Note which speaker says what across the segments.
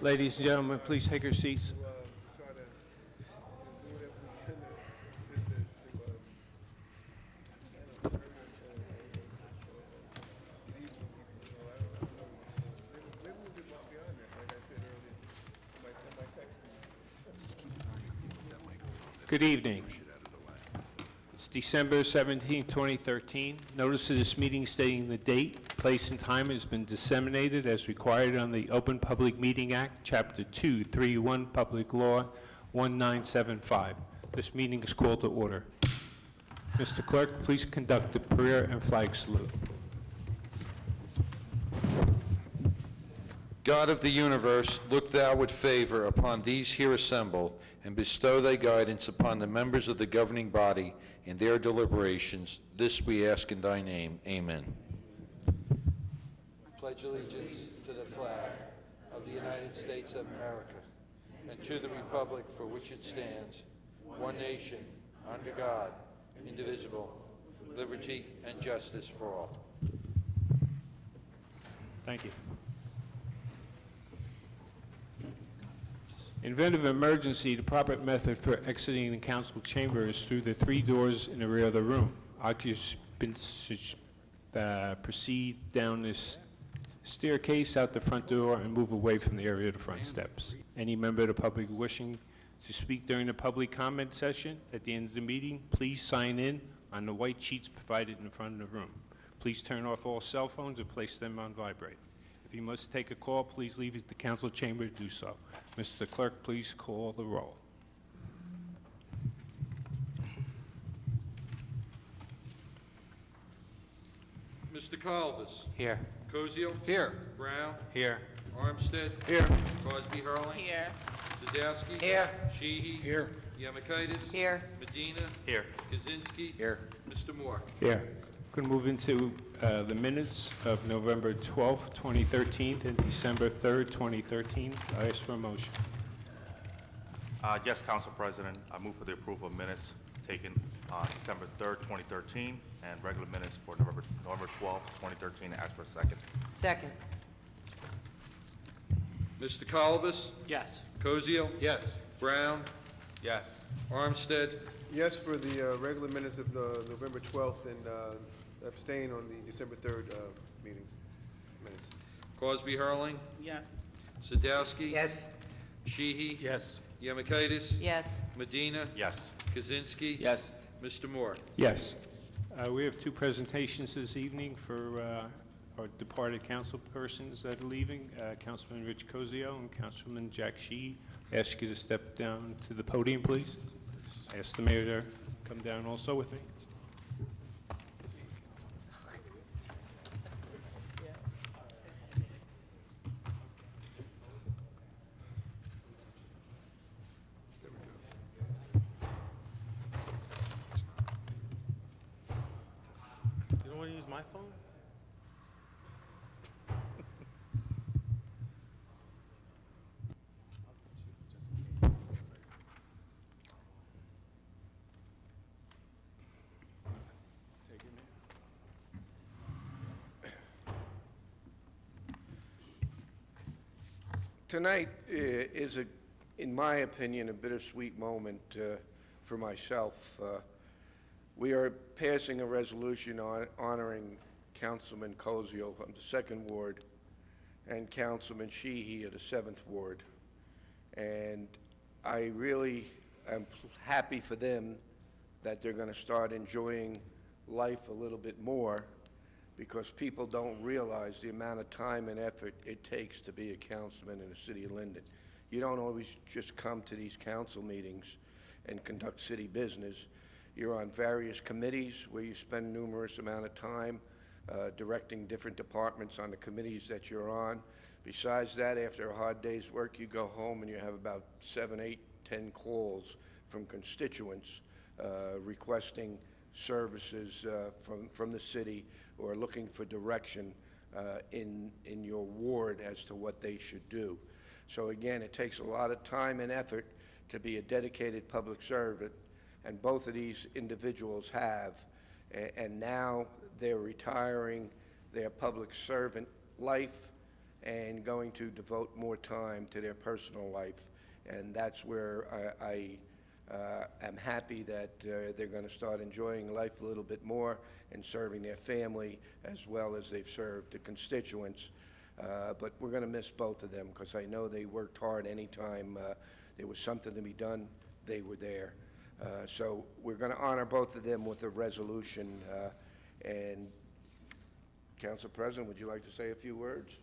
Speaker 1: Ladies and gentlemen, please take your seats.
Speaker 2: Try to do whatever we can maybe we'll just walk beyond that. Like I said earlier, I might text you.
Speaker 1: Good evening. It's December 17, 2013. Notice of this meeting stating the date, place, and time has been disseminated as required on the Open Public Meeting Act, Chapter 231, Public Law 1975. This meeting is called to order. Mr. Clerk, please conduct the prayer and flag salute.
Speaker 3: God of the universe, look thou with favor upon these here assembled, and bestow thy guidance upon the members of the governing body in their deliberations. This we ask in thy name. Amen. Pledge allegiance to the flag of the United States of America, and to the republic for which it stands, one nation, under God, indivisible, liberty and justice for all.
Speaker 1: Thank you. In event of emergency, the proper method for exiting the council chamber is through the 3 doors in the rear of the room. Occupants should proceed down this staircase out the front door and move away from the area of the front steps. Any member of the public wishing to speak during the public comment session at the end of the meeting, please sign in on the white sheets provided in front of the room. Please turn off all cell phones and place them on vibrate. If you must take a call, please leave the council chamber to do so. Mr. Clerk, please call the roll.
Speaker 3: Mr. Colbus.
Speaker 1: Here.
Speaker 3: Cozio.
Speaker 1: Here.
Speaker 3: Brown.
Speaker 1: Here.
Speaker 3: Armstead.
Speaker 2: Here.
Speaker 3: Crosby Hurling.
Speaker 4: Here.
Speaker 3: Sadowski.
Speaker 1: Here.
Speaker 3: Sheehy.
Speaker 1: Here.
Speaker 3: Yamikaitis.
Speaker 4: Here.
Speaker 3: Medina.
Speaker 1: Here.
Speaker 3: Kaczynski.
Speaker 1: Here.
Speaker 3: Mr. Moore.
Speaker 1: Here. Going to move into the minutes of November 12th, 2013 and December 3rd, 2013. I ask for a motion.
Speaker 5: Yes, Council President. I move for the approval of minutes taken December 3rd, 2013, and regular minutes for November 12th, 2013. Ask for a second.
Speaker 4: Second.
Speaker 3: Mr. Colbus.
Speaker 1: Yes.
Speaker 3: Cozio.
Speaker 1: Yes.
Speaker 3: Brown.
Speaker 1: Yes.
Speaker 3: Armstead.
Speaker 2: Yes, for the regular minutes of November 12th and abstain on the December 3rd minutes.
Speaker 3: Crosby Hurling.
Speaker 4: Yes.
Speaker 3: Sadowski.
Speaker 4: Yes.
Speaker 3: Sheehy.
Speaker 1: Yes.
Speaker 3: Yamikaitis.
Speaker 4: Yes.
Speaker 3: Medina.
Speaker 5: Yes.
Speaker 3: Kaczynski.
Speaker 1: Yes.
Speaker 3: Mr. Moore.
Speaker 1: Yes. We have 2 presentations this evening for our departed council persons that are leaving, Councilman Rich Cozio and Councilman Jack Sheehy. I ask you to step down to the podium, please. I ask the mayor to come down also with me.
Speaker 5: You don't want to use my phone?
Speaker 6: Tonight is, in my opinion, a bittersweet moment for myself. We are passing a resolution honoring Councilman Cozio of the 2nd Ward and Councilman Sheehy of the 7th Ward. And I really am happy for them that they're going to start enjoying life a little bit more, because people don't realize the amount of time and effort it takes to be a councilman in the city of Linden. You don't always just come to these council meetings and conduct city business. You're on various committees where you spend numerous amount of time directing different departments on the committees that you're on. Besides that, after a hard day's work, you go home and you have about 7, 8, 10 calls from constituents requesting services from the city, or looking for direction in your ward as to what they should do. So again, it takes a lot of time and effort to be a dedicated public servant, and both of these individuals have, and now they're retiring their public servant life and going to devote more time to their personal life. And that's where I am happy that they're going to start enjoying life a little bit more and serving their family as well as they've served the constituents. But we're going to miss both of them because I know they worked hard anytime there was something to be done, they were there. So we're going to honor both of them with a resolution. And Council President, would you like to say a few words?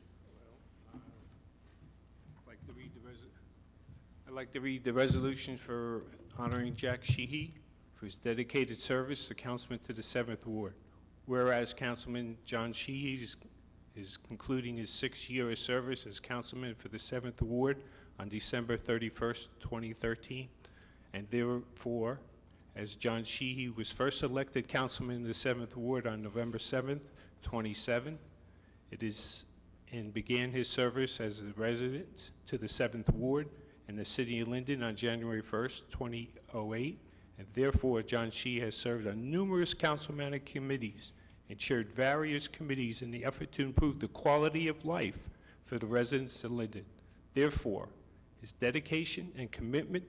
Speaker 1: I'd like to read the resolution for honoring Jack Sheehy for his dedicated service as councilman to the 7th Ward. Whereas Councilman John Sheehy is concluding his 6th year of service as councilman for the 7th Ward on December 31st, 2013. And therefore, as John Sheehy was first elected councilman in the 7th Ward on November 7th, 2007, and began his service as a resident to the 7th Ward in the city of Linden on January 1st, 2008, and therefore John Sheehy has served on numerous councilmanic committees and chaired various committees in the effort to improve the quality of life for the residents of Linden. Therefore, his dedication and commitment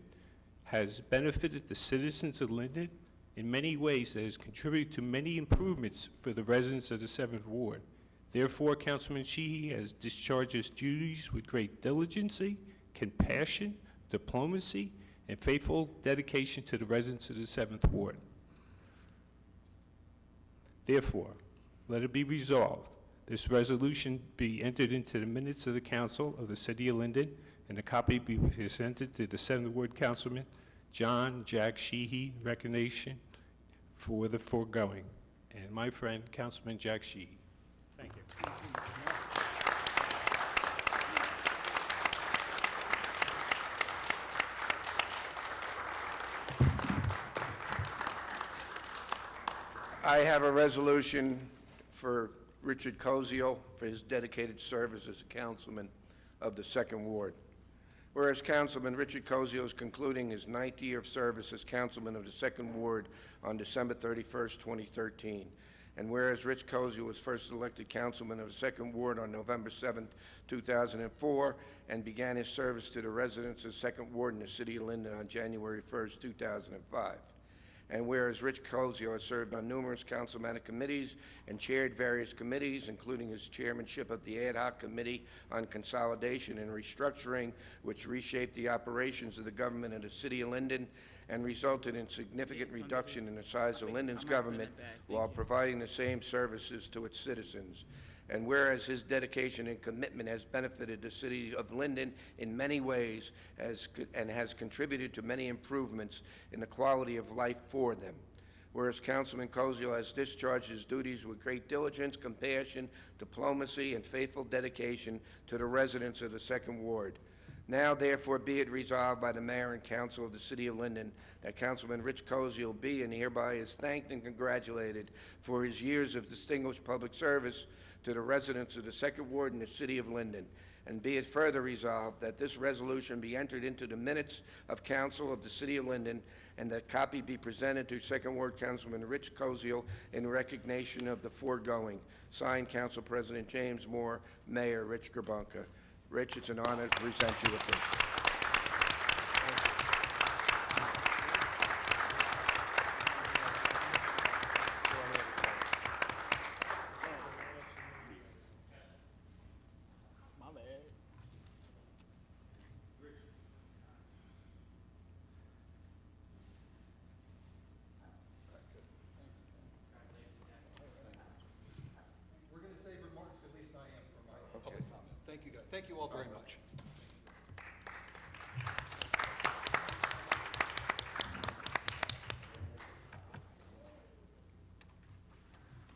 Speaker 1: has benefited the citizens of Linden in many ways that has contributed to many improvements for the residents of the 7th Ward. Therefore, Councilman Sheehy has discharged his duties with great diligency, compassion, diplomacy, and faithful dedication to the residents of the 7th Ward. Therefore, let it be resolved, this resolution be entered into the minutes of the Council of the City of Linden, and a copy be presented to the 7th Ward Councilman John Jack Sheehy, recognition for the foregoing. And my friend, Councilman Jack Sheehy. Thank you.
Speaker 6: I have a resolution for Richard Cozio for his dedicated service as a councilman of the 2nd Ward. Whereas Councilman Richard Cozio is concluding his 9th year of service as councilman of the 2nd Ward on December 31st, 2013. And whereas Rich Cozio was first elected councilman of the 2nd Ward on November 7th, 2004, and began his service to the residents of the 2nd Ward in the city of Linden on January 1st, 2005. And whereas Rich Cozio has served on numerous councilmanic committees and chaired various committees, including his chairmanship of the Ad Hoc Committee on Consolidation and Restructuring, which reshaped the operations of the government of the city of Linden and resulted in significant reduction in the size of Linden's government while providing the same services to its citizens. And whereas his dedication and commitment has benefited the city of Linden in many ways and has contributed to many improvements in the quality of life for them. Whereas Councilman Cozio has discharged his duties with great diligence, compassion, diplomacy, and faithful dedication to the residents of the 2nd Ward. Now, therefore, be it resolved by the Mayor and Council of the City of Linden that Councilman Rich Cozio be and hereby is thanked and congratulated for his years of distinguished public service to the residents of the 2nd Ward in the City of Linden. And be it further resolved that this resolution be entered into the minutes of Council of the City of Linden and that copy be presented to 2nd Ward Councilman Rich Cozio in recognition of the foregoing. Signed, Council President James Moore, Mayor Rich Grabunka. Rich, it's an honor to present you with this.
Speaker 4: We're going to save remarks, at least I am, for my public comment. Thank you, guys. Thank you all very much.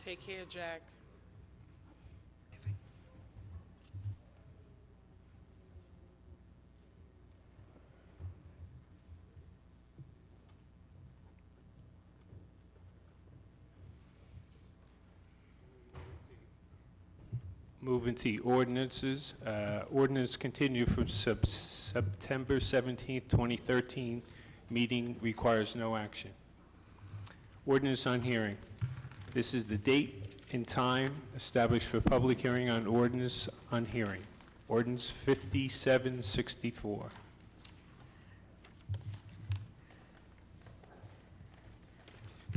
Speaker 7: Take care, Jack.
Speaker 1: Moving to the ordinances. Ordinance continued from September 17th, 2013. Meeting requires no action. Ordinance on hearing. This is the date and time established for public hearing on ordinance on hearing. Ordinance 5764.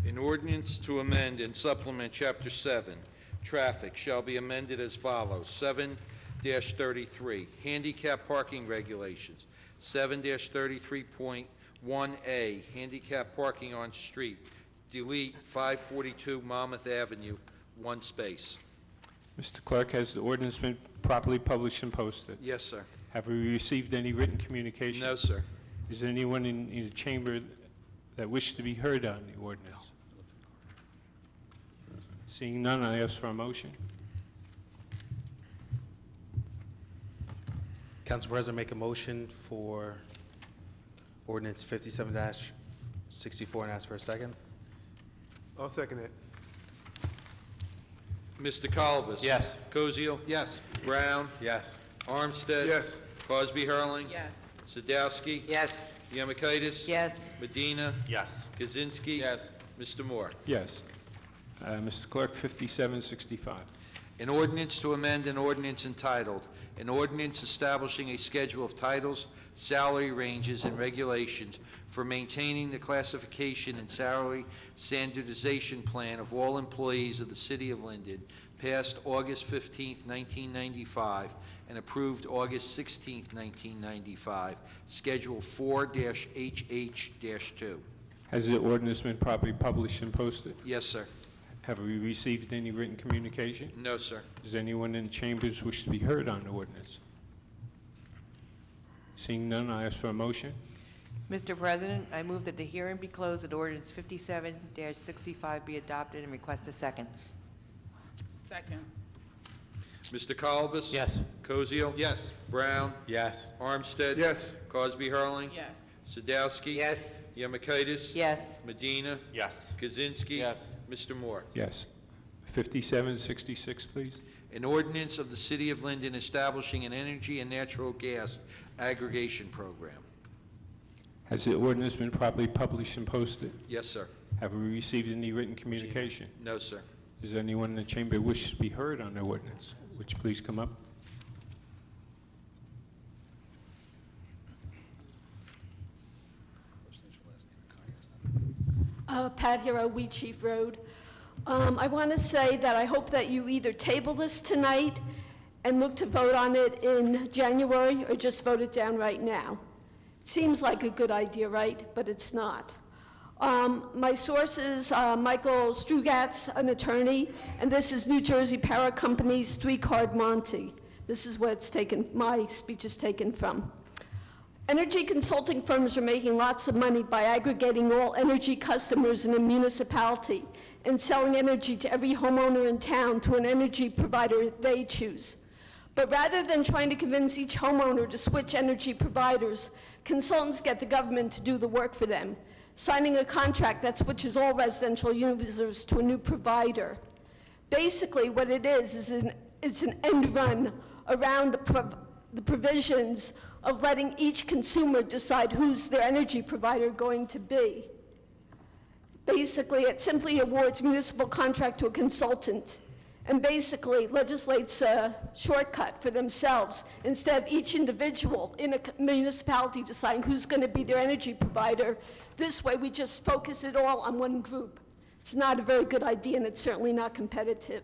Speaker 3: An ordinance to amend and supplement Chapter 7, Traffic, shall be amended as follows. 7-33, handicap parking regulations. 7-33.1A, handicap parking on street. Delete 542 Monmouth Avenue, one space.
Speaker 1: Mr. Clerk, has the ordinance been properly published and posted?
Speaker 3: Yes, sir.
Speaker 1: Have we received any written communication?
Speaker 3: No, sir.
Speaker 1: Is there anyone in the chamber that wishes to be heard on the ordinance? Seeing none, I ask for a motion.
Speaker 8: Council President, make a motion for ordinance 57-64 and ask for a second.
Speaker 2: I'll second it.
Speaker 3: Mr. Colbus?
Speaker 8: Yes.
Speaker 3: Kozio?
Speaker 8: Yes.
Speaker 3: Brown?
Speaker 8: Yes.
Speaker 3: Armstead?
Speaker 2: Yes.
Speaker 3: Crosby Hurling?
Speaker 7: Yes.
Speaker 3: Sadowski?
Speaker 7: Yes.
Speaker 3: Yemakaitis?
Speaker 7: Yes.
Speaker 3: Medina?
Speaker 5: Yes.
Speaker 3: Kaczynski?
Speaker 8: Yes.
Speaker 3: Mr. Moore?
Speaker 1: Yes. Mr. Clerk, 5765.
Speaker 3: An ordinance to amend an ordinance entitled, an ordinance establishing a schedule of titles, salary ranges, and regulations for maintaining the classification and salary standardization plan of all employees of the City of Linden, passed August 15, 1995, and approved August 16, 1995, Schedule 4-HH-2.
Speaker 1: Has the ordinance been properly published and posted?
Speaker 3: Yes, sir.
Speaker 1: Have we received any written communication?
Speaker 3: No, sir.
Speaker 1: Does anyone in the chambers wish to be heard on the ordinance? Seeing none, I ask for a motion.
Speaker 9: Mr. President, I move that the hearing be closed and ordinance 57-65 be adopted and request a second.
Speaker 7: Second.
Speaker 3: Mr. Colbus?
Speaker 8: Yes.
Speaker 3: Kozio?
Speaker 8: Yes.
Speaker 3: Brown?
Speaker 8: Yes.
Speaker 3: Armstead?
Speaker 2: Yes.
Speaker 3: Crosby Hurling?
Speaker 7: Yes.
Speaker 3: Sadowski?
Speaker 7: Yes.
Speaker 3: Yemakaitis?
Speaker 9: Yes.
Speaker 3: Medina?
Speaker 5: Yes.
Speaker 3: Kaczynski?
Speaker 8: Yes.
Speaker 3: Mr. Moore?
Speaker 1: Yes. 5766, please.
Speaker 3: An ordinance of the City of Linden establishing an energy and natural gas aggregation program.
Speaker 1: Has the ordinance been properly published and posted?
Speaker 3: Yes, sir.
Speaker 1: Have we received any written communication?
Speaker 3: No, sir.
Speaker 1: Does anyone in the chamber wish to be heard on the ordinance? Would you please come up?
Speaker 10: Pat Hero, Wheat Chief Road. I want to say that I hope that you either table this tonight and look to vote on it in January, or just vote it down right now. Seems like a good idea, right? But it's not. My source is Michael Strugatz, an attorney, and this is New Jersey Power Company's 3-card Monty. This is what it's taken, my speech is taken from. Energy consulting firms are making lots of money by aggregating all energy customers in a municipality and selling energy to every homeowner in town to an energy provider they choose. But rather than trying to convince each homeowner to switch energy providers, consultants get the government to do the work for them, signing a contract that switches all residential users to a new provider. Basically, what it is an end run around the provisions of letting each consumer decide who's their energy provider going to be. Basically, it simply awards municipal contract to a consultant and basically legislates a shortcut for themselves instead of each individual in a municipality deciding who's going to be their energy provider. This way, we just focus it all on one group. It's not a very good idea, and it's certainly not competitive.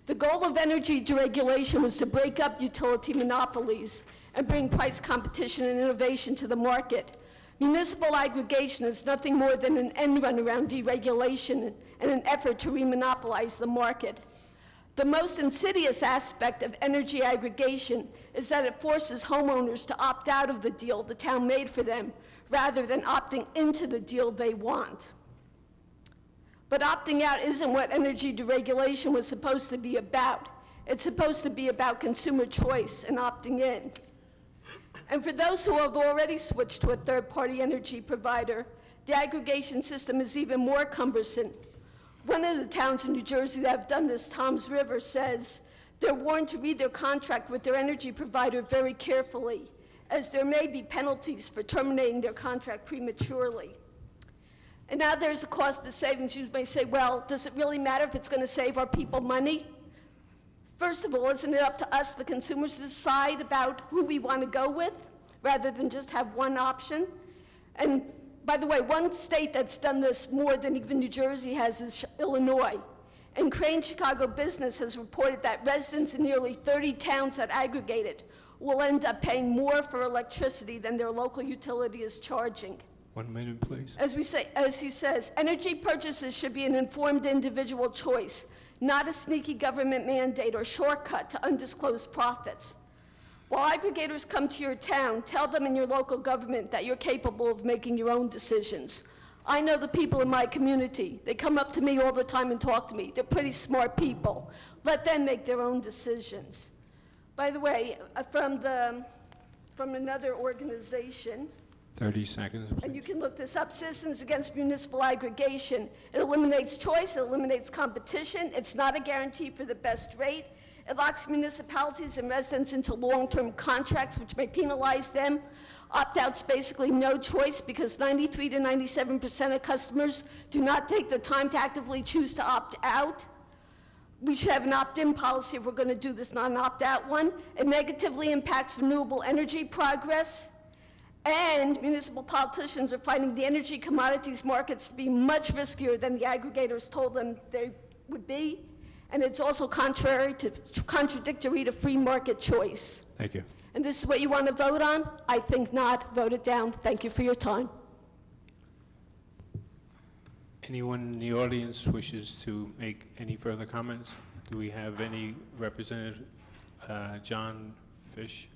Speaker 10: The goal of energy deregulation was to break up utility monopolies and bring price competition and innovation to the market. Municipal aggregation is nothing more than an end run around deregulation and an effort to remonopolize the market. The most insidious aspect of energy aggregation is that it forces homeowners to opt out of the deal the town made for them, rather than opting into the deal they want. But opting out isn't what energy deregulation was supposed to be about. It's supposed to be about consumer choice and opting in. And for those who have already switched to a third-party energy provider, the aggregation system is even more cumbersome. One of the towns in New Jersey that have done this, Toms River, says they're warned to read their contract with their energy provider very carefully, as there may be penalties for terminating their contract prematurely. And now there's the cost of savings. You may say, well, does it really matter if it's going to save our people money? First of all, isn't it up to us, the consumers, to decide about who we want to go with, rather than just have one option? And by the way, one state that's done this more than even New Jersey has is Illinois. And Crane Chicago Business has reported that residents in nearly 30 towns that aggregated will end up paying more for electricity than their local utility is charging.
Speaker 1: 1 minute, please.
Speaker 10: As he says, energy purchases should be an informed individual choice, not a sneaky government mandate or shortcut to undisclosed profits. While aggregators come to your town, tell them in your local government that you're capable of making your own decisions. I know the people in my community. They come up to me all the time and talk to me. They're pretty smart people. Let them make their own decisions. By the way, from another organization,
Speaker 1: 30 seconds,
Speaker 10: and you
Speaker 1: please.
Speaker 10: can look this up, Citizens Against Municipal Aggregation. It eliminates choice, it eliminates competition, it's not a guarantee for the best rate. It locks municipalities and residents into long-term contracts, which may penalize them. Opt-out's basically no choice because 93 to 97% of customers do not take the time to actively choose to opt out. We should have an opt-in policy if we're going to do this, not an opt-out one. It negatively impacts renewable energy progress. And municipal politicians are finding the energy commodities markets to be much riskier than the aggregators told them they would be. And it's also contradictory to free market choice.
Speaker 1: Thank you.
Speaker 10: And this is what you want to vote on? I think not. Vote it down. Thank you for your time.
Speaker 1: Anyone in the audience wishes to make any further comments? Do we have any representative? John Fish?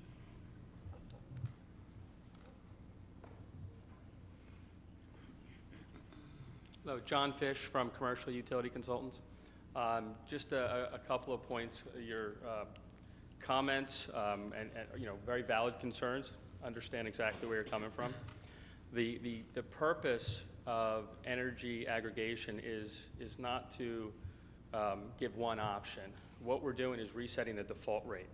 Speaker 11: Hello, John Fish from Commercial Utility Consultants. Just a couple of points. Your comments and very valid concerns. Understand exactly where you're coming from. The purpose of energy aggregation is not to give one option. What we're doing is resetting the default rate.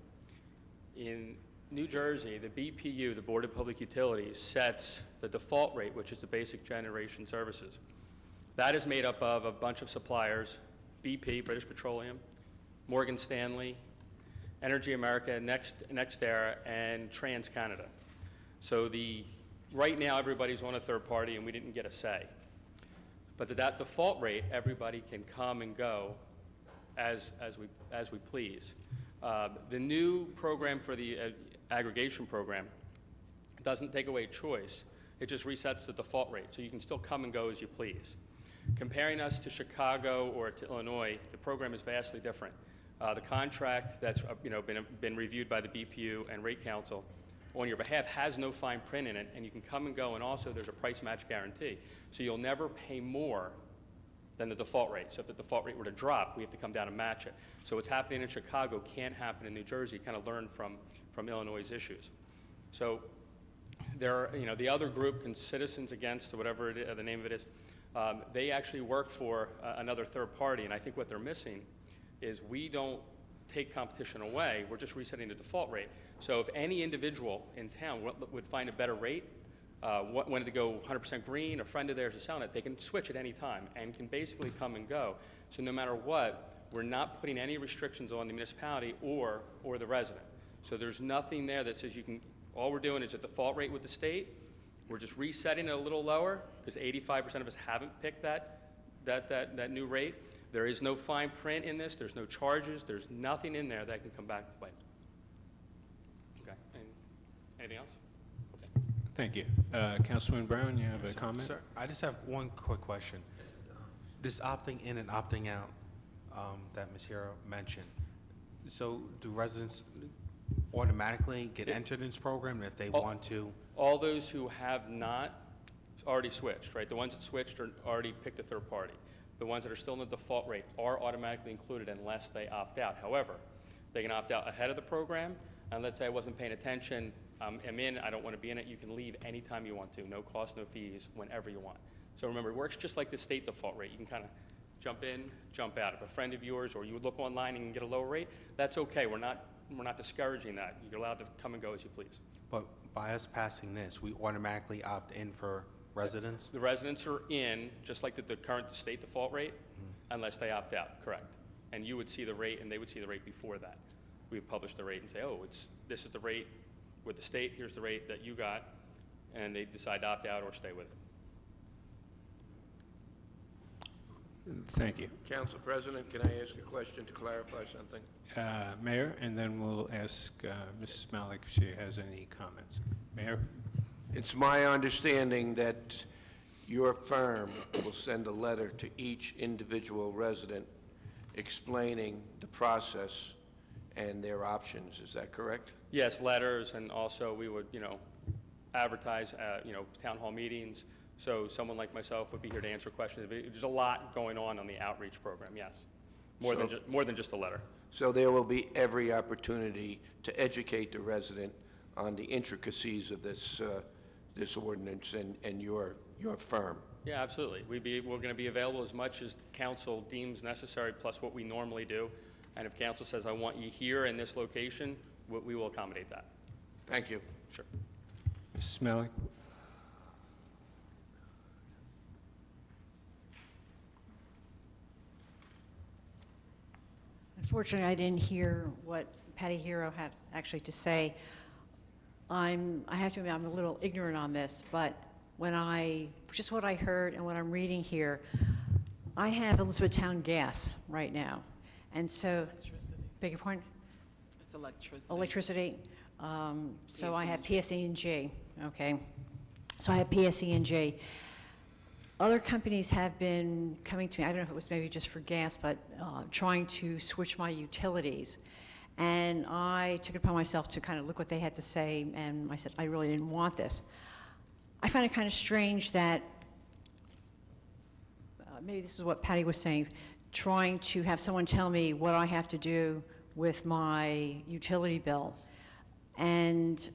Speaker 11: In New Jersey, the BPU, the Board of Public Utilities, sets the default rate, which is the basic generation services. That is made up of a bunch of suppliers: BP, British Petroleum, Morgan Stanley, Energy America, NextEra, and TransCanada. So right now everybody's on a third party and we didn't get a say. But at that default rate, everybody can come and go as we please. The new program for the aggregation program doesn't take away choice. It just resets the default rate, so you can still come and go as you please. Comparing us to Chicago or to Illinois, the program is vastly different. The contract that's been reviewed by the BPU and Rate Council on your behalf has no fine print in it, and you can come and go, and also there's a price match guarantee. So you'll never pay more than the default rate. So if the default rate were to drop, we have to come down and match it. So what's happening in Chicago can't happen in New Jersey. Kind of learn from Illinois' issues. So there are, the other group, Citizens Against, or whatever the name of it is, they actually work for another third party, and I think what they're missing is we don't take competition away, we're just resetting the default rate. So if any individual in town would find a better rate, wanted to go 100% green, a friend of theirs is selling it, they can switch at any time and can basically come and go. So no matter what, we're not putting any restrictions on the municipality or the resident. So there's nothing there that says you can, all we're doing is a default rate with the state. We're just resetting it a little lower because 85% of us haven't picked that new rate. There is no fine print in this. There's no charges. There's nothing in there that can come back to bite. Okay. Anything else? Okay.
Speaker 1: Thank you. Councilman Brown, you have a comment?
Speaker 8: Sir, I just have one quick question. This opting in and opting out that Ms. Hero mentioned, so do residents automatically get entered in this program if they want to?
Speaker 11: All those who have not already switched, right? The ones that switched already picked a third party. The ones that are still in the default rate are automatically included unless they opt out. However, they can opt out ahead of the program, and let's say I wasn't paying attention, I'm in, I don't want to be in it, you can leave anytime you want to, no cost, no fees, whenever you want. So remember, it works just like the state default rate. You can kind of jump in, jump out. If a friend of yours or you look online and you can get a lower rate, that's okay. We're not discouraging that. You're allowed to come and go as you please.
Speaker 8: But by us passing this, we automatically opt in for residents?
Speaker 11: The residents are in, just like the current state default rate, unless they opt out, correct. and you would see the rate, and they would see the rate before that. We would publish the rate and say, oh, this is the rate with the state, here's the rate that you got, and they decide to opt out or stay with it.
Speaker 1: Thank you.
Speaker 6: Council President, can I ask a question to clarify something?
Speaker 1: Mayor, and then we'll ask Mrs. Malik if she has any comments. Mayor?
Speaker 6: It's my understanding that your firm will send a letter to each individual resident explaining the process and their options. Is that correct?
Speaker 11: Yes, letters, and also we would, advertise, town hall meetings, so someone like myself would be here to answer questions. There's a lot going on the outreach program, yes. More than just a letter.
Speaker 6: So there will be every opportunity to educate the resident on the intricacies of this ordinance and your firm.
Speaker 11: Yeah, absolutely. We're going to be available as much as council deems necessary, plus what we normally do. And if council says, I want you here in this location, we will accommodate that.
Speaker 6: Thank you.
Speaker 11: Sure.
Speaker 1: Mrs. Malik?
Speaker 12: Unfortunately, I didn't hear what Patty Hero had actually to say. I have to admit, I'm a little ignorant on this, but just what I heard and what I'm reading here, I have Elizabethtown Gas right now. And so, beg your pardon?
Speaker 7: It's electricity.
Speaker 12: Electricity. So I have PSE&G, okay? So I have PSE&G. Other companies have been coming to me, I don't know if it was maybe just for gas, but trying to switch my utilities. And I took it upon myself to kind of look what they had to say, and I said, I really didn't want this. I find it kind of strange that, maybe this is what Patty was saying, trying to have someone tell me what I have to do with my utility bill. And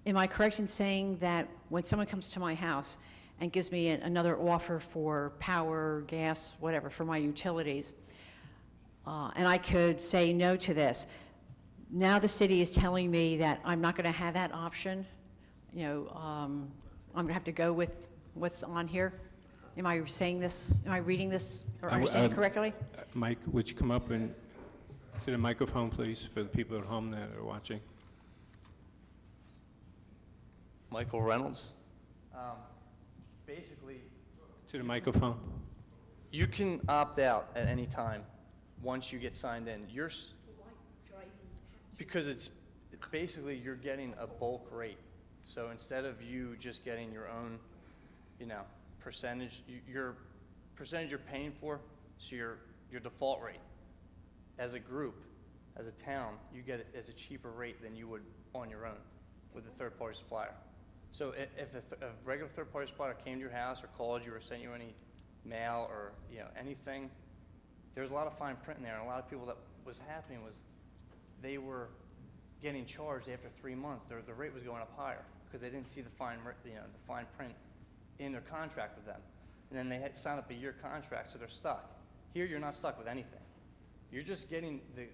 Speaker 12: am I correct in saying that when someone comes to my house and gives me another offer for power, gas, whatever, for my utilities, and I could say no to this, now the city is telling me that I'm not going to have that option? I'm going to have to go with what's on here? Am I saying this, am I reading this, or understanding correctly?
Speaker 1: Mike, would you come up to the microphone, please, for the people at home that are watching?
Speaker 13: Michael Reynolds. Basically,
Speaker 1: To the microphone.
Speaker 13: you can opt out at any time once you get signed in. Because it's basically you're getting a bulk rate. So instead of you just getting your own, percentage, your percentage you're paying for, so your default rate as a group, as a town, you get it as a cheaper rate than you would on your own with a third-party supplier. So if a regular third-party supplier came to your house or called you or sent you any mail or anything, there's a lot of fine print in there, and a lot of people that was happening was they were getting charged after 3 months. The rate was going up higher because they didn't see the fine print in their contract with them, and then they had signed up a year contract, so they're stuck. Here, you're not stuck with anything. You're just getting the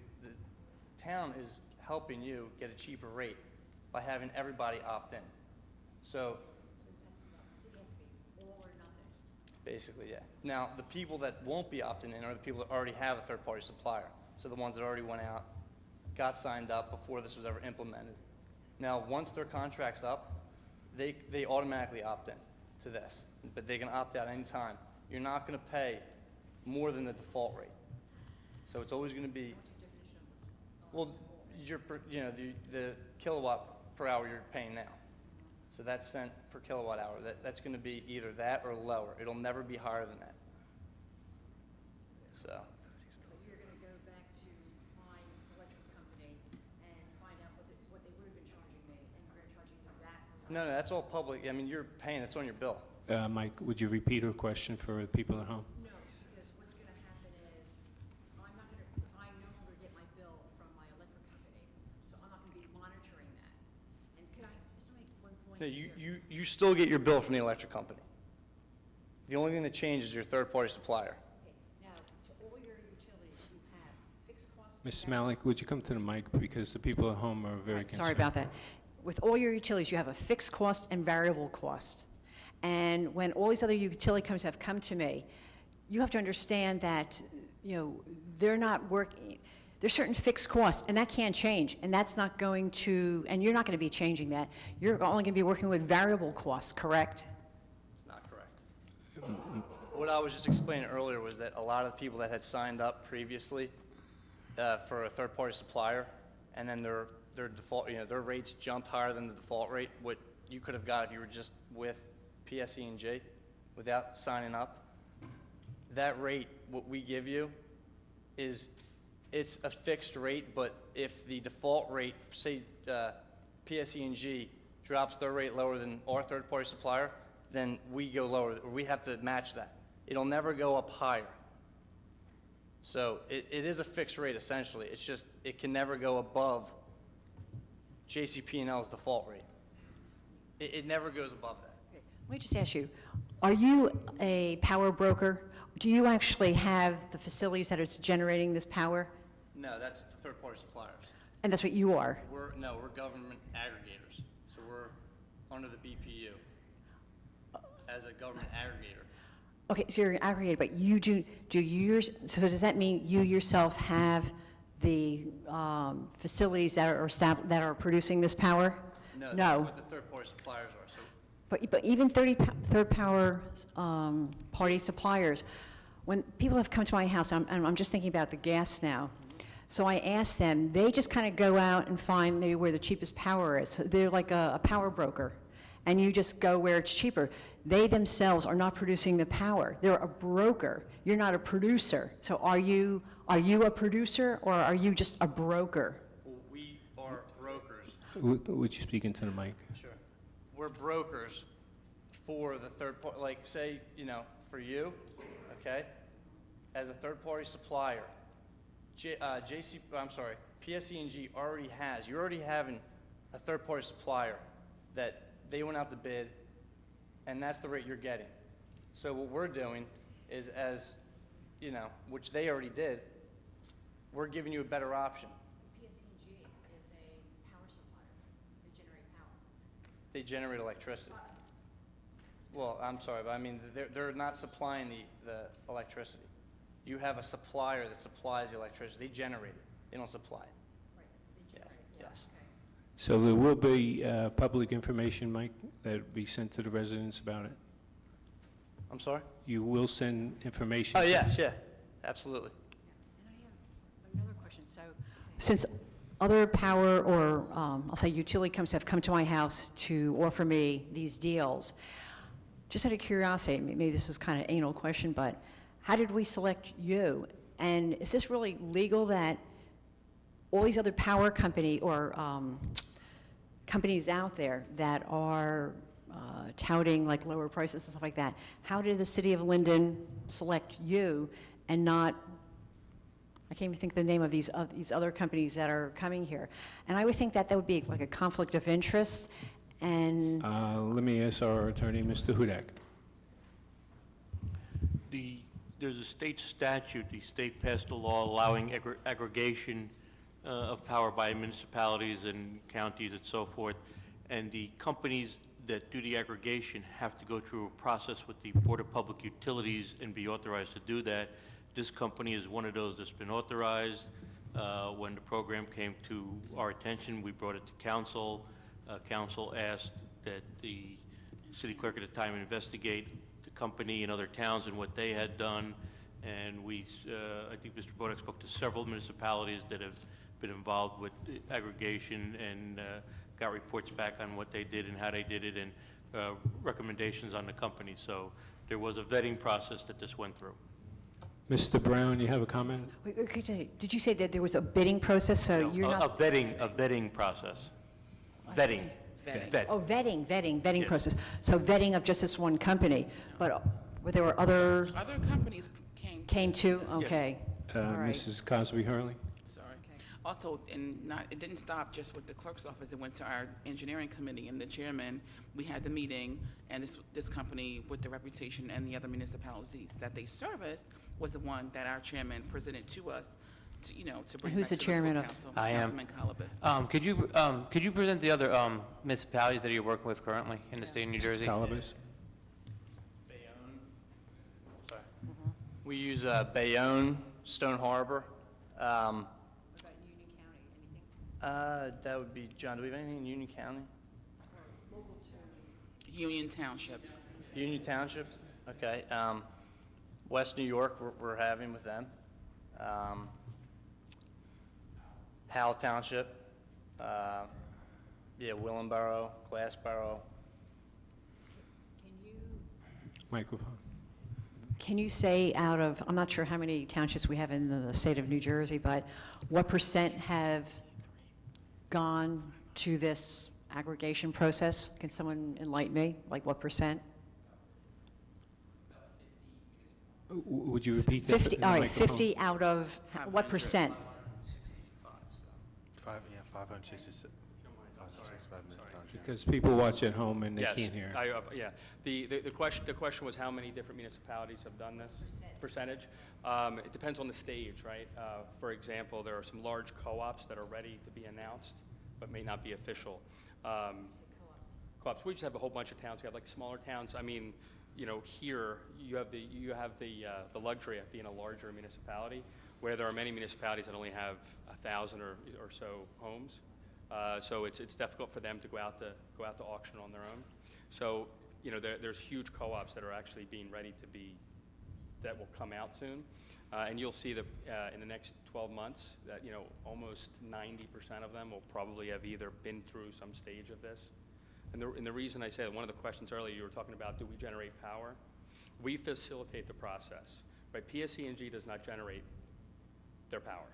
Speaker 13: town is helping you get a cheaper rate by having everybody opt in. So basically, yeah. Now, the people that won't be opting in are the people that already have a third-party supplier. So the ones that already went out, got signed up before this was ever implemented. Now, once their contract's up, they automatically opt in to this, but they can opt out any time. You're not going to pay more than the default rate. So it's always going to be, well, the kilowatt per hour you're paying now. So that's cent per kilowatt hour. That's going to be either that or lower. It'll never be higher than that. So
Speaker 12: you're going to go back to my electric company and find out what they would have been charging me, and you're going to charge me back?
Speaker 13: no, that's all public. I mean, you're paying. It's on your bill.
Speaker 1: Mike, would you repeat her question for the people at home?
Speaker 12: No, because what's going to happen is, I'm not going to, I no longer get my bill from my electric company, so I'm not going to be monitoring that. And could I just make one point
Speaker 13: No,
Speaker 12: here?
Speaker 13: you still get your bill from the electric company. The only thing that changes is your third-party supplier.
Speaker 12: Okay, now, to all your utilities, you have fixed costs.
Speaker 1: Mrs. Malik, would you come to the mic, because the people at home are very concerned.
Speaker 12: Sorry about that. With all your utilities, you have a fixed cost and variable cost. And when all these other utility companies have come to me, you have to understand that, they're not working, there's certain fixed costs, and that can't change, and that's not going to, and you're not going to be changing that. You're only going to be working with variable costs, correct?
Speaker 13: It's not correct. What I was just explaining earlier was that a lot of people that had signed up previously for a third-party supplier, and then their default, their rates jumped higher than the default rate, what you could have got if you were just with PSE&G without signing up. That rate, what we give you, it's a fixed rate, but if the default rate, say PSE&G drops their rate lower than our third-party supplier, then we go lower, or we have to match that. It'll never go up higher. So it is a fixed rate essentially. It's just, it can never go above JCP&L's default rate. It never goes above that.
Speaker 12: Let me just ask you, are you a power broker? Do you actually have the facilities that are generating this power?
Speaker 13: No, that's third-party suppliers.
Speaker 12: And that's what you are?
Speaker 13: We're government aggregators. So we're under the BPU as a government aggregator.
Speaker 12: Okay, so you're an aggregator, but you do yours, so does that mean you yourself have the facilities that are producing this power?
Speaker 13: No, that's what the third-party suppliers are. So
Speaker 12: But even third-power party suppliers, when people have come to my house, I'm just thinking about the gas now, so I ask them, they just kind of go out and find maybe where the cheapest power is. They're like a power broker, and you just go where it's cheaper. They themselves are not producing the power. They're a broker. You're not a producer. So are you a producer, or are you just a broker?
Speaker 13: well, we are brokers.
Speaker 1: Would you speak into the mic?
Speaker 13: Sure. We're brokers for the third party, like say, for you, okay, as a third party supplier, PSE&G already has, you're already having a third party supplier that they went out to bid, and that's the rate you're getting. So what we're doing is which they already did, we're giving you a better option.
Speaker 12: PSE&G is a power supplier. They generate power.
Speaker 13: They generate electricity. Well, I'm sorry, but I mean, they're not supplying the electricity. You have a supplier that supplies the electricity. They generate it. They don't supply it.
Speaker 12: Right, they generate,
Speaker 13: Yes.
Speaker 1: So there will be public information, Mike, that will be sent to the residents about it?
Speaker 13: I'm sorry?
Speaker 1: You will send information?
Speaker 13: Oh, yes, yeah, absolutely.
Speaker 12: And I have another question. So, since other power or I'll say utility companies have come to my house to offer me these deals, just out of curiosity, maybe this is kind of an anal question, but how did we select you? And is this really legal that all these other power company or companies out there that are touting like lower prices and stuff like that, how did the city of Linden select you and not, I can't even think the name of these other companies that are coming here? And I would think that would be like a conflict of interest. And
Speaker 1: Let me ask our attorney, Mr. Hudak.
Speaker 14: There's a state statute, the state passed a law allowing aggregation of power by municipalities and counties and so forth, and the companies that do the aggregation have to go through a process with the Board of Public Utilities and be authorized to do that. This company is one of those that's been authorized. When the program came to our attention, we brought it to council. Council asked that the city clerk at the time investigate the company in other towns and what they had done. And I think Mr. Bodak spoke to several municipalities that have been involved with aggregation and got reports back on what they did and how they did it and recommendations on the company. So there was a vetting process that this went through.
Speaker 1: Mr. Brown, you have a comment?
Speaker 12: wait, did you say that there was a bidding process? So
Speaker 14: No,
Speaker 12: you're not.
Speaker 14: a vetting process. Vetting. Vet.
Speaker 12: Oh, vetting
Speaker 14: Yes.
Speaker 12: process. So vetting of just this one company, but there were other
Speaker 7: Other companies
Speaker 12: came to? Okay. All right.
Speaker 1: Mrs. Cosby Hurley?
Speaker 7: Sorry. Also, it didn't stop just with the clerk's office. It went to our engineering committee and the chairman. We had the meeting, and this company with the reputation and the other municipalities that they serviced was the one that our chairman presented to us to bring
Speaker 12: Who's
Speaker 7: back
Speaker 12: the
Speaker 7: to full
Speaker 12: chairman of-
Speaker 7: council.
Speaker 15: I am.
Speaker 7: Councilman Kalabas.
Speaker 15: Could you present the other municipalities that you're working with currently in the state of New Jersey?
Speaker 1: Calabas?
Speaker 13: We use Bayonne, Stone Harbor. That would be, John, do we have anything in Union County?
Speaker 7: Union Township.
Speaker 13: Union Township? Okay. West New York, we're having with them. Howell Township. Yeah, Willenboro, Glassboro.
Speaker 1: Microphone.
Speaker 12: Can you say out of, I'm not sure how many townships we have in the state of New Jersey, but what % have gone to this aggregation process? Can someone enlighten me? Like what %?
Speaker 1: Would you repeat that?
Speaker 12: 50,
Speaker 1: in the
Speaker 12: all right,
Speaker 1: microphone?
Speaker 12: 50 out of, what %?
Speaker 8: 566.
Speaker 1: Because people watch at home and they
Speaker 11: Yes,
Speaker 1: can't hear.
Speaker 11: Yeah. The question was how many different municipalities have done this? Percentage? It depends on the stage, right? For example, there are some large co-ops that are ready to be announced, but may not be official. Co-ops, we just have a whole bunch of towns. We have like smaller towns. I mean, you know, here, you have the luxury of being a larger municipality, where there are many municipalities that only have 1,000 or so homes. So it's difficult for them to go out to auction on their own. So, you know, there's huge co-ops that are actually being ready to be, that will come out soon. And you'll see that in the next 12 months that, you know, almost 90% of them will probably have either been through some stage of this. And the reason I said, one of the questions earlier, you were talking about, do we generate power? We facilitate the process, right? PSE&G does not generate their power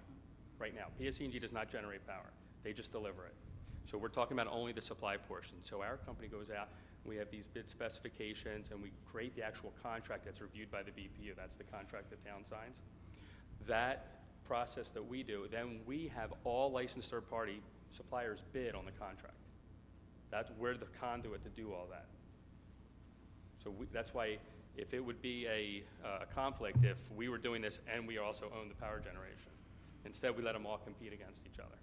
Speaker 11: right now. PSE&G does not generate power. They just deliver it. So we're talking about only the supply portion. So our company goes out, we have these bid specifications, and we create the actual contract that's reviewed by the BPU. That's the contract the town signs. That process that we do, then we have all licensed third-party suppliers bid on the contract. We're the conduit to do all that. So that's why if it would be a conflict if we were doing this and we also own the power generation. Instead, we let them all compete against each other.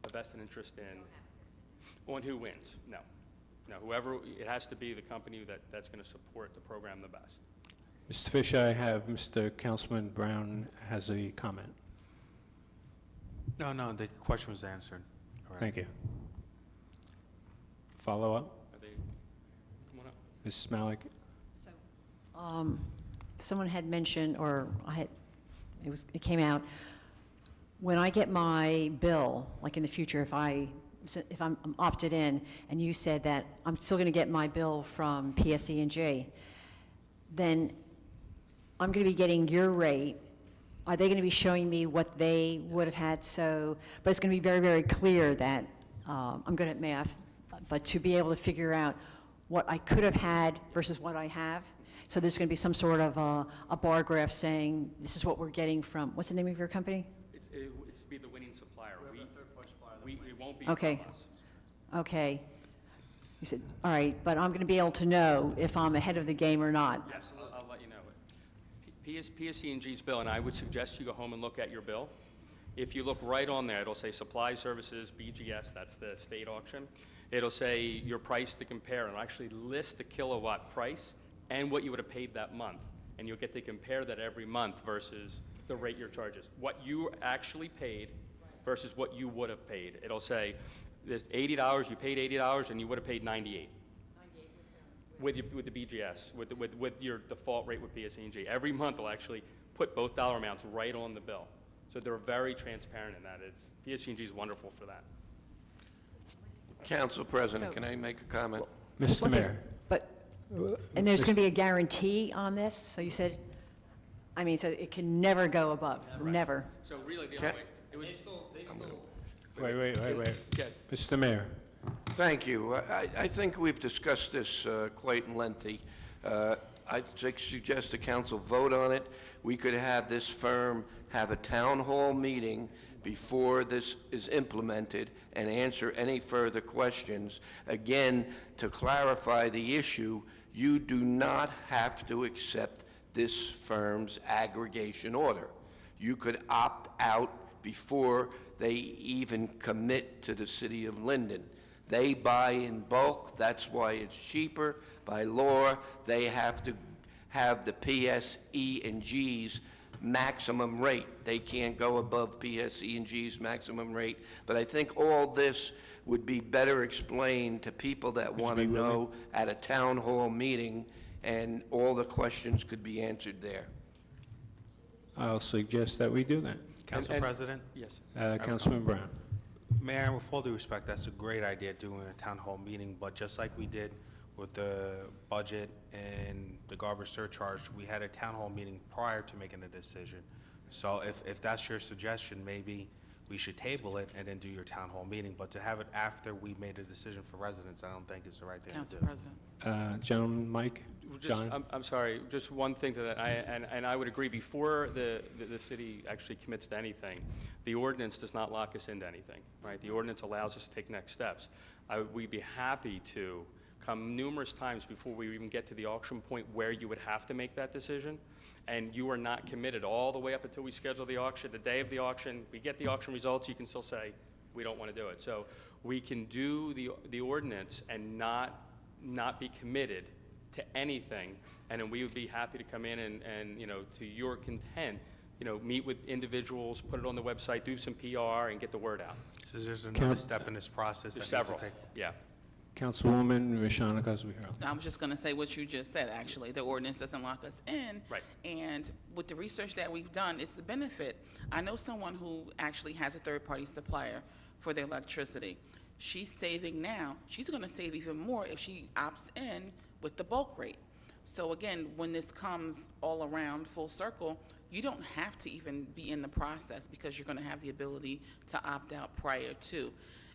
Speaker 11: A vested interest in, on who wins? No. No, whoever, it has to be the company that's going to support the program the best.
Speaker 1: Mr. Fish, I have Mr. Councilman Brown has a comment.
Speaker 8: No, the question was answered. All right.
Speaker 1: Thank you. Follow up?
Speaker 11: Come on up.
Speaker 1: Mrs. Malik?
Speaker 12: Someone had mentioned, or it came out, when I get my bill, like in the future, if I'm opted in, and you said that I'm still going to get my bill from PSE&G, then I'm going to be getting your rate. Are they going to be showing me what they would have had? But it's going to be very, very clear that I'm good at math, but to be able to figure out what I could have had versus what I have. So there's going to be some sort of a bar graph saying this is what we're getting from, what's the name of your company?
Speaker 11: It's to be the winning supplier. It won't be
Speaker 12: Okay.
Speaker 11: from us.
Speaker 12: Okay. You said, all right, but I'm going to be able to know if I'm ahead of the game or not.
Speaker 11: Yes, I'll let you know. PSE&G's bill, and I would suggest you go home and look at your bill. If you look right on there, it'll say supply services, BGS, that's the state auction. It'll say your price to compare, and it'll actually list the kilowatt price and what you would have paid that month. And you'll get to compare that every month versus the rate your charges. What you actually paid versus what you would have paid. It'll say, there's $80, you paid $80, and you would have paid $98. With the BGS, with your default rate with PSE&G. Every month will actually put both dollar amounts right on the bill. So they're very transparent in that. PSE&G is wonderful for that.
Speaker 6: Council President, can I make a comment?
Speaker 1: Mr. Mayor?
Speaker 12: And there's going to be a guarantee on this? So you said, so it can never go above, never.
Speaker 11: So really, the only way, it would...
Speaker 1: Wait.
Speaker 11: Yeah.
Speaker 1: Mr. Mayor?
Speaker 6: Thank you. I think we've discussed this quite lengthy. I suggest the council vote on it. We could have this firm have a town hall meeting before this is implemented and answer any further questions. Again, to clarify the issue, you do not have to accept this firm's aggregation order. You could opt out before they even commit to the city of Linden. They buy in bulk, that's why it's cheaper. By law, they have to have the PSE and G's maximum rate. They can't go above PSE and G's maximum rate. But I think all this would be better explained to people that want to know at a town hall meeting, and all the questions could be answered there.
Speaker 1: I'll suggest that we do that.
Speaker 8: Council President?
Speaker 11: Yes.
Speaker 1: Councilman Brown.
Speaker 8: Mayor, with all due respect, that's a great idea, doing a town hall meeting, but just like we did with the budget and the garbage surcharge, we had a town hall meeting prior to making a decision. So if that's your suggestion, maybe we should table it and then do your town hall meeting, but to have it after we made a decision for residents, I don't think is the right thing to
Speaker 7: Council
Speaker 8: do.
Speaker 7: President.
Speaker 1: Gentleman, Mike? John?
Speaker 11: I'm sorry, just one thing to that, and I would agree, before the city actually commits to anything, the ordinance does not lock us into anything, right? The ordinance allows us to take next steps. We'd be happy to come numerous times before we even get to the auction point where you would have to make that decision, and you are not committed all the way up until we schedule the auction. The day of the auction, we get the auction results, you can still say, we don't want to do it. So we can do the ordinance and not be committed to anything, and then we would be happy to come in and you know, to your content, you know, meet with individuals, put it on the website, do some PR, and get the word out.
Speaker 8: So there's another step in this process that
Speaker 11: There's
Speaker 8: needs to
Speaker 11: several,
Speaker 8: take.
Speaker 11: yeah.
Speaker 1: Councilwoman Rashana Cosby-Harrell.
Speaker 7: I was just going to say what you just said, actually. The ordinance doesn't lock us in.
Speaker 11: Right.
Speaker 7: And with the research that we've done, it's the benefit. I know someone who actually has a third-party supplier for their electricity. She's saving now. She's going to save even more if she opts in with the bulk rate. So again, when this comes all around full circle, you don't have to even be in the process because you're going to have the ability to opt out prior to.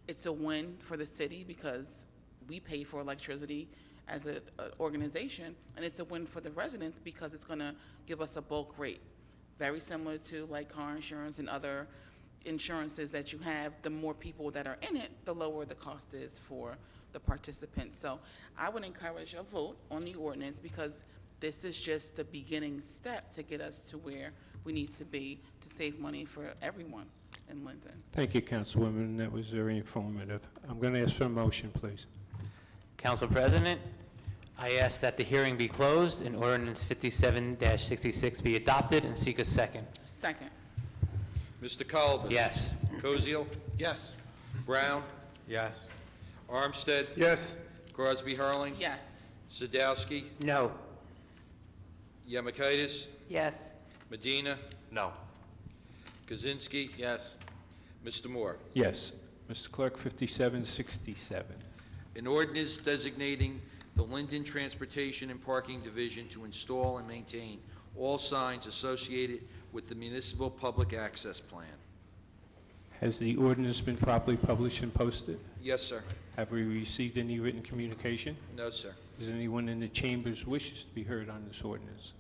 Speaker 7: It's a win for the city because we pay for electricity as an organization, and it's a win for the residents because it's going to give us a bulk rate, very similar to like car insurance and other insurances that you have. The more people that are in it, the lower the cost is for the participants. So I would encourage a vote on the ordinance because this is just the beginning step to get us to where we need to be to save money for everyone in Linden.
Speaker 1: Thank you, Councilwoman. That was very informative. I'm going to ask for a motion, please.
Speaker 15: Council President, I ask that the hearing be closed and ordinance 57-66 be adopted and seek a second.
Speaker 7: Second.
Speaker 3: Mr. Colbus?
Speaker 15: Yes.
Speaker 3: Koziel?
Speaker 4: Yes.
Speaker 3: Brown?
Speaker 8: Yes.
Speaker 3: Armstead?
Speaker 2: Yes.
Speaker 3: Crosby Harling?
Speaker 7: Yes.
Speaker 3: Sadowski?
Speaker 6: No.
Speaker 3: Yemakaitis?
Speaker 9: Yes.
Speaker 3: Medina?
Speaker 5: No.
Speaker 3: Kaczynski?
Speaker 15: Yes.
Speaker 3: Mr. Moore?
Speaker 1: Yes. Mr. Clerk, 5767.
Speaker 3: An ordinance designating the Linden Transportation and Parking Division to install and maintain all signs associated with the municipal public access plan.
Speaker 1: Has the ordinance been properly published and posted?
Speaker 3: Yes, sir.
Speaker 1: Have we received any written communication?
Speaker 3: No, sir.
Speaker 1: Does anyone in the chambers wishes to be heard on this ordinance?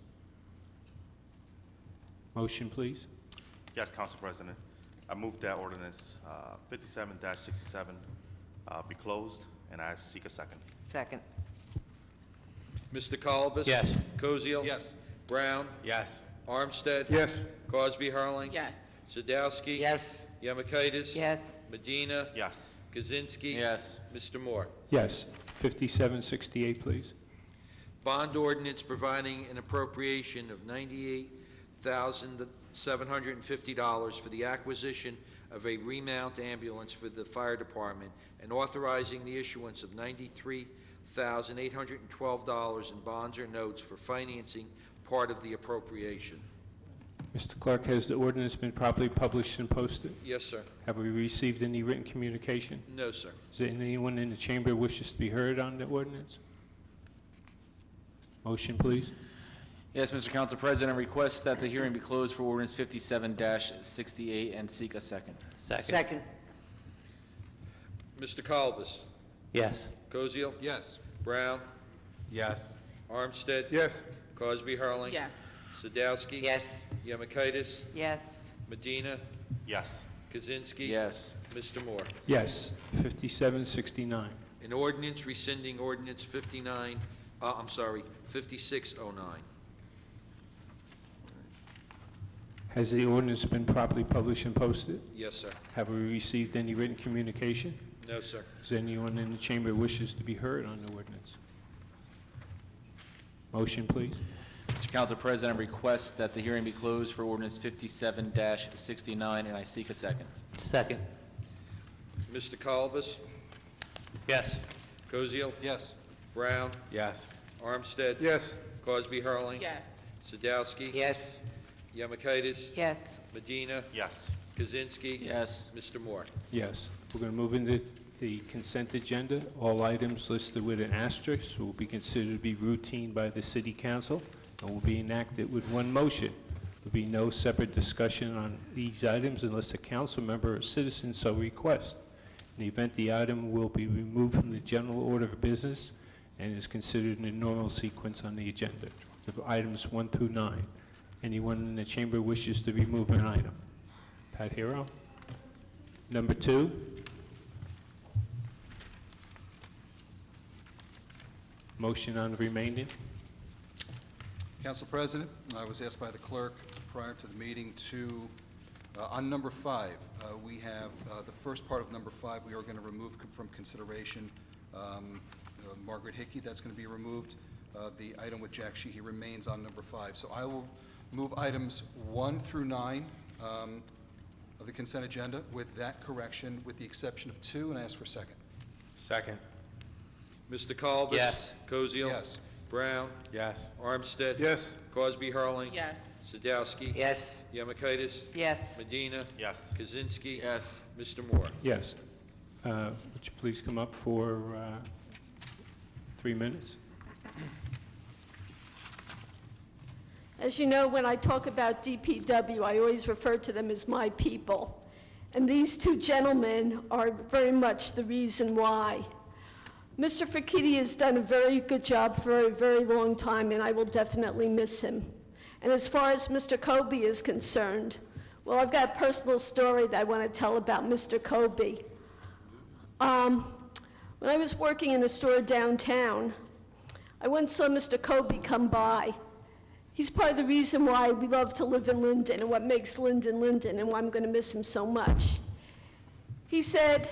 Speaker 1: Motion, please.
Speaker 5: Yes, Council President. I move that ordinance 57-67 be closed, and I seek a second.
Speaker 9: Second.
Speaker 3: Mr. Colbus?
Speaker 15: Yes.
Speaker 3: Koziel?
Speaker 4: Yes.
Speaker 3: Brown?
Speaker 8: Yes.
Speaker 3: Armstead?
Speaker 2: Yes.
Speaker 3: Crosby Harling?
Speaker 7: Yes.
Speaker 3: Sadowski?
Speaker 6: Yes.
Speaker 3: Yemakaitis?
Speaker 9: Yes.
Speaker 3: Medina?
Speaker 5: Yes.
Speaker 3: Kaczynski?
Speaker 15: Yes.
Speaker 3: Mr. Moore?
Speaker 1: Yes. 5768, please.
Speaker 3: Bond ordinance providing an appropriation of $98,750 for the acquisition of a remount ambulance for the fire department and authorizing the issuance of $93,812 in bonds or notes for financing part of the appropriation.
Speaker 1: Mr. Clerk, has the ordinance been properly published and posted?
Speaker 3: Yes, sir.
Speaker 1: Have we received any written communication?
Speaker 3: No, sir.
Speaker 1: Is there anyone in the chamber wishes to be heard on the ordinance? Motion, please.
Speaker 16: Yes, Mr. Council President, I request that the hearing be closed for ordinance 57-68 and seek a second.
Speaker 15: Second.
Speaker 3: Mr. Colbus?
Speaker 15: Yes.
Speaker 3: Koziel?
Speaker 4: Yes.
Speaker 3: Brown?
Speaker 8: Yes.
Speaker 3: Armstead?
Speaker 2: Yes.
Speaker 3: Crosby Harling?
Speaker 7: Yes.
Speaker 3: Sadowski?
Speaker 6: Yes.
Speaker 3: Yemakaitis?
Speaker 9: Yes.
Speaker 3: Medina?
Speaker 5: Yes.
Speaker 3: Kaczynski?
Speaker 16: Yes.
Speaker 3: Mr. Moore?
Speaker 1: Yes. 5769.
Speaker 3: An ordinance rescinding ordinance 5609.
Speaker 1: Has the ordinance been properly published and posted?
Speaker 3: Yes, sir.
Speaker 1: Have we received any written communication?
Speaker 3: No, sir.
Speaker 1: Is there anyone in the chamber wishes to be heard on the ordinance? Motion, please.
Speaker 16: Mr. Council President, I request that the hearing be closed for ordinance 57-69, and I seek a second.
Speaker 15: Second.
Speaker 3: Mr. Colbus?
Speaker 15: Yes.
Speaker 3: Koziel?
Speaker 4: Yes.
Speaker 3: Brown?
Speaker 8: Yes.
Speaker 3: Armstead?
Speaker 2: Yes.
Speaker 3: Cosby Hurling?
Speaker 7: Yes.
Speaker 3: Sadowski?
Speaker 13: Yes.
Speaker 3: Yemakaitis?
Speaker 9: Yes.
Speaker 3: Medina?
Speaker 5: Yes.
Speaker 3: Kaczynski?
Speaker 16: Yes.
Speaker 3: Mr. Moore?
Speaker 1: Yes. We're going to move into the consent agenda. All items listed with an asterisk will be considered to be routine by the city council and will be enacted with one motion. There'll be no separate discussion on these items unless a council member or citizen so requests. In the event the item will be removed from the general order of business and is considered in the normal sequence on the agenda. The items 1 through 9. Anyone in the chamber wishes to remove an item? Pat Hero. Number 2. Motion on the remaining.
Speaker 4: Council President, I was asked by the clerk prior to the meeting to, on number 5, we have the first part of number 5, we are going to remove from consideration Margaret Hickey, that's going to be removed. The item with Jack Sheehy remains on number 5. So I will move items 1 through 9 of the consent agenda with that correction, with the exception of 2, and I ask for a second.
Speaker 8: Second.
Speaker 3: Mr. Colbus?
Speaker 15: Yes.
Speaker 3: Koziel?
Speaker 4: Yes.
Speaker 3: Brown?
Speaker 8: Yes.
Speaker 3: Armstead?
Speaker 2: Yes.
Speaker 3: Cosby Hurling?
Speaker 7: Yes.
Speaker 3: Sadowski?
Speaker 13: Yes.
Speaker 3: Yemakaitis?
Speaker 9: Yes.
Speaker 3: Medina?
Speaker 5: Yes.
Speaker 3: Kaczynski?
Speaker 16: Yes.
Speaker 3: Mr. Moore?
Speaker 1: Yes. Would you please come up for 3 minutes?
Speaker 10: As you know, when I talk about DPW, I always refer to them as my people. And these two gentlemen are very much the reason why. Mr. Fakiti has done a very good job for a very long time, and I will definitely miss him. And as far as Mr. Kobe is concerned, well, I've got a personal story that I want to tell about Mr. Kobe. When I was working in a store downtown, I once saw Mr. Kobe come by. He's part of the reason why we love to live in Linden and what makes Linden Linden and why I'm going to miss him so much. He said,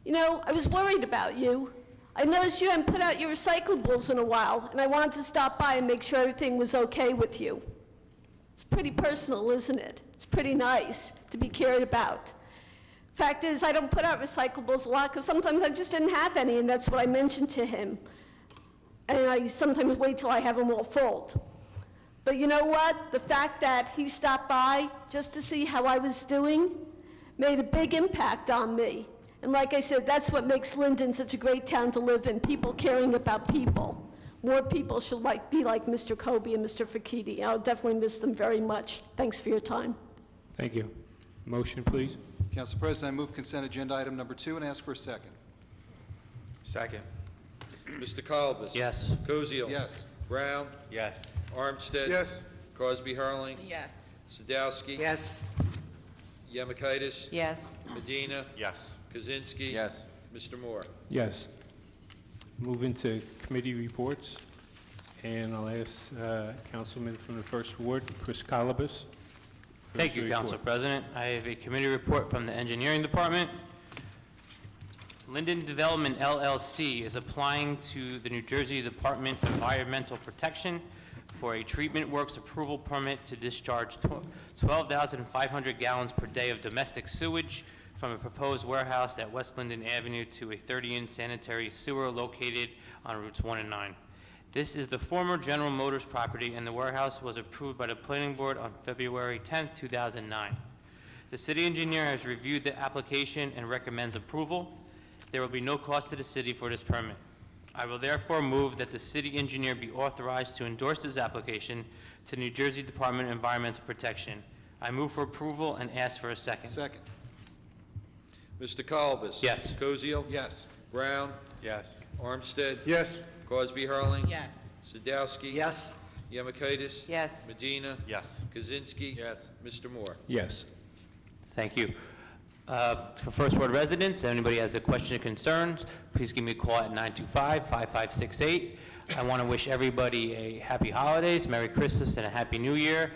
Speaker 10: you know, I was worried about you. I noticed you hadn't put out your recyclables in a while, and I wanted to stop by and make sure everything was okay with you. It's pretty personal, isn't it? It's pretty nice to be cared about. Fact is, I don't put out recyclables a lot because sometimes I just didn't have any, and that's what I mentioned to him. And I sometimes wait till I have them all full. But you know what? The fact that he stopped by just to see how I was doing made a big impact on me. And like I said, that's what makes Linden such a great town to live in, people caring about people. More people should be like Mr. Kobe and Mr. Fakiti. I'll definitely miss them very much. Thanks for your time.
Speaker 1: Thank you. Motion, please.
Speaker 4: Council President, I move consent agenda item number 2 and ask for a second.
Speaker 8: Second.
Speaker 3: Mr. Colbus?
Speaker 15: Yes.
Speaker 3: Koziel?
Speaker 4: Yes.
Speaker 3: Brown?
Speaker 8: Yes.
Speaker 3: Armstead?
Speaker 2: Yes.
Speaker 3: Cosby Hurling?
Speaker 7: Yes.
Speaker 3: Sadowski?
Speaker 13: Yes.
Speaker 3: Yemakaitis?
Speaker 9: Yes.
Speaker 3: Medina?
Speaker 5: Yes.
Speaker 3: Kaczynski?
Speaker 16: Yes.
Speaker 3: Mr. Moore?
Speaker 1: Yes. Move into committee reports, and I'll ask Councilman from the First Ward, Chris Colibus. for
Speaker 15: Thank
Speaker 1: his
Speaker 15: you, Council
Speaker 1: report.
Speaker 15: President. I have a committee report from the Engineering Department. Linden Development LLC is applying to the New Jersey Department of Environmental Protection for a treatment works approval permit to discharge 12,500 gallons per day of domestic sewage from a proposed warehouse at West Linden Avenue to a 30-inch sanitary sewer located on routes 1 and 9. This is the former General Motors property, and the warehouse was approved by the Planning Board on February 10, 2009. The city engineer has reviewed the application and recommends approval. There will be no cost to the city for this permit. I will therefore move that the city engineer be authorized to endorse this application to New Jersey Department of Environmental Protection. I move for approval and ask for a second.
Speaker 4: Second.
Speaker 3: Mr. Colbus?
Speaker 15: Yes.
Speaker 3: Koziel?
Speaker 4: Yes.
Speaker 3: Brown?
Speaker 8: Yes.
Speaker 3: Armstead?
Speaker 2: Yes.
Speaker 3: Cosby Hurling?
Speaker 7: Yes.
Speaker 3: Sadowski?
Speaker 13: Yes.
Speaker 3: Yemakaitis?
Speaker 9: Yes.
Speaker 3: Medina?
Speaker 5: Yes.
Speaker 3: Kaczynski?
Speaker 16: Yes.
Speaker 3: Mr. Moore?
Speaker 1: Yes.
Speaker 15: Thank you. For First Ward residents, if anybody has a question or concerns, please give me a call at 925-5568. I want to wish everybody a happy holidays, Merry Christmas, and a Happy New Year.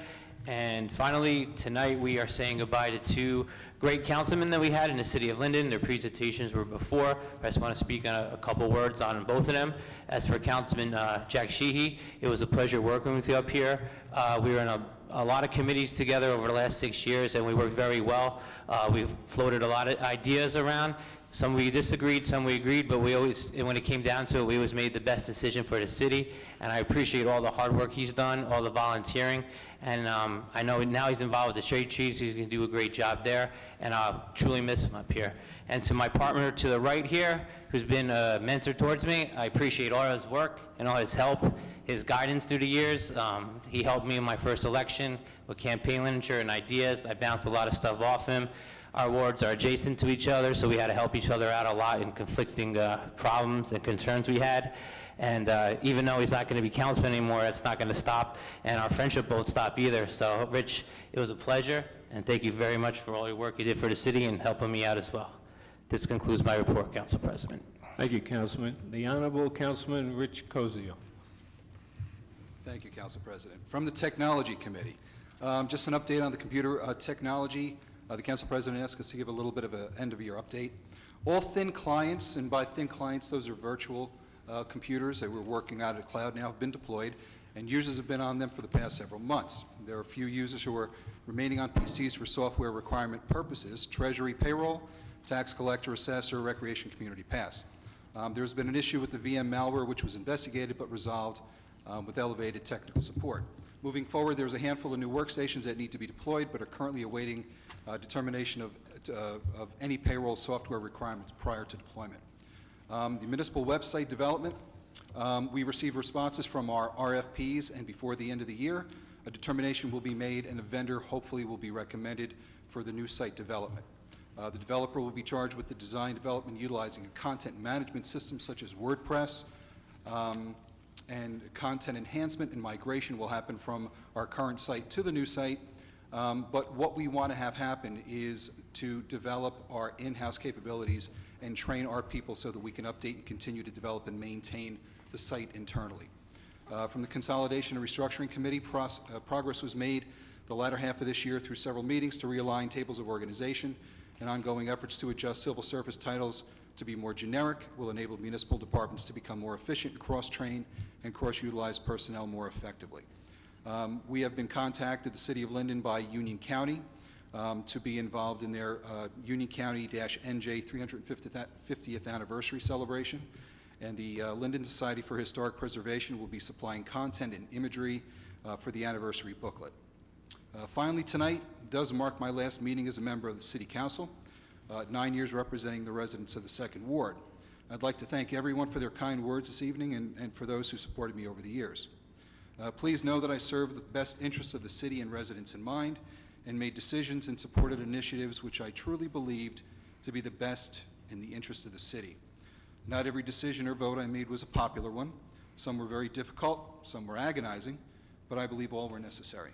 Speaker 15: And finally, tonight, we are saying goodbye to two great councilmen that we had in the city of Linden. Their presentations were before. I just want to speak on a couple words on both of them. As for Councilman Jack Sheehy, it was a pleasure working with you up here. We were in a lot of committees together over the last 6 years, and we worked very well. We've floated a lot of ideas around. Some we disagreed, some we agreed, but we always, when it came down to it, we always made the best decision for the city. And I appreciate all the hard work he's done, all the volunteering. And I know now he's involved with the Shade Trees. He's going to do a great job there, and I'll truly miss him up here. And to my partner to the right here, who's been a mentor towards me, I appreciate all his work and all his help, his guidance through the years. He helped me in my first election with campaign literature and ideas. I bounced a lot of stuff off him. Our wards are adjacent to each other, so we had to help each other out a lot in conflicting problems and concerns we had. And even though he's not going to be councilman anymore, that's not going to stop, and our friendship won't stop either. So, Rich, it was a pleasure, and thank you very much for all your work you did for the city and helping me out as well. This concludes my report, Council President.
Speaker 1: Thank you, Councilman. The Honorable Councilman Rich Cosio.
Speaker 4: Thank you, Council President. From the Technology Committee, just an update on the computer technology. The Council President asked us to give a little bit of an end-of-year update. All thin clients, and by thin clients, those are virtual computers that we're working out of the cloud now, have been deployed, and users have been on them for the past several months. There are a few users who are remaining on PCs for software requirement purposes: Treasury payroll, tax collector, assessor, recreation community pass. There's been an issue with the VM malware, which was investigated but resolved with elevated technical support. Moving forward, there's a handful of new workstations that need to be deployed but are currently awaiting determination of any payroll software requirements prior to deployment. The municipal website development, we received responses from our RFPs, and before the end of the year, a determination will be made and a vendor hopefully will be recommended for the new site development. The developer will be charged with the design development utilizing a content management system such as WordPress, and content enhancement and migration will happen from our current site to the new site. But what we want to have happen is to develop our in-house capabilities and train our people so that we can update and continue to develop and maintain the site internally. From the Consolidation and Restructuring Committee, progress was made the latter half of this year through several meetings to realign tables of organization, and ongoing efforts to adjust civil service titles to be more generic will enable municipal departments to become more efficient, cross-train, and cross-utilize personnel more effectively. We have been contacted, the City of Linden, by Union County to be involved in their Union County-NJ 350th anniversary celebration, and the Linden Society for Historic Preservation will be supplying content and imagery for the anniversary booklet. Finally, tonight does mark my last meeting as a member of the City Council, 9 years representing the residents of the 2nd Ward. I'd like to thank everyone for their kind words this evening and for those who supported me over the years. Please know that I serve the best interests of the city and residents in mind and made decisions and supported initiatives which I truly believed to be the best in the interest of the city. Not every decision or vote I made was a popular one. Some were very difficult, some were agonizing, but I believe all were necessary.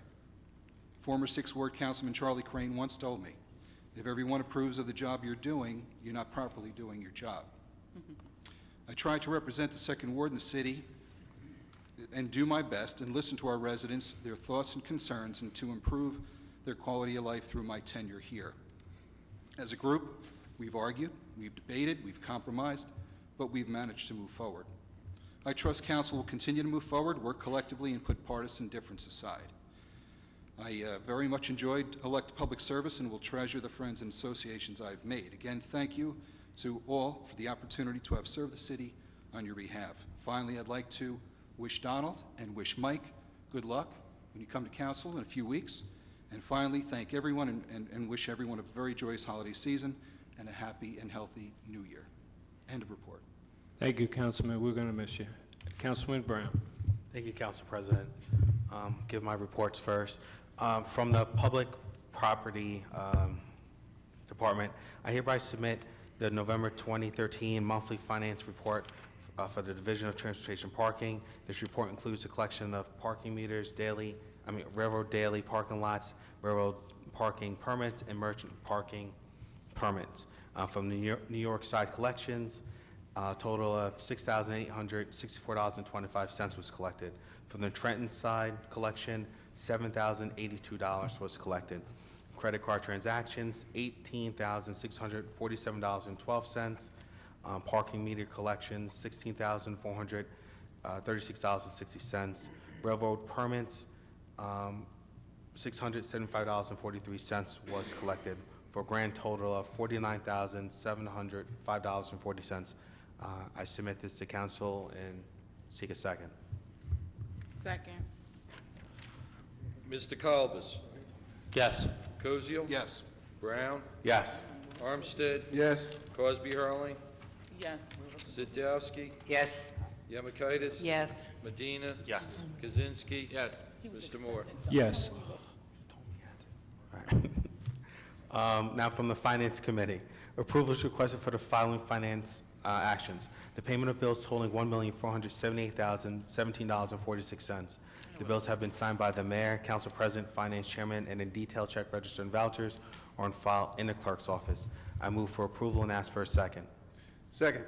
Speaker 4: Former 6th Ward Councilman Charlie Crane once told me, if everyone approves of the job you're doing, you're not properly doing your job. I try to represent the 2nd Ward in the city and do my best and listen to our residents, their thoughts and concerns, and to improve their quality of life through my tenure here. As a group, we've argued, we've debated, we've compromised, but we've managed to move forward. I trust Council will continue to move forward, work collectively, and put partisan difference aside. I very much enjoyed elected public service and will treasure the friends and associations I've made. Again, thank you to all for the opportunity to have served the city on your behalf. Finally, I'd like to wish Donald and wish Mike good luck when you come to council in a few weeks. And finally, thank everyone and wish everyone a very joyous holiday season and a happy and healthy new year. End of report.
Speaker 1: Thank you, Councilman. We're going to miss you. Councilman Brown.
Speaker 8: Thank you, Council President. Give my reports first. From the Public Property Department, I hereby submit the November 2013 monthly finance report for the Division of Transportation Parking. This report includes the collection of parking meters, railroad daily parking lots, railroad parking permits, and merchant parking permits. From the New York side collections, a total of $6,864.25 was collected. From the Trenton side collection, $7,082 was collected. Credit card transactions, $18,647.12. Parking meter collections, $16,436.60. Railroad permits, $675.43 was collected, for a grand total of $49,705.40. I submit this to council and seek a second.
Speaker 7: Second.
Speaker 3: Mr. Kalbus?
Speaker 15: Yes.
Speaker 3: Koziel?
Speaker 4: Yes.
Speaker 3: Brown?
Speaker 8: Yes.
Speaker 3: Armstead?
Speaker 2: Yes.
Speaker 3: Crosby Hurling?
Speaker 7: Yes.
Speaker 3: Sidowski?
Speaker 15: Yes.
Speaker 3: Yemakaitis?
Speaker 9: Yes.
Speaker 3: Medina?
Speaker 5: Yes.
Speaker 3: Kaczynski?
Speaker 15: Yes.
Speaker 3: Mr. Moore?
Speaker 1: Yes.
Speaker 8: Now from the Finance Committee. Approval is requested for the following finance actions. The payment of bills totaling $1,478,017.46. The bills have been signed by the mayor, council president, finance chairman, and in detail check register and vouchers are on file in the clerk's office. I move for approval and ask for a second.
Speaker 2: Second.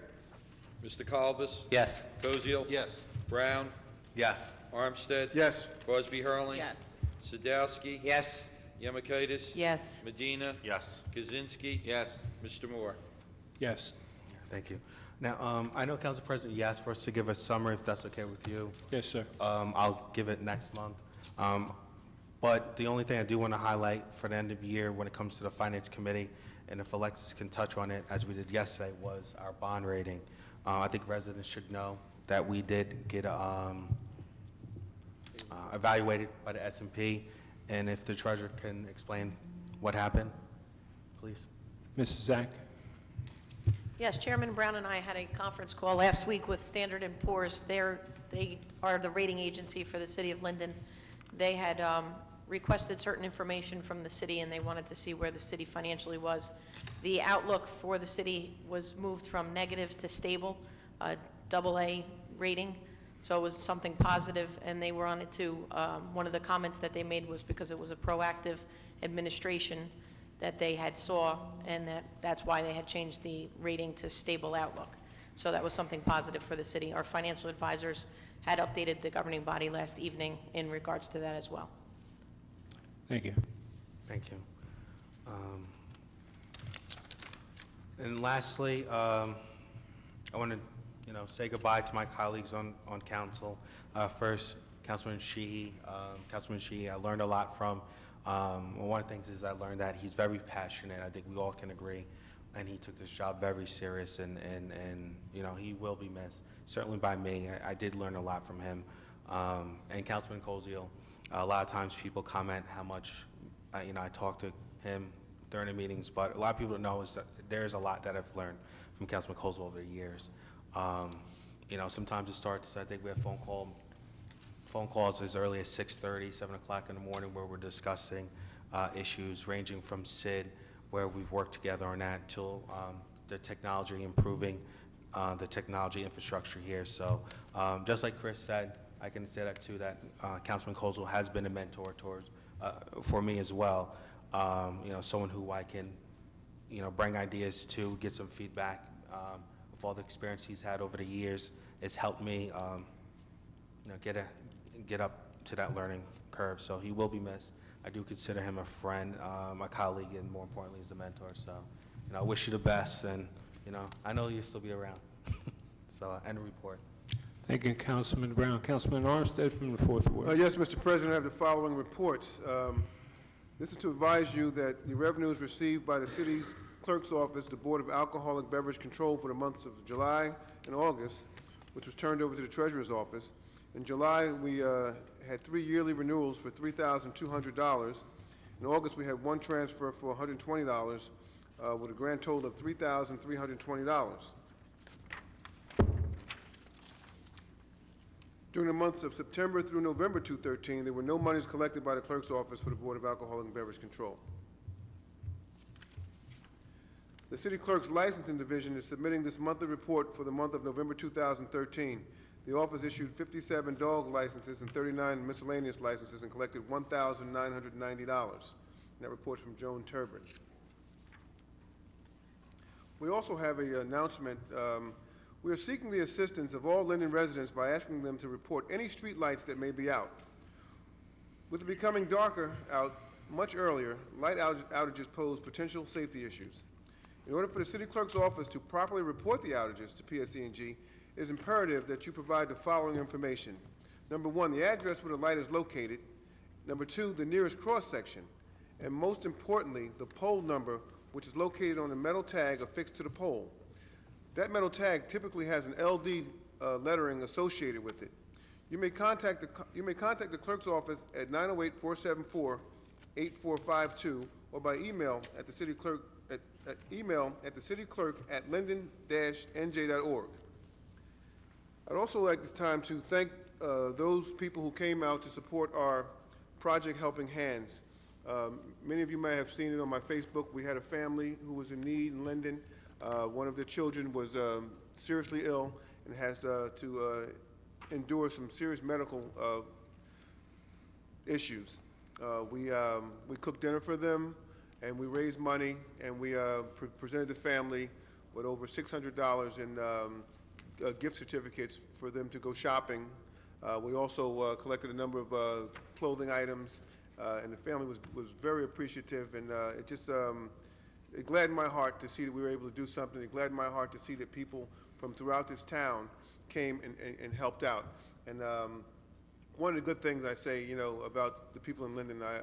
Speaker 3: Mr. Kalbus?
Speaker 15: Yes.
Speaker 3: Koziel?
Speaker 4: Yes.
Speaker 3: Brown?
Speaker 8: Yes.
Speaker 3: Armstead?
Speaker 2: Yes.
Speaker 3: Crosby Hurling?
Speaker 7: Yes.
Speaker 3: Sidowski?
Speaker 15: Yes.
Speaker 3: Yemakaitis?
Speaker 9: Yes.
Speaker 3: Medina?
Speaker 5: Yes.
Speaker 3: Kaczynski?
Speaker 15: Yes.
Speaker 3: Mr. Moore?
Speaker 1: Yes.
Speaker 8: Thank you. Now, I know, Council President, you asked for us to give a summary, if that's okay with you.
Speaker 1: Yes, sir.
Speaker 8: I'll give it next month. But the only thing I do want to highlight for the end of the year when it comes to the Finance Committee, and if Alexis can touch on it, as we did yesterday, was our bond rating. I think residents should know that we did get evaluated by the S&P, and if the treasurer can explain what happened, please.
Speaker 1: Mrs. Zach?
Speaker 17: Yes, Chairman Brown and I had a conference call last week with Standard & Poor's. They are the rating agency for the city of Linden. They had requested certain information from the city, and they wanted to see where the city financially was. The outlook for the city was moved from negative to stable, AA rating, so it was something positive, and they were on it too. One of the comments that they made was because it was a proactive administration that they had saw, and that's why they had changed the rating to stable outlook. So that was something positive for the city. Our financial advisors had updated the governing body last evening in regards to that as well.
Speaker 1: Thank you.
Speaker 8: Thank you. And lastly, I want to, say goodbye to my colleagues on council. First, Councilman Sheehy. Councilman Sheehy, I learned a lot from. One of the things is I learned that he's very passionate. I think we all can agree. And he took this job very serious, and he will be missed, certainly by me. I did learn a lot from him. And Councilman Koziel, a lot of times people comment how much, I talk to him during the meetings, but a lot of people don't know is that there's a lot that I've learned from Councilman Koziel over the years. Sometimes it starts, I think we have phone calls as early as 6:30, 7 o'clock in the morning where we're discussing issues ranging from SID, where we've worked together on that, till the technology, improving the technology infrastructure here. So just like Chris said, I can say that too, that Councilman Koziel has been a mentor for me as well. Someone who I can, bring ideas to, get some feedback. With all the experience he's had over the years, it's helped me, get up to that learning curve. So he will be missed. I do consider him a friend, a colleague, and more importantly, as a mentor. So, I wish you the best, and, I know you'll still be around. So, end of report.
Speaker 1: Thank you, Councilman Brown. Councilman Armstead from the 4th Ward.
Speaker 2: Yes, Mr. President, I have the following reports. This is to advise you that the revenues received by the city's clerk's office, the Board of Alcoholic Beverage Control, for the months of July and August, which was turned over to the Treasurer's Office. In July, we had 3 yearly renewals for $3,200. In August, we had 1 transfer for $120, with a grand total of $3,320. During the months of September through November 2013, there were no monies collected by the Clerk's Office for the Board of Alcohol and Beverage Control. The City Clerk's Licensing Division is submitting this monthly report for the month of November 2013. The office issued 57 dog licenses and 39 miscellaneous licenses and collected $1,990. That report's from Joan Turbin. We also have an announcement. We are seeking the assistance of all Linden residents by asking them to report any street lights that may be out. With it becoming darker out much earlier, light outages pose potential safety issues. In order for the city clerk's office to properly report the outages to PSE&G, it is imperative that you provide the following information. Number one, the address where the light is located. Number two, the nearest cross-section. And most importantly, the pole number, which is located on the metal tag affixed to the pole. That metal tag typically has an LD lettering associated with it. You may contact the clerk's office at 908-474-8452 or by email at the city clerk at linden-nj.org. I'd also like this time to thank those people who came out to support our project Helping Hands. Many of you may have seen it on my Facebook. We had a family who was in need in Linden. One of their children was seriously ill and has to endure some serious medical issues. We cooked dinner for them, and we raised money, and we presented the family with over $600 in gift certificates for them to go shopping. We also collected a number of clothing items, and the family was very appreciative, and it just it gladdened my heart to see that we were able to do something. It gladdened my heart to see that people from throughout this town came and helped out. And one of the good things I say, you know, about the people in Linden, I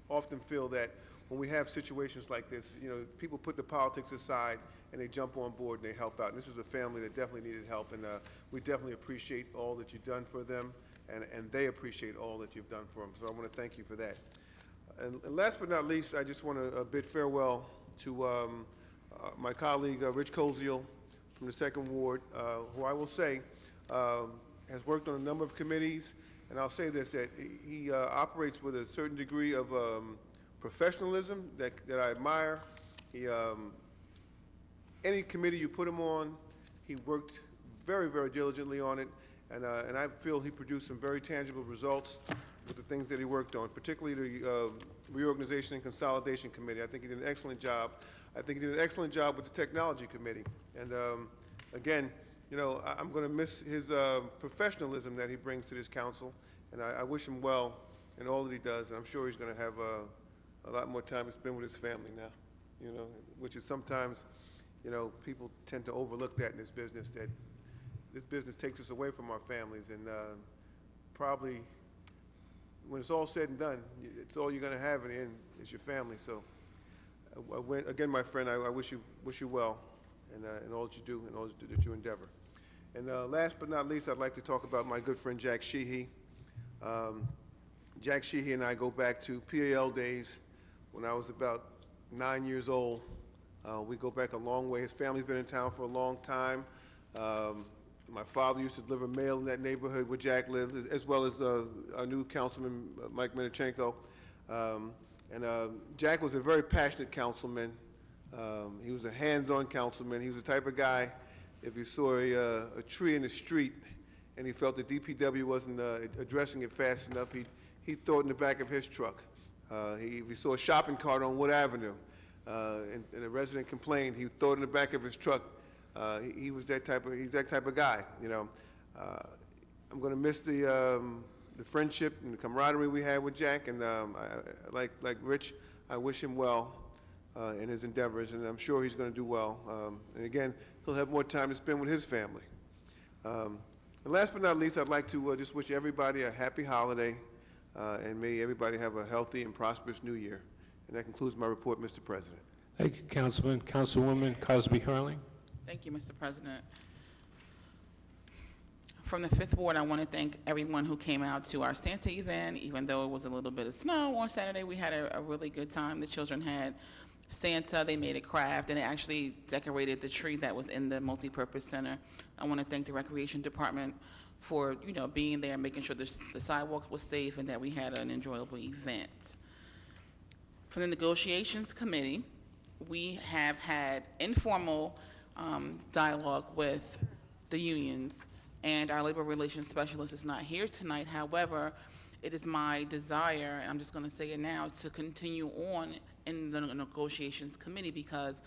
Speaker 2: often feel that when we have situations like this, you know, people put the politics aside and they jump on board and they help out. And this is a family that definitely needed help, and we definitely appreciate all that you've done for them, and they appreciate all that you've done for them. So I want to thank you for that. And last but not least, I just want to bid farewell to my colleague, Rich Koziel from the 2nd Ward, who I will say has worked on a number of committees, and I'll say this, that he operates with a certain degree of professionalism that I admire. He, any committee you put him on, he worked very, very diligently on it, and I feel he produced some very tangible results with the things that he worked on, particularly the Reorganization and Consolidation Committee. I think he did an excellent job. I think he did an excellent job with the Technology Committee. And again, you know, I'm going to miss his professionalism that he brings to this council, and I wish him well in all that he does, and I'm sure he's going to have a lot more time to spend with his family now, you know, which is sometimes, you know, people tend to overlook that in this business, that this business takes us away from our families, and probably when it's all said and done, it's all you're going to have in the end is your family. So again, my friend, I wish you well in all that you do and all that you endeavor. And last but not least, I'd like to talk about my good friend Jack Sheehy. Jack Sheehy and I go back to PAL days when I was about 9 years old. We go back a long way. His family's been in town for a long time. My father used to deliver mail in that neighborhood where Jack lived, as well as our new councilman, Mike Minichenko. Jack was a very passionate councilman. He was a hands-on councilman. He was the type of guy, if he saw a tree in the street and he felt the DPW wasn't addressing it fast enough, he'd throw it in the back of his truck. If he saw a shopping cart on Wood Avenue and a resident complained, he'd throw it in the back of his truck. He's that type of guy, you know. I'm going to miss the friendship and the camaraderie we had with Jack, and like Rich, I wish him well in his endeavors, and I'm sure he's going to do well. And again, he'll have more time to spend with his family. And last but not least, I'd like to just wish everybody a happy holiday, and may everybody have a healthy and prosperous new year. And that concludes my report, Mr. President.
Speaker 1: Thank you, Councilman. Councilwoman Cosby Hurling.
Speaker 7: Thank you, Mr. President. From the 5th Ward, I want to thank everyone who came out to our Santa event. Even though it was a little bit of snow on Saturday, we had a really good time. The children had Santa, they made a craft, and they actually decorated the tree that was in the multipurpose center. I want to thank the Recreation Department for, you know, being there, making sure the sidewalk was safe, and that we had an enjoyable event. From the Negotiations Committee, we have had informal dialogue with the unions, and our labor relations specialist is not here tonight. However, it is my desire, and I'm just going to say it now, to continue on in the negotiations committee, because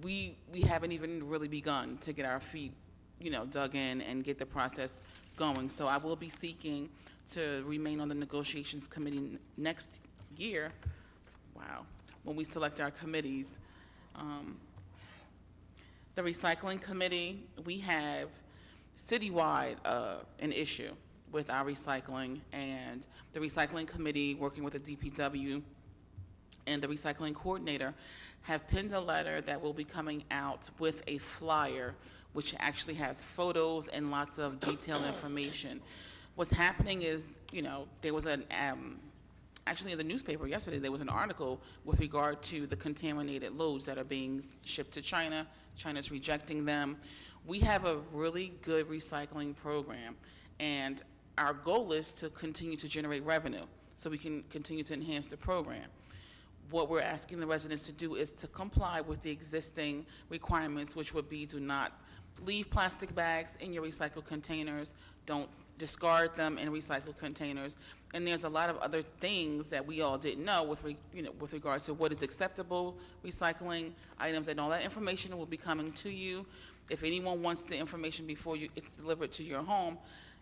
Speaker 7: we haven't even really begun to get our feet, you know, dug in and get the process going. So I will be seeking to remain on the negotiations committee next year. Wow, when we select our committees. The recycling committee, we have citywide an issue with our recycling, and the recycling committee, working with the DPW and the recycling coordinator, have penned a letter that will be coming out with a flyer which actually has photos and lots of detailed information. What's happening is, there was an actually in the newspaper yesterday, there was an article with regard to the contaminated loads that are being shipped to China. China's rejecting them. We have a really good recycling program, and our goal is to continue to generate revenue so we can continue to enhance the program. What we're asking the residents to do is to comply with the existing requirements, which would be: do not leave plastic bags in your recycled containers, don't discard them in recycled containers. And there's a lot of other things that we all didn't know with regard to what is acceptable recycling items, and all that information will be coming to you. If anyone wants the information before it's delivered to your home,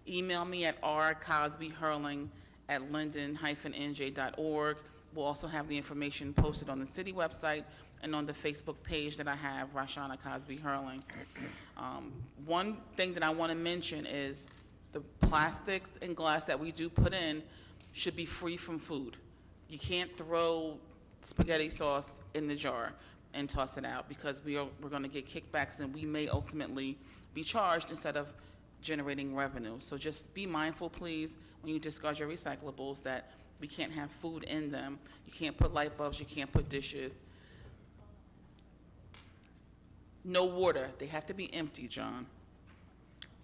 Speaker 7: email me at rcosbyhurling@linden-nj.org. We'll also have the information posted on the city website and on the Facebook page that I have, Rashana Cosby Hurling. One thing that I want to mention is the plastics and glass that we do put in should be free from food. You can't throw spaghetti sauce in the jar and toss it out, because we're going to get kickbacks, and we may ultimately be charged instead of generating revenue. So just be mindful, please, when you discard your recyclables, that we can't have food in them. You can't put light bulbs, you can't put dishes. No water, they have to be empty, John.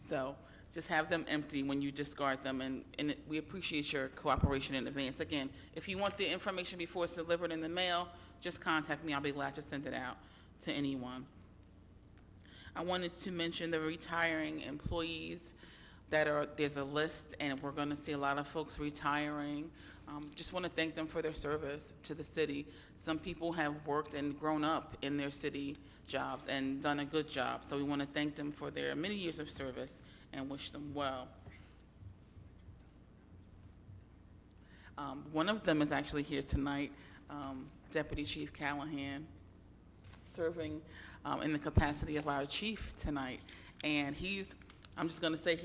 Speaker 7: So just have them empty when you discard them, and we appreciate your cooperation in advance. Again, if you want the information before it's delivered in the mail, just contact me. I'll be glad to send it out to anyone. I wanted to mention the retiring employees there's a list, and we're going to see a lot of folks retiring. Just want to thank them for their service to the city. Some people have worked and grown up in their city jobs and done a good job, so we want to thank them for their many years of service and wish them well. One of them is actually here tonight, Deputy Chief Callahan, serving in the capacity of our chief tonight. And I'm just going to say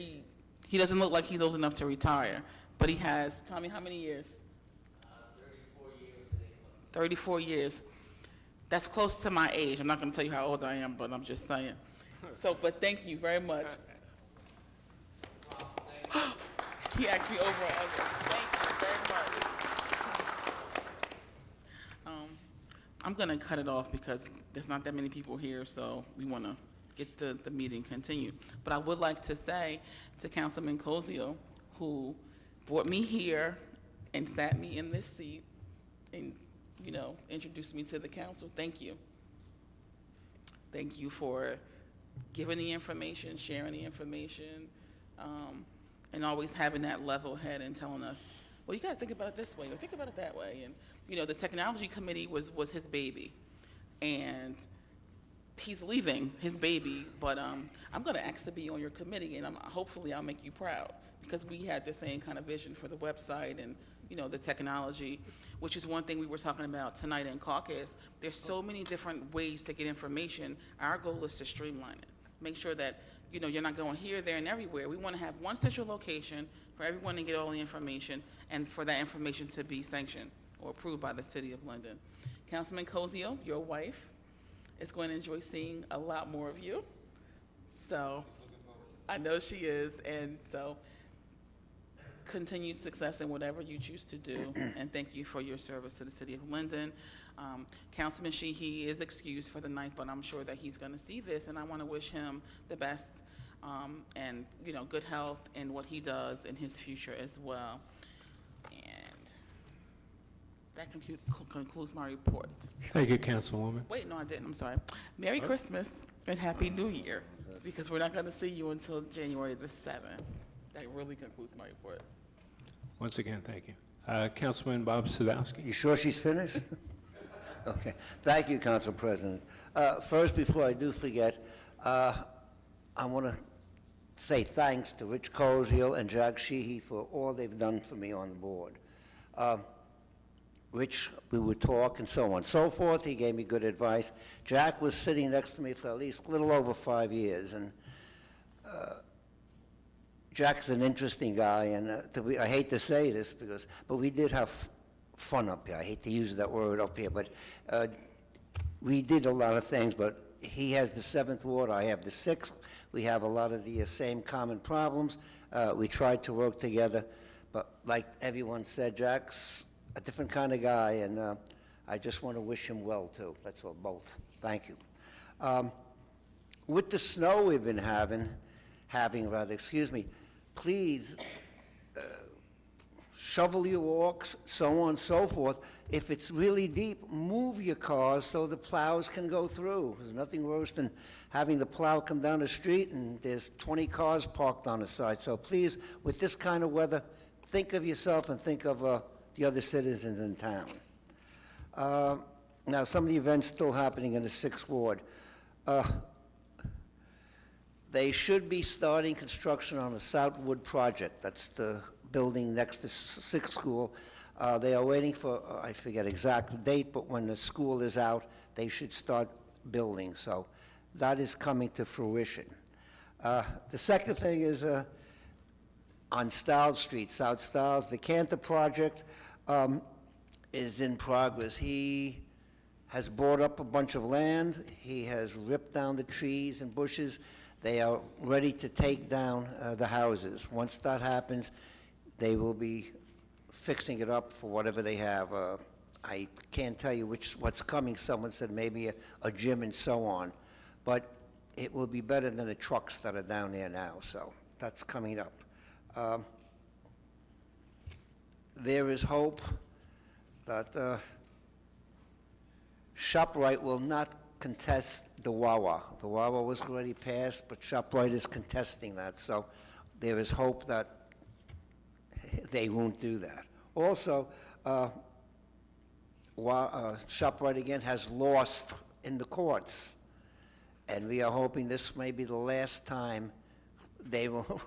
Speaker 7: he doesn't look like he's old enough to retire, but he has, Tommy, how many years? 34 years. 34 years. That's close to my age. I'm not going to tell you how old I am, but I'm just saying. But thank you very much. He asked me over and over. Thank you very much. I'm going to cut it off because there's not that many people here, so we want to get the meeting continued. But I would like to say to Councilman Cozio, who brought me here and sat me in this seat and, introduced me to the council, thank you. Thank you for giving the information, sharing the information, and always having that level head and telling us, well, you got to think about it this way or think about it that way. And, the technology committee was his baby, and he's leaving his baby, but I'm going to ask to be on your committee, and hopefully I'll make you proud, because we had the same kind of vision for the website and, the technology, which is one thing we were talking about tonight in caucus. There's so many different ways to get information. Our goal is to streamline it. Make sure that, you're not going here, there, and everywhere. We want to have one central location for everyone to get all the information, and for that information to be sanctioned or approved by the city of Linden. Councilman Cozio, your wife, is going to enjoy seeing a lot more of you. So I know she is, and so continued success in whatever you choose to do, and thank you for your service to the city of Linden. Councilman Sheehy is excused for the night, but I'm sure that he's going to see this, and I want to wish him the best and good health in what he does in his future as well. And that concludes my report.
Speaker 1: Thank you, Councilwoman.
Speaker 7: Wait, no, I didn't. I'm sorry. Merry Christmas and Happy New Year, because we're not going to see you until January the 7th. That really concludes my report.
Speaker 1: Once again, thank you. Councilman Bob Sadowski.
Speaker 18: You sure she's finished? Okay. Thank you, Council President. First, before I do forget, I want to say thanks to Rich Koziel and Jack Sheehy for all they've done for me on the board. Rich, we would talk and so on and so forth. He gave me good advice. Jack was sitting next to me for at least a little over 5 years, and Jack's an interesting guy, and I hate to say this, but we did have fun up here. I hate to use that word up here, but we did a lot of things, but he has the 7th Ward, I have the 6th. We have a lot of the same common problems. We tried to work together, but like everyone said, Jack's a different kind of guy, and I just want to wish him well, too. That's all, both. Thank you. With the snow we've been having, please shovel your walks, so on and so forth. If it's really deep, move your cars so the plows can go through. There's nothing worse than having the plow come down the street and there's 20 cars parked on the side. So please, with this kind of weather, think of yourself and think of the other citizens in town. Now, some of the events still happening in the 6th Ward. They should be starting construction on the Southwood project. That's the building next to 6th School. They are waiting for, I forget exact date, but when the school is out, they should start building. So that is coming to fruition. The second thing is on Stiles Street, South Stiles, the Cantor project is in progress. He has bought up a bunch of land. He has ripped down the trees and bushes. They are ready to take down the houses. Once that happens, they will be fixing it up for whatever they have. I can't tell you what's coming. Someone said maybe a gym and so on. But it will be better than the trucks that are down there now. So that's coming up. There is hope that ShopRite will not contest the Wawa. The Wawa was already passed, but ShopRite is contesting that. So there is hope that they won't do that. Also, ShopRite again has lost in the courts, and we are hoping this may be the last time they will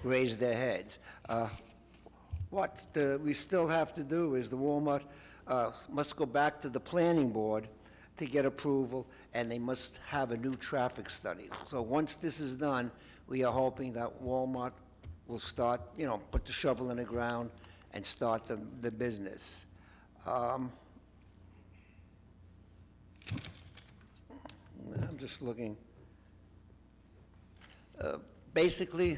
Speaker 18: raise their heads. What we still have to do is the Walmart must go back to the planning board to get approval, and they must have a new traffic study. So once this is done, we are hoping that Walmart will start, put the shovel in the ground and start the business. I'm just looking. Basically,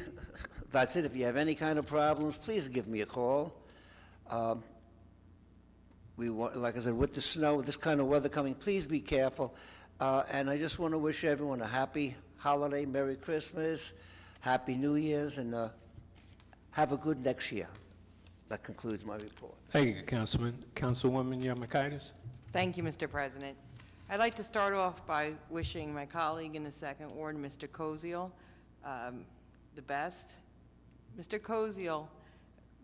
Speaker 18: that's it. If you have any kind of problems, please give me a call. Like I said, with the snow, with this kind of weather coming, please be careful. And I just want to wish everyone a happy holiday, Merry Christmas, Happy New Year's, and have a good next year. That concludes my report.
Speaker 1: Thank you, Councilman. Councilwoman Yamakaitis?
Speaker 9: Thank you, Mr. President. I'd like to start off by wishing my colleague in the 2nd Ward, Mr. Koziel, the best. Mr. Koziel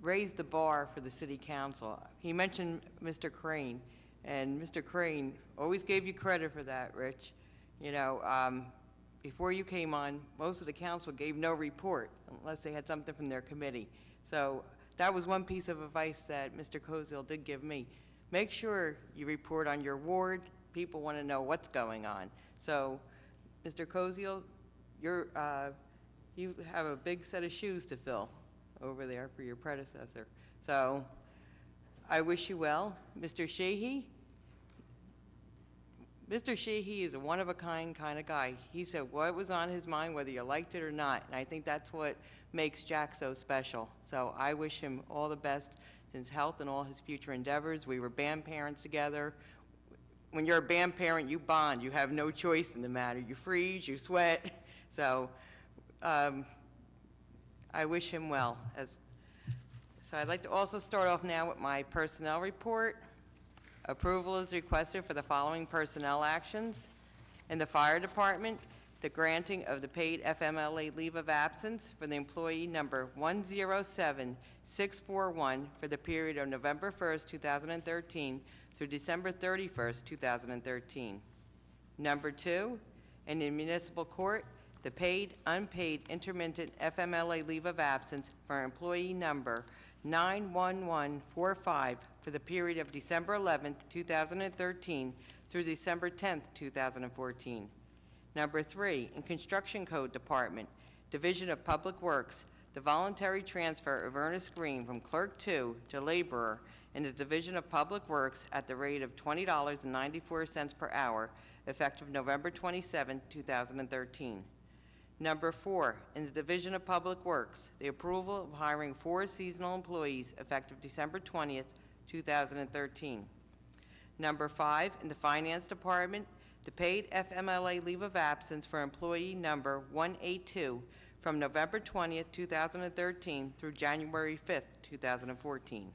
Speaker 9: raised the bar for the city council. He mentioned Mr. Crane, and Mr. Crane always gave you credit for that, Rich. Before you came on, most of the council gave no report unless they had something from their committee. So that was one piece of advice that Mr. Koziel did give me. Make sure you report on your ward. People want to know what's going on. So, Mr. Koziel, you have a big set of shoes to fill over there for your predecessor. So I wish you well. Mr. Sheehy is a one-of-a-kind kind of guy. He said what was on his mind, whether you liked it or not, and I think that's what makes Jack so special. So I wish him all the best in his health and all his future endeavors. We were band parents together. When you're a band parent, you bond. You have no choice in the matter. You freeze, you sweat. So I wish him well. So I'd like to also start off now with my personnel report. Approval is requested for the following personnel actions. In the fire department, the granting of the paid FMLA leave of absence for the employee number 107641 for the period of November 1st, 2013 through December 31st, 2013. Number 2, in the municipal court, the paid, unpaid intermittent FMLA leave of absence for employee number 91145 for the period of December 11, 2013 through December 10, 2014. Number 3, in Construction Code Department, Division of Public Works, the voluntary transfer of Ernest Green from Clerk 2 to Laborer in the Division of Public Works at the rate of $20.94 per hour, effective November 27, 2013. Number 4, in the Division of Public Works, the approval of hiring 4 seasonal employees effective December 20th, 2013. Number 5, in the Finance Department, the paid FMLA leave of absence for employee number 182 from November 20th, 2013 through January 5th, 2014.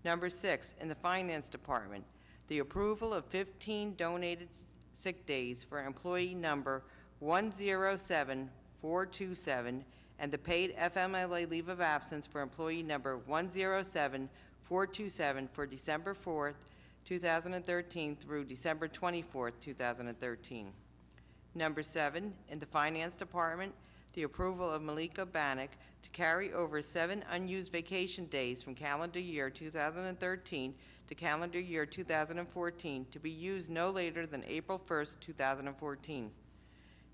Speaker 9: Number 6, in the Finance Department, the approval of 15 donated sick days for employee number 107427 and the paid FMLA leave of absence for employee number 107427 for December 4th, 2013 through December 24th, 2013. Number 7, in the Finance Department, the approval of Malika Bannock to carry over 7 unused vacation days from calendar year 2013 to calendar year 2014 to be used no later than April 1st, 2014.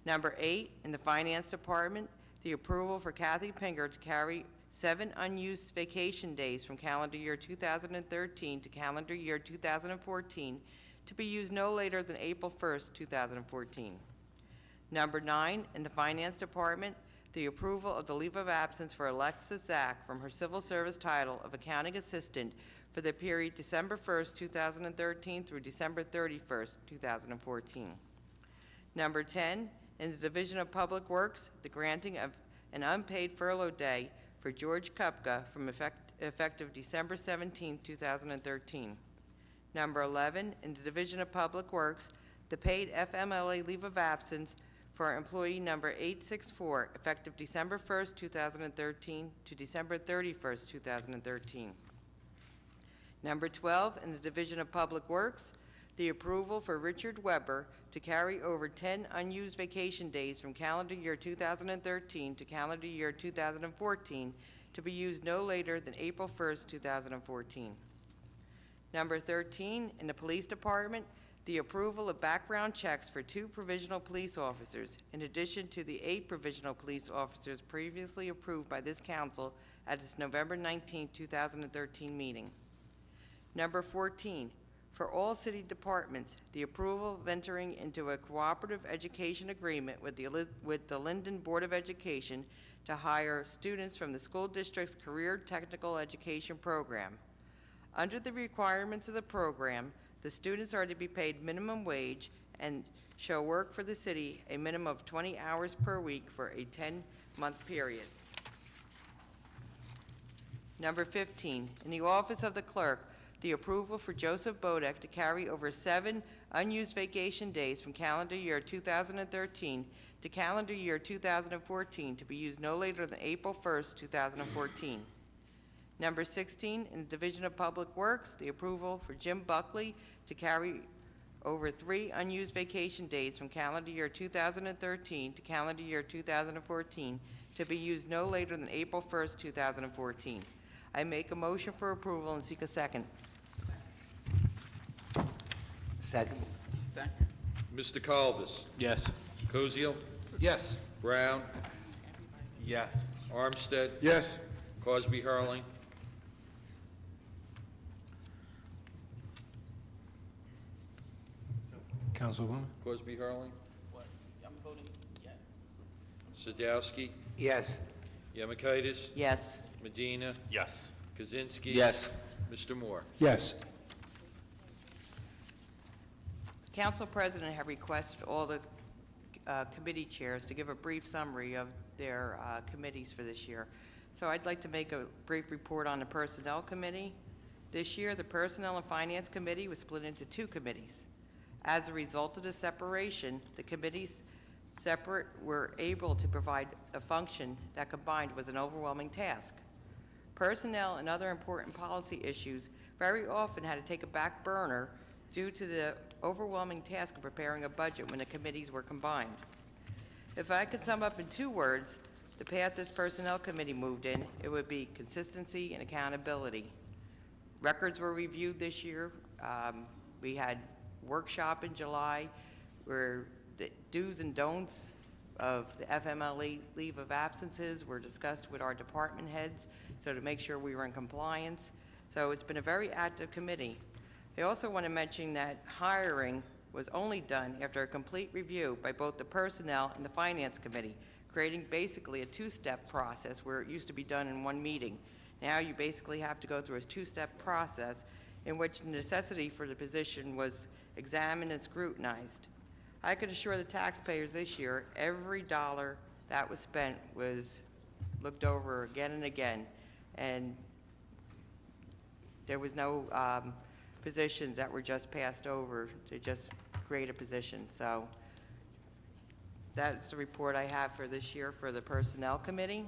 Speaker 9: Number 8, in the Finance Department, the approval for Kathy Pinger to carry 7 unused vacation days from calendar year 2013 to calendar year 2014 to be used no later than April 1st, 2014. Number 9, in the Finance Department, the approval of the leave of absence for Alexis Zach from her civil service title of accounting assistant for the period December 1st, 2013 through December 31st, 2014. Number 10, in the Division of Public Works, the granting of an unpaid furlough day for George Kupka from effective December 17, 2013. Number 11, in the Division of Public Works, the paid FMLA leave of absence for employee number 864, effective December 1st, 2013 to December 31st, 2013. Number 12, in the Division of Public Works, the approval for Richard Weber to carry over 10 unused vacation days from calendar year 2013 to calendar year 2014 to be used no later than April 1st, 2014. Number 13, in the Police Department, the approval of background checks for 2 provisional police officers, in addition to the 8 provisional police officers previously approved by this council at its November 19, 2013 meeting. Number 14, for all city departments, the approval of entering into a cooperative education agreement with the Linden Board of Education to hire students from the school district's Career Technical Education Program. Under the requirements of the program, the students are to be paid minimum wage and shall work for the city a minimum of 20 hours per week for a 10-month period. Number 15, in the Office of the Clerk, the approval for Joseph Bodek to carry over 7 unused vacation days from calendar year 2013 to calendar year 2014 to be used no later than April 1st, 2014. Number 16, in the Division of Public Works, the approval for Jim Buckley to carry over 3 unused vacation days from calendar year 2013 to calendar year 2014 to be used no later than April 1st, 2014. I make a motion for approval and seek a second.
Speaker 18: Second.
Speaker 7: Second.
Speaker 3: Mr. Colbus.
Speaker 16: Yes.
Speaker 3: Koziel.
Speaker 4: Yes.
Speaker 3: Brown.
Speaker 8: Yes.
Speaker 3: Armstead.
Speaker 2: Yes.
Speaker 3: Cosby Hurling.
Speaker 1: Councilwoman?
Speaker 3: Cosby Hurling.
Speaker 7: What? I'm voting yes.
Speaker 3: Sadowski.
Speaker 18: Yes.
Speaker 3: Yemakaitis.
Speaker 9: Yes.
Speaker 3: Medina.
Speaker 5: Yes.
Speaker 3: Kaczynski.
Speaker 16: Yes.
Speaker 3: Mr. Moore.
Speaker 1: Yes.
Speaker 9: Council President have requested all the committee chairs to give a brief summary of their committees for this year. So I'd like to make a brief report on the Personnel Committee. This year, the Personnel and Finance Committee was split into 2 committees. As a result of the separation, the committees were able to provide a function that combined was an overwhelming task. Personnel and other important policy issues very often had to take a back burner due to the overwhelming task of preparing a budget when the committees were combined. If I could sum up in 2 words, the path this Personnel Committee moved in, it would be consistency and accountability. Records were reviewed this year. We had workshop in July where the do's and don'ts of the FMLE leave of absences were discussed with our department heads, so to make sure we were in compliance. So it's been a very active committee. I also want to mention that hiring was only done after a complete review by both the Personnel and the Finance Committee, creating basically a 2-step process where it used to be done in 1 meeting. Now you basically have to go through a 2-step process in which the necessity for the position was examined and scrutinized. I could assure the taxpayers this year, every dollar that was spent was looked over again and again, and there was no positions that were just passed over to just create a position. So that's the report I have for this year for the Personnel Committee.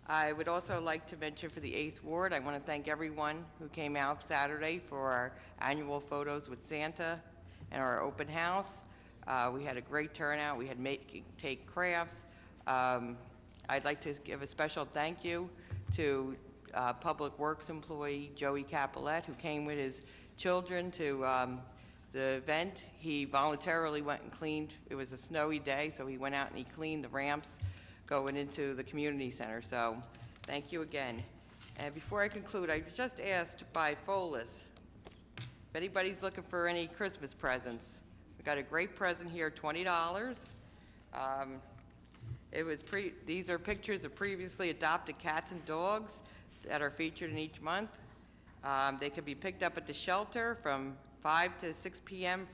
Speaker 9: I would also like to mention for the 8th Ward, I want to thank everyone who came out Saturday for our annual photos with Santa and our open house. We had a great turnout. We had take crafts. I'd like to give a special thank you to Public Works employee Joey Capolet, who came with his children to the event. He voluntarily went and cleaned. It was a snowy day, so he went out and he cleaned the ramps going into the community center. So thank you again. And before I conclude, I was just asked by Folis if anybody's looking for any Christmas presents. We got a great present here, $20. These are pictures of previously adopted cats and dogs that are featured in each month. They can be picked up at the shelter from 5 to 6 p.m.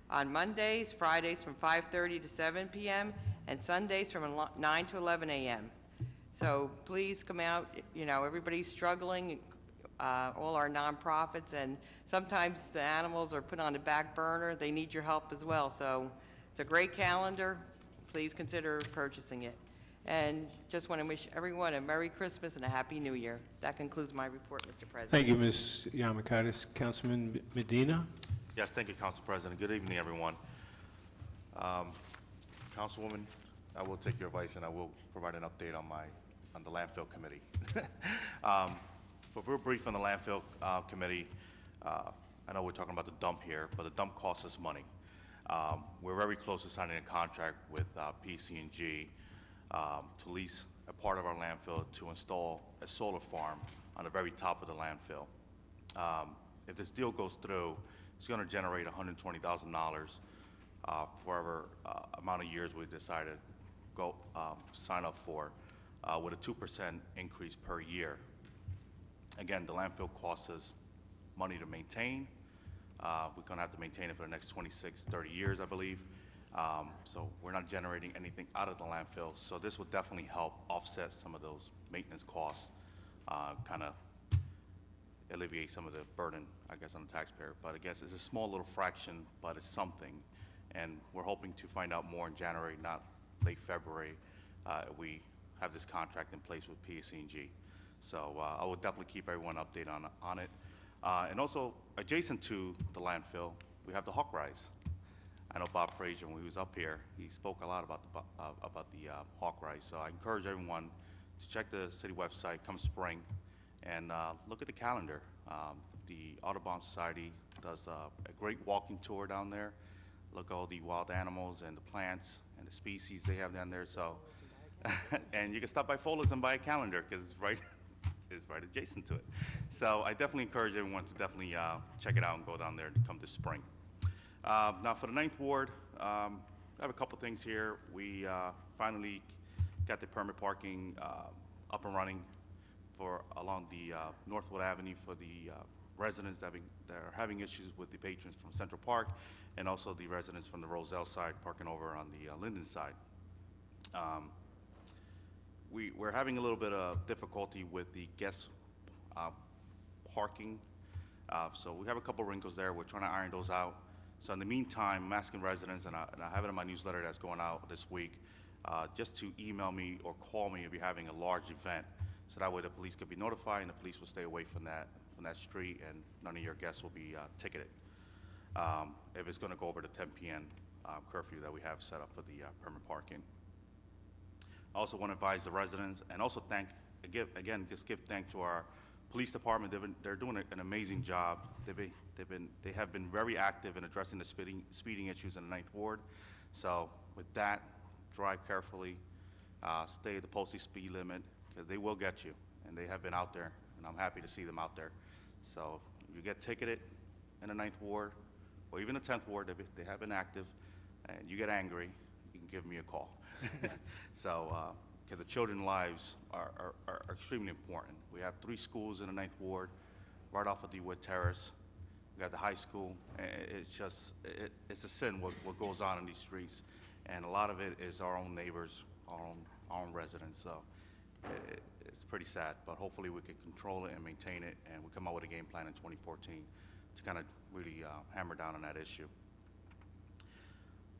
Speaker 9: on Mondays, Fridays from 5:30 to 7 p.m., and Sundays from 9 to 11 a.m. So please come out. You know, everybody's struggling, all our nonprofits, and sometimes the animals are put on the back burner. They need your help as well. So it's a great calendar. Please consider purchasing it. And just want to wish everyone a Merry Christmas and a Happy New Year. That concludes my report, Mr. President.
Speaker 1: Thank you, Ms. Yamakaitis. Councilman Medina?
Speaker 5: Yes, thank you, Council President. Good evening, everyone. Councilwoman, I will take your advice and I will provide an update on the landfill committee. But real brief on the landfill committee, I know we're talking about the dump here, but the dump costs us money. We're very close to signing a contract with PC&G to lease a part of our landfill to install a solar farm on the very top of the landfill. If this deal goes through, it's going to generate $120,000 for whatever amount of years we decide to go sign up for, with a 2% increase per year. Again, the landfill costs us money to maintain. We're going to have to maintain it for the next 26, 30 years, I believe. So we're not generating anything out of the landfill. So this will definitely help offset some of those maintenance costs, kind of alleviate some of the burden, I guess, on the taxpayer. But I guess it's a small little fraction, but it's something. And we're hoping to find out more in January, not late February. We have this contract in place with PSC&G. So I will definitely keep everyone updated on it. And also, adjacent to the landfill, we have the Hawk Rise. I know Bob Frazier, when he was up here, he spoke a lot about the Hawk Rise. So I encourage everyone to check the city website come spring and look at the calendar. The Audubon Society does a great walking tour down there. Look at all the wild animals and the plants and the species they have down there. So, and you can stop by Folis and buy a calendar because it's right adjacent to it. So I definitely encourage everyone to definitely check it out and go down there to come this spring. Now for the 9th Ward, I have a couple things here. We finally got the permit parking up and running along the Northwood Avenue for the residents that are having issues with the patrons from Central Park, and also the residents from the Roselle side parking over on the Linden side. We're having a little bit of difficulty with the guest parking. So we have a couple wrinkles there. We're trying to iron those out. So in the meantime, I'm asking residents, and I have it in my newsletter that's going out this week, just to email me or call me if you're having a large event. So that way the police could be notified and the police will stay away from that street and none of your guests will be ticketed if it's going to go over the 10 p.m. curfew that we have set up for the permanent parking. I also want to advise the residents and also just give thanks to our police department. They're doing an amazing job. They have been very active in addressing the speeding issues in the 9th Ward. So with that, drive carefully, stay at the posted speed limit, because they will get you, and they have been out there, and I'm happy to see them out there. So if you get ticketed in the 9th Ward, or even the 10th Ward, they have been active, and you get angry, you can give me a call. So, because the children's lives are extremely important. We have 3 schools in the 9th Ward, right off of the Wood Terrace. We got the high school. It's a sin what goes on in these streets, and a lot of it is our own neighbors, our own residents. So it's pretty sad, but hopefully we can control it and maintain it, and we come out with a game plan in 2014 to kind of really hammer down on that issue.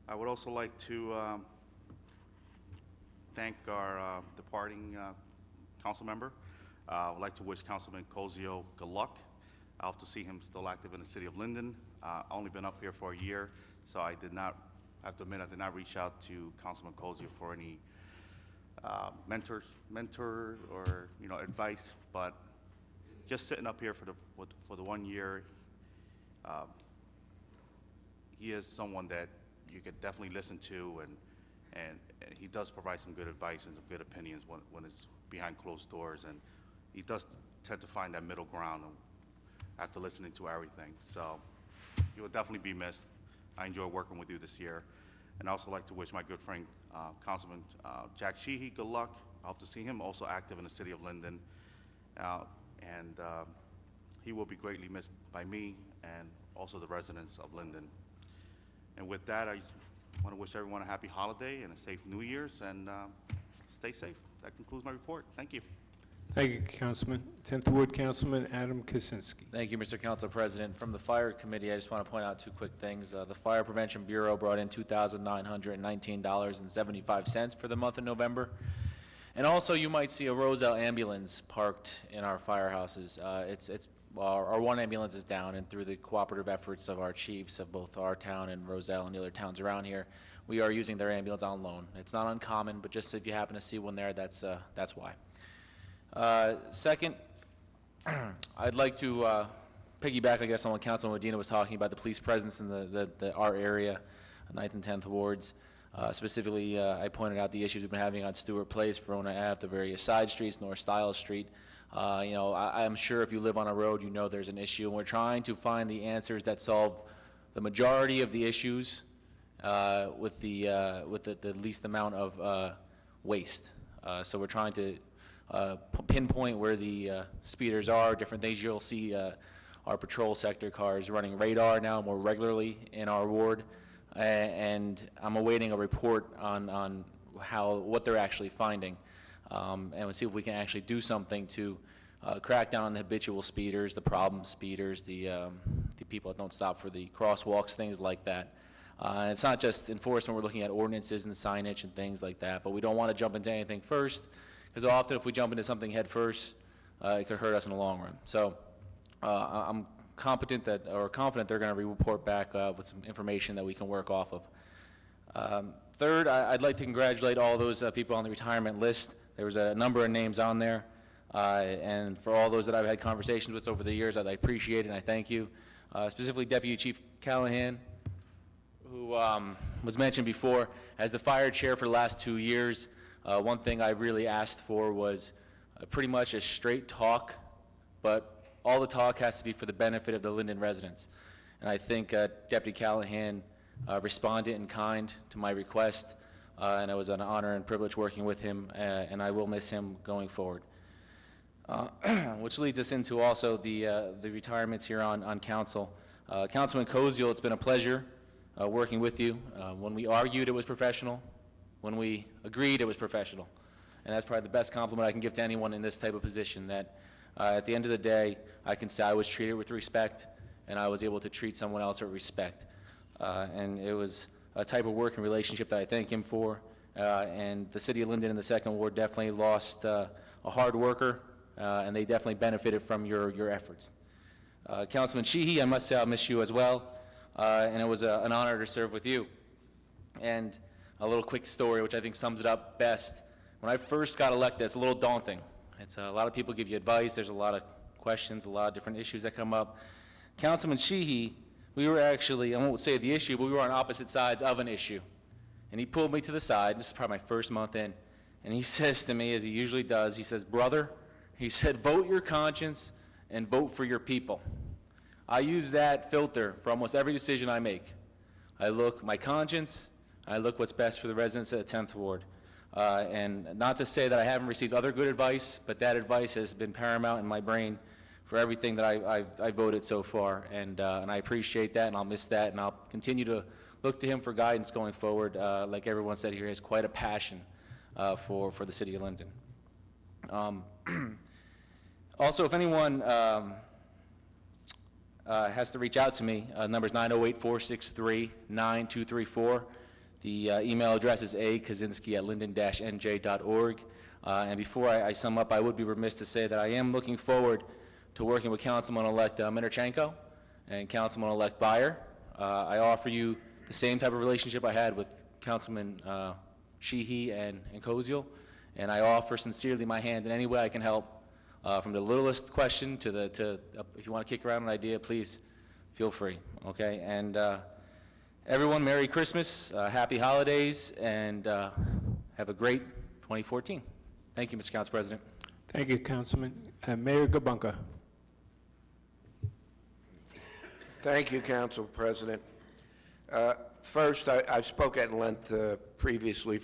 Speaker 5: I would also like to thank our departing council member. I would like to wish Councilman Cozio good luck. I hope to see him still active in the city of Linden. I've only been up here for a year, so I have to admit, I did not reach out to Councilman Cozio for any mentor or advice. But just sitting up here for the 1 year, he is someone that you could definitely listen to, and he does provide some good advice and some good opinions when it's behind closed doors, and he does tend to find that middle ground after listening to everything. So you will definitely be missed. I enjoy working with you this year. And I also like to wish my good friend, Councilman Jack Sheehy, good luck. I hope to see him also active in the city of Linden. And he will be greatly missed by me and also the residents of Linden. And with that, I want to wish everyone a happy holiday and a safe New Year's, and stay safe. That concludes my report. Thank you.
Speaker 1: Thank you, Councilman. 10th Ward Councilman Adam Kaczynski.
Speaker 16: Thank you, Mr. Council President. From the Fire Committee, I just want to point out 2 quick things. The Fire Prevention Bureau brought in $2,919.75 for the month of November. And also, you might see a Roselle ambulance parked in our firehouses. Our one ambulance is down, and through the cooperative efforts of our chiefs of both our town and Roselle and the other towns around here, we are using their ambulance on loan. It's not uncommon, but just if you happen to see one there, that's why. Second, I'd like to piggyback, I guess, on what Councilman Medina was talking about, the police presence in our area, 9th and 10th wards. Specifically, I pointed out the issues we've been having on Stewart Place, Verona Ave, the various side streets, North Stiles Street. I'm sure if you live on a road, you know there's an issue, and we're trying to find the answers that solve the majority of the issues with the least amount of waste. So we're trying to pinpoint where the speeders are, different things. You'll see our patrol sector cars running radar now more regularly in our ward, and I'm awaiting a report on what they're actually finding, and we'll see if we can actually do something to crack down on the habitual speeders, the problem speeders, the people that don't stop for the crosswalks, things like that. And it's not just enforcement, we're looking at ordinances and signage and things like that, but we don't want to jump into anything first, because often if we jump into something head first, it could hurt us in the long run. So I'm confident they're going to report back with some information that we can work off of. Third, I'd like to congratulate all those people on the retirement list. There was a number of names on there, and for all those that I've had conversations with over the years, I appreciate it and I thank you. Specifically Deputy Chief Callahan, who was mentioned before, as the fire chair for the last 2 years. One thing I really asked for was pretty much a straight talk, but all the talk has to be for the benefit of the Linden residents. And I think Deputy Callahan responded in kind to my request, and it was an honor and privilege working with him, and I will miss him going forward. Which leads us into also the retirements here on council. Councilman Koziel, it's been a pleasure working with you. When we argued, it was professional. When we agreed, it was professional. And that's probably the best compliment I can give to anyone in this type of position, that at the end of the day, I can say I was treated with respect, and I was able to treat someone else with respect. And it was a type of working relationship that I thank him for. And the city of Linden in the 2nd Ward definitely lost a hard worker, and they definitely benefited from your efforts. Councilman Sheehy, I must say I'll miss you as well, and it was an honor to serve with you. And a little quick story, which I think sums it up best. When I first got elected, it's a little daunting. It's a lot of people give you advice. There's a lot of questions, a lot of different issues that come up. Councilman Sheehy, we were actually, I won't say the issue, but we were on opposite sides of an issue. And he pulled me to the side, this is probably my first month in, and he says to me, as he usually does, he says, brother, he said, vote your conscience and vote for your people. I use that filter for almost every decision I make. I look my conscience, I look what's best for the residents of the 10th Ward. And not to say that I haven't received other good advice, but that advice has been paramount in my brain for everything that I've voted so far. And I appreciate that, and I'll miss that, and I'll continue to look to him for guidance going forward. Like everyone said here, he has quite a passion for the city of Linden. Also, if anyone has to reach out to me, number is 908-463-9234. The email address is akaczynski@linden-nj.org. And before I sum up, I would be remiss to say that I am looking forward to working with Councilman-elect Minorchenko and Councilman-elect Byer. I offer you the same type of relationship I had with Councilman Sheehy and Koziel, and I offer sincerely my hand in any way I can help, from the littlest question to if you want to kick around an idea, please feel free, okay? And everyone, Merry Christmas, Happy Holidays, and have a great 2014. Thank you, Mr. Council President.
Speaker 1: Thank you, Councilman. Mayor Gabunka.
Speaker 6: Thank you, Council President. First, I spoke at length previously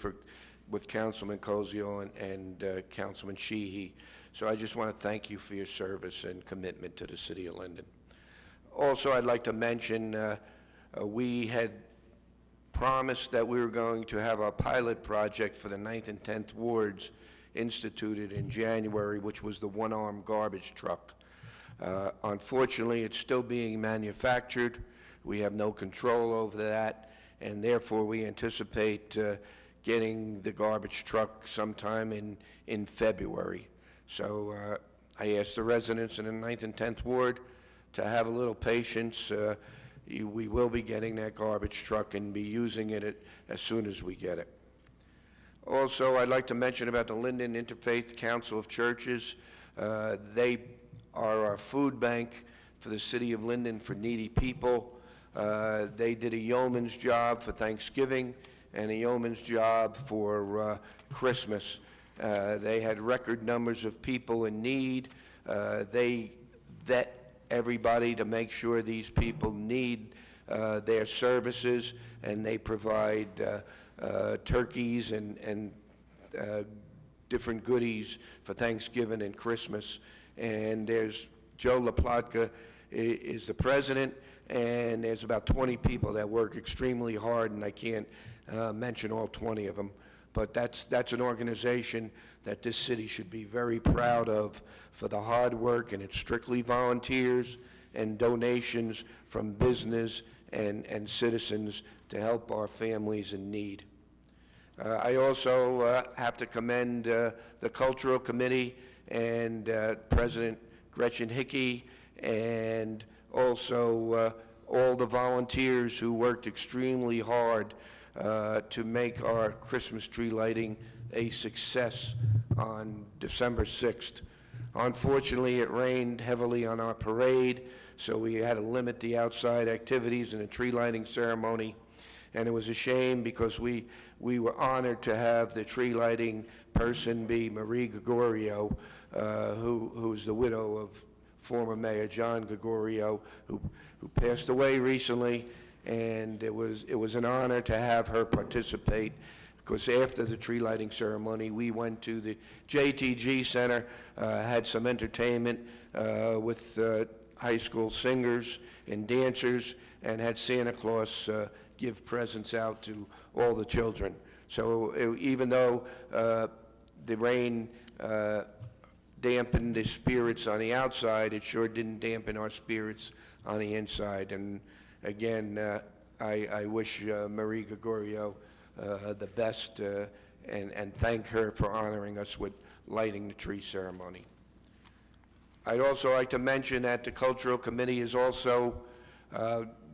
Speaker 6: with Councilman Koziel and Councilman Sheehy, so I just want to thank you for your service and commitment to the city of Linden. Also, I'd like to mention we had promised that we were going to have our pilot project for the 9th and 10th wards instituted in January, which was the one-arm garbage truck. Unfortunately, it's still being manufactured. We have no control over that, and therefore we anticipate getting the garbage truck sometime in February. So I ask the residents in the 9th and 10th Ward to have a little patience. We will be getting that garbage truck and be using it as soon as we get it. Also, I'd like to mention about the Linden Interfaith Council of Churches. They are our food bank for the city of Linden for needy people. They did a yeoman's job for Thanksgiving and a yeoman's job for Christmas. They had record numbers of people in need. They vet everybody to make sure these people need their services, and they provide turkeys and different goodies for Thanksgiving and Christmas. And there's Joe LaPlatka is the president, and there's about 20 people that work extremely hard, and I can't mention all 20 of them. But that's an organization that this city should be very proud of for the hard work, and it's strictly volunteers and donations from business and citizens to help our families in need. I also have to commend the Cultural Committee and President Gretchen Hickey, and also all the volunteers who worked extremely hard to make our Christmas tree lighting a success on December 6th. Unfortunately, it rained heavily on our parade, so we had to limit the outside activities and the tree lighting ceremony. And it was a shame because we were honored to have the tree lighting person be Marie Gregorio, who's the widow of former Mayor John Gregorio, who passed away recently. And it was an honor to have her participate, because after the tree lighting ceremony, we went to the JTG Center, had some entertainment with high school singers and dancers, and had Santa Claus give presents out to all the children. So even though the rain dampened the spirits on the outside, it sure didn't dampen our spirits on the inside. And again, I wish Marie Gregorio the best and thank her for honoring us with lighting the tree ceremony. I'd also like to mention that the Cultural Committee is also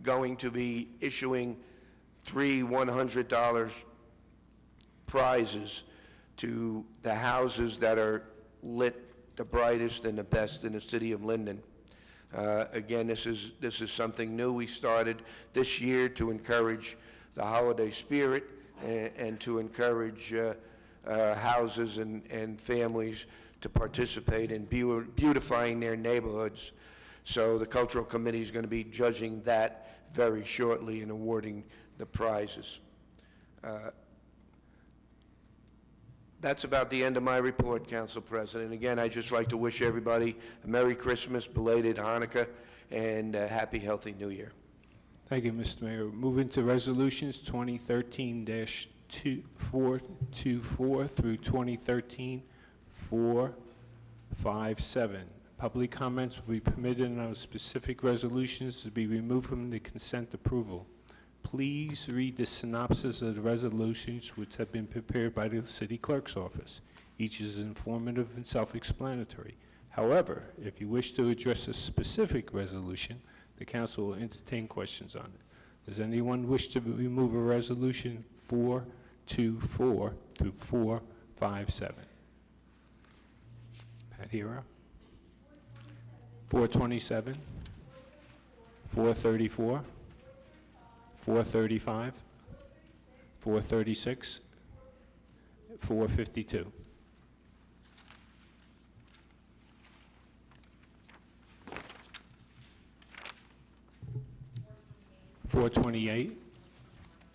Speaker 6: going to be issuing 3 $100 prizes to the houses that are lit the brightest and the best in the city of Linden. Again, this is something new we started this year to encourage the holiday spirit and to encourage houses and families to participate in beautifying their neighborhoods. So the Cultural Committee is going to be judging that very shortly and awarding the prizes. That's about the end of my report, Council President. Again, I'd just like to wish everybody a Merry Christmas, belated Hanukkah, and a happy, healthy New Year.
Speaker 1: Thank you, Mr. Mayor. Moving to resolutions 2013-424 through 2013-457. Public comments will be permitted on those specific resolutions to be removed from the consent approval. Please read the synopsis of the resolutions which have been prepared by the City Clerk's office. Each is informative and self-explanatory. However, if you wish to address a specific resolution, the council will entertain questions on it. Does anyone wish to remove a resolution 424 through 457? Pat Hero? 427, 434, 435, 436, 452. Four 28,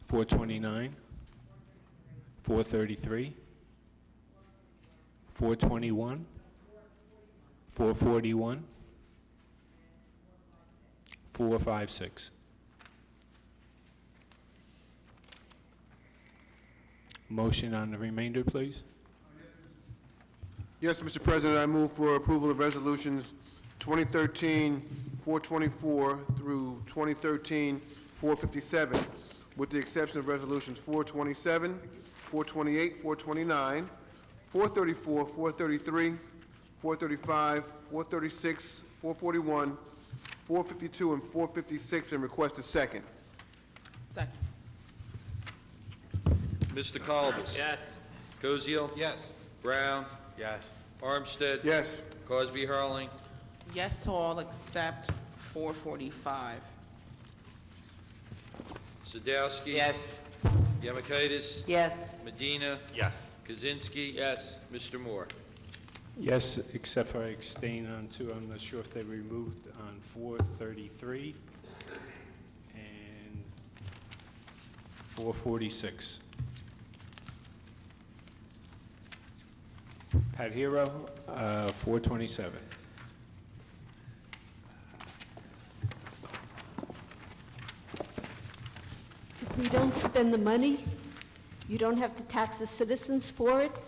Speaker 1: 429, 433, 421, 441, 456. Motion on the remainder, please.
Speaker 2: Yes, Mr. President, I move for approval of resolutions 2013-424 through 2013-457, with the exception of resolutions 427, 428, 429, 434, 433, 435, 436, 441, 452, and 456, and request a second.
Speaker 7: Second.
Speaker 3: Mr. Colbus?
Speaker 11: Yes.
Speaker 3: Koziel?
Speaker 4: Yes.
Speaker 3: Brown?
Speaker 8: Yes.
Speaker 3: Armstead?
Speaker 2: Yes.
Speaker 3: Cosby Hurling?
Speaker 7: Yes to all except 445.
Speaker 3: Sadowski?
Speaker 9: Yes.
Speaker 3: Yemakaitis?
Speaker 9: Yes.
Speaker 3: Medina?
Speaker 8: Yes.
Speaker 3: Kaczynski?
Speaker 11: Yes.
Speaker 3: Mr. Moore?
Speaker 1: Yes, except for I abstain on two. I'm not sure if they removed on 433 and 446. Pat Hero, 427.
Speaker 10: If we don't spend the money, you don't have to tax the citizens for it,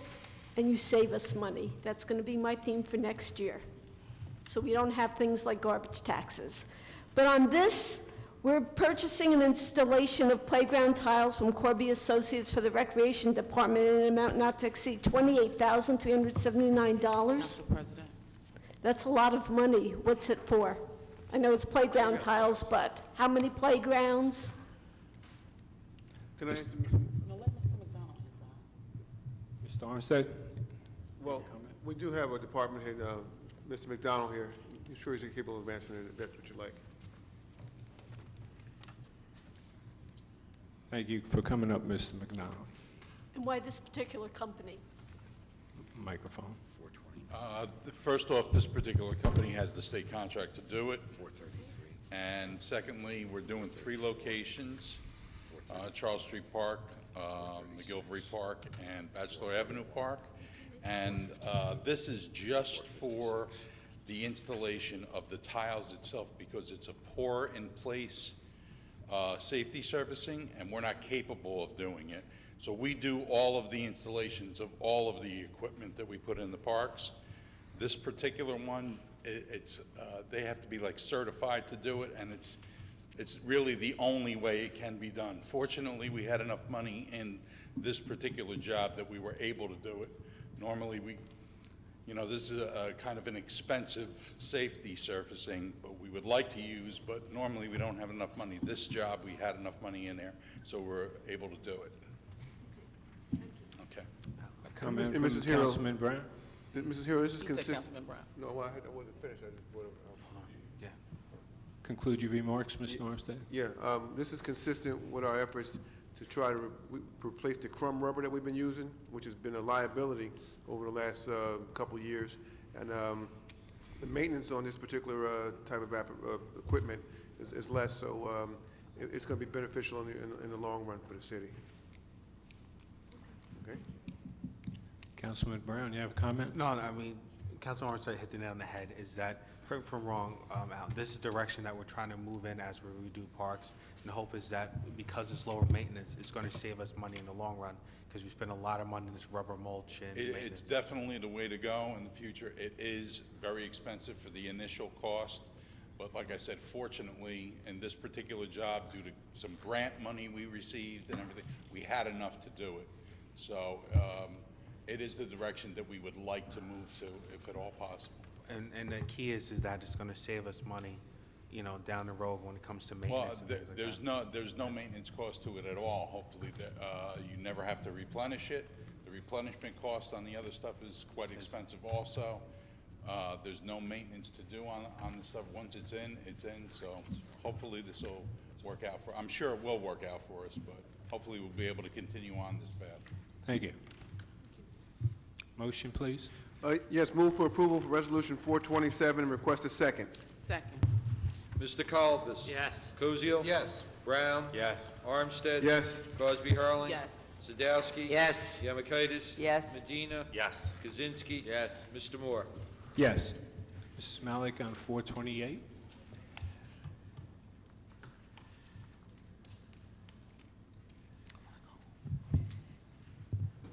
Speaker 10: and you save us money. That's going to be my theme for next year. So we don't have things like garbage taxes. But on this, we're purchasing an installation of playground tiles from Corby Associates for the Recreation Department in an amount not to exceed $28,379.
Speaker 7: Council President.
Speaker 10: That's a lot of money. What's it for? I know it's playground tiles, but how many playgrounds?
Speaker 2: Can I,
Speaker 7: No, let Mr. McDonald decide.
Speaker 1: Mr. Armstead?
Speaker 2: well, we do have a department head, Mr. McDonald here. I'm sure he's capable of answering it if that's what you like.
Speaker 1: Thank you for coming up, Mr. McDonald.
Speaker 10: And why this particular company?
Speaker 1: Microphone.
Speaker 19: First off, this particular company has the state contract to do it. And secondly, we're doing 3 locations, Charles Street Park, McGilvery Park, and Bachelor Avenue Park. And this is just for the installation of the tiles itself because it's a pour-in-place safety servicing, and we're not capable of doing it. So we do all of the installations of all of the equipment that we put in the parks. This particular one, they have to be like certified to do it, and it's really the only way it can be done. Fortunately, we had enough money in this particular job that we were able to do it. Normally, you know, this is a kind of an expensive safety surfacing, but we would like to use, but normally we don't have enough money. This job, we had enough money in there, so we're able to do it. Okay.
Speaker 1: A comment
Speaker 2: And
Speaker 1: from
Speaker 2: Mrs. Hero.
Speaker 1: Councilman Brown?
Speaker 2: Mrs. Hero, this is
Speaker 7: He said
Speaker 2: consistent.
Speaker 7: Councilman Brown.
Speaker 2: No, I wasn't finished. I just wanted to.
Speaker 8: Yeah.
Speaker 1: Conclude your remarks, Mr. Armstead.
Speaker 2: Yeah, this is consistent with our efforts to try to replace the crumb rubber that we've been using, which has been a liability over the last couple of years. And the maintenance on this particular type of equipment is less, so it's going to be beneficial in the long run for the city. Okay?
Speaker 1: Councilman Brown, you have a comment?
Speaker 8: No, I mean, Councilman Armstead hit the nail on the head, is that, correct me if I'm wrong, Al, this is the direction that we're trying to move in as we redo parks. And the hope is that because it's lower maintenance, it's going to save us money in the long run, because we spend a lot of money in this rubber mulch and
Speaker 19: It's
Speaker 8: maintenance.
Speaker 19: definitely the way to go in the future. It is very expensive for the initial cost, but like I said, fortunately, in this particular job, due to some grant money we received and everything, we had enough to do it. So it is the direction that we would like to move to, if at all possible.
Speaker 8: And the key is that it's going to save us money, you know, down the road when it comes to
Speaker 19: Well,
Speaker 8: maintenance and things like that.
Speaker 19: there's no maintenance cost to it at all. Hopefully, you never have to replenish it. The replenishment cost on the other stuff is quite expensive also. There's no maintenance to do on the stuff. Once it's in, so hopefully this will work out I'm sure it will work out for us, but hopefully we'll be able to continue on this path.
Speaker 1: Thank you. Motion, please.
Speaker 2: Yes, move for approval for Resolution 427 and request a second.
Speaker 7: Second.
Speaker 3: Mr. Colbus?
Speaker 15: Yes.
Speaker 3: Kuzio?
Speaker 4: Yes.
Speaker 3: Brown?
Speaker 8: Yes.
Speaker 3: Armstead?
Speaker 2: Yes.
Speaker 3: Crosby Hurling?
Speaker 7: Yes.
Speaker 3: Sadowski?
Speaker 9: Yes.
Speaker 3: Yemakaitis?
Speaker 9: Yes.
Speaker 3: Medina?
Speaker 14: Yes.
Speaker 3: Kaczynski? Yes. Mr. Moore?
Speaker 1: Yes. Mrs. Malik on 428.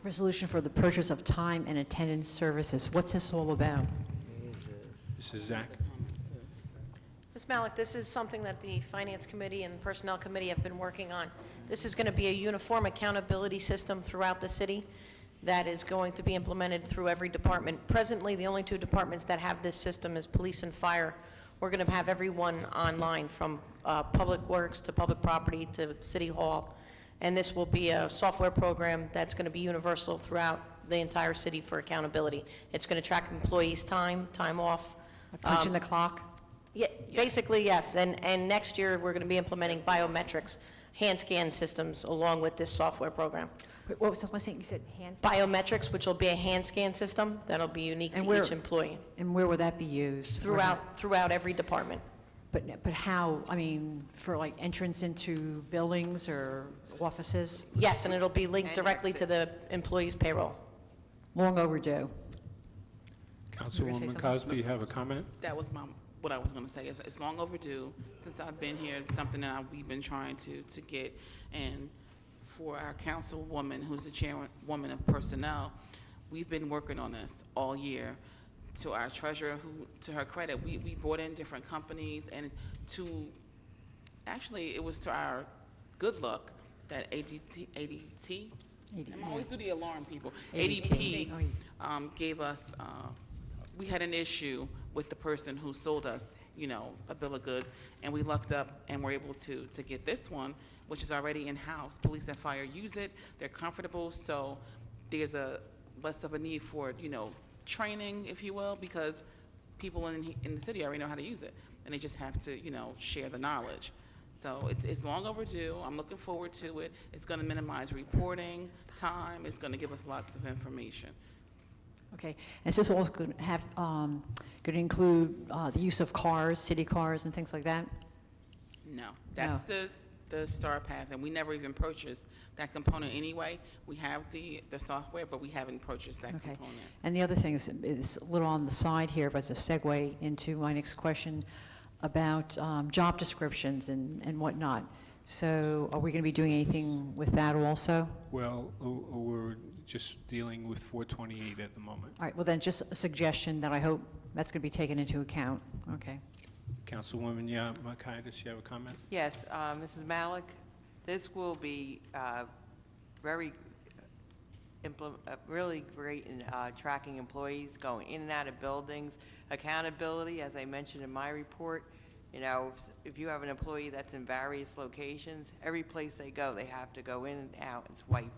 Speaker 12: Resolution for the purchase of time and attendance services. What's this all about?
Speaker 1: This is Zach.
Speaker 17: Ms. Malik, this is something that the Finance Committee and Personnel Committee have been working on. This is going to be a uniform accountability system throughout the city that is going to be implemented through every department. Presently, the only two departments that have this system is police and fire. We're going to have everyone online, from Public Works to Public Property to City Hall. And this will be a software program that's going to be universal throughout the entire city for accountability. It's going to track employees' time off.
Speaker 12: Punching the clock?
Speaker 17: Yeah, basically, yes. And next year, we're going to be implementing biometrics, hand scan systems, along with this software program.
Speaker 12: Wait, what was the last thing you said? Hand?
Speaker 17: Biometrics, which will be a hand scan system that'll be unique
Speaker 12: And
Speaker 17: to
Speaker 12: where-
Speaker 17: each employee
Speaker 12: And where will that be used?
Speaker 17: throughout every department.
Speaker 12: But how, I mean, for like entrance into buildings or offices?
Speaker 17: Yes, and it'll be linked directly to the employee's payroll.
Speaker 12: Long overdue.
Speaker 1: Councilwoman
Speaker 12: something?
Speaker 1: Cosby, you have a comment?
Speaker 7: That was what I was going to say. It's long overdue. Since I've been here, it's something that we've been trying to get. And for our councilwoman, who's the chairwoman of personnel, we've been working on this all year. To our treasurer, who, to her credit, we brought in different companies, and actually, it was to our good luck that ADT, I always do the alarm people, ADP gave us, we had an issue with the person who sold us, a bill of goods, and we lucked up and were able to get this one, which is already in-house. Police and fire use it, they're comfortable, so there's less of a need for, training, if you will, because people in the city already know how to use it, and they just have to, share the knowledge. So it's long overdue. I'm looking forward to it. It's going to minimize reporting time. It's going to give us lots of information.
Speaker 12: Okay. Is this all going to have, going to include the use of cars, city cars and things like that?
Speaker 7: No, that's the Star Path, and we never even purchased that component anyway. We have the software, but we haven't purchased that
Speaker 12: Okay.
Speaker 7: component.
Speaker 12: And the other thing is, it's a little on the side here, but it's a segue into my next question about job descriptions and whatnot. So are we going to be doing anything with that also?
Speaker 1: Well, we're just dealing with 428 at the moment.
Speaker 12: All right, well then, just a suggestion that I hope that's going to be taken into account. Okay.
Speaker 1: Councilwoman Yemakaitis, you have a comment?
Speaker 9: Yes, Mrs. Malik, this will be very really great in tracking employees going in and out of buildings. Accountability, as I mentioned in my report, you know, if you have an employee that's in various locations, every place they go, they have to go in and out and swipe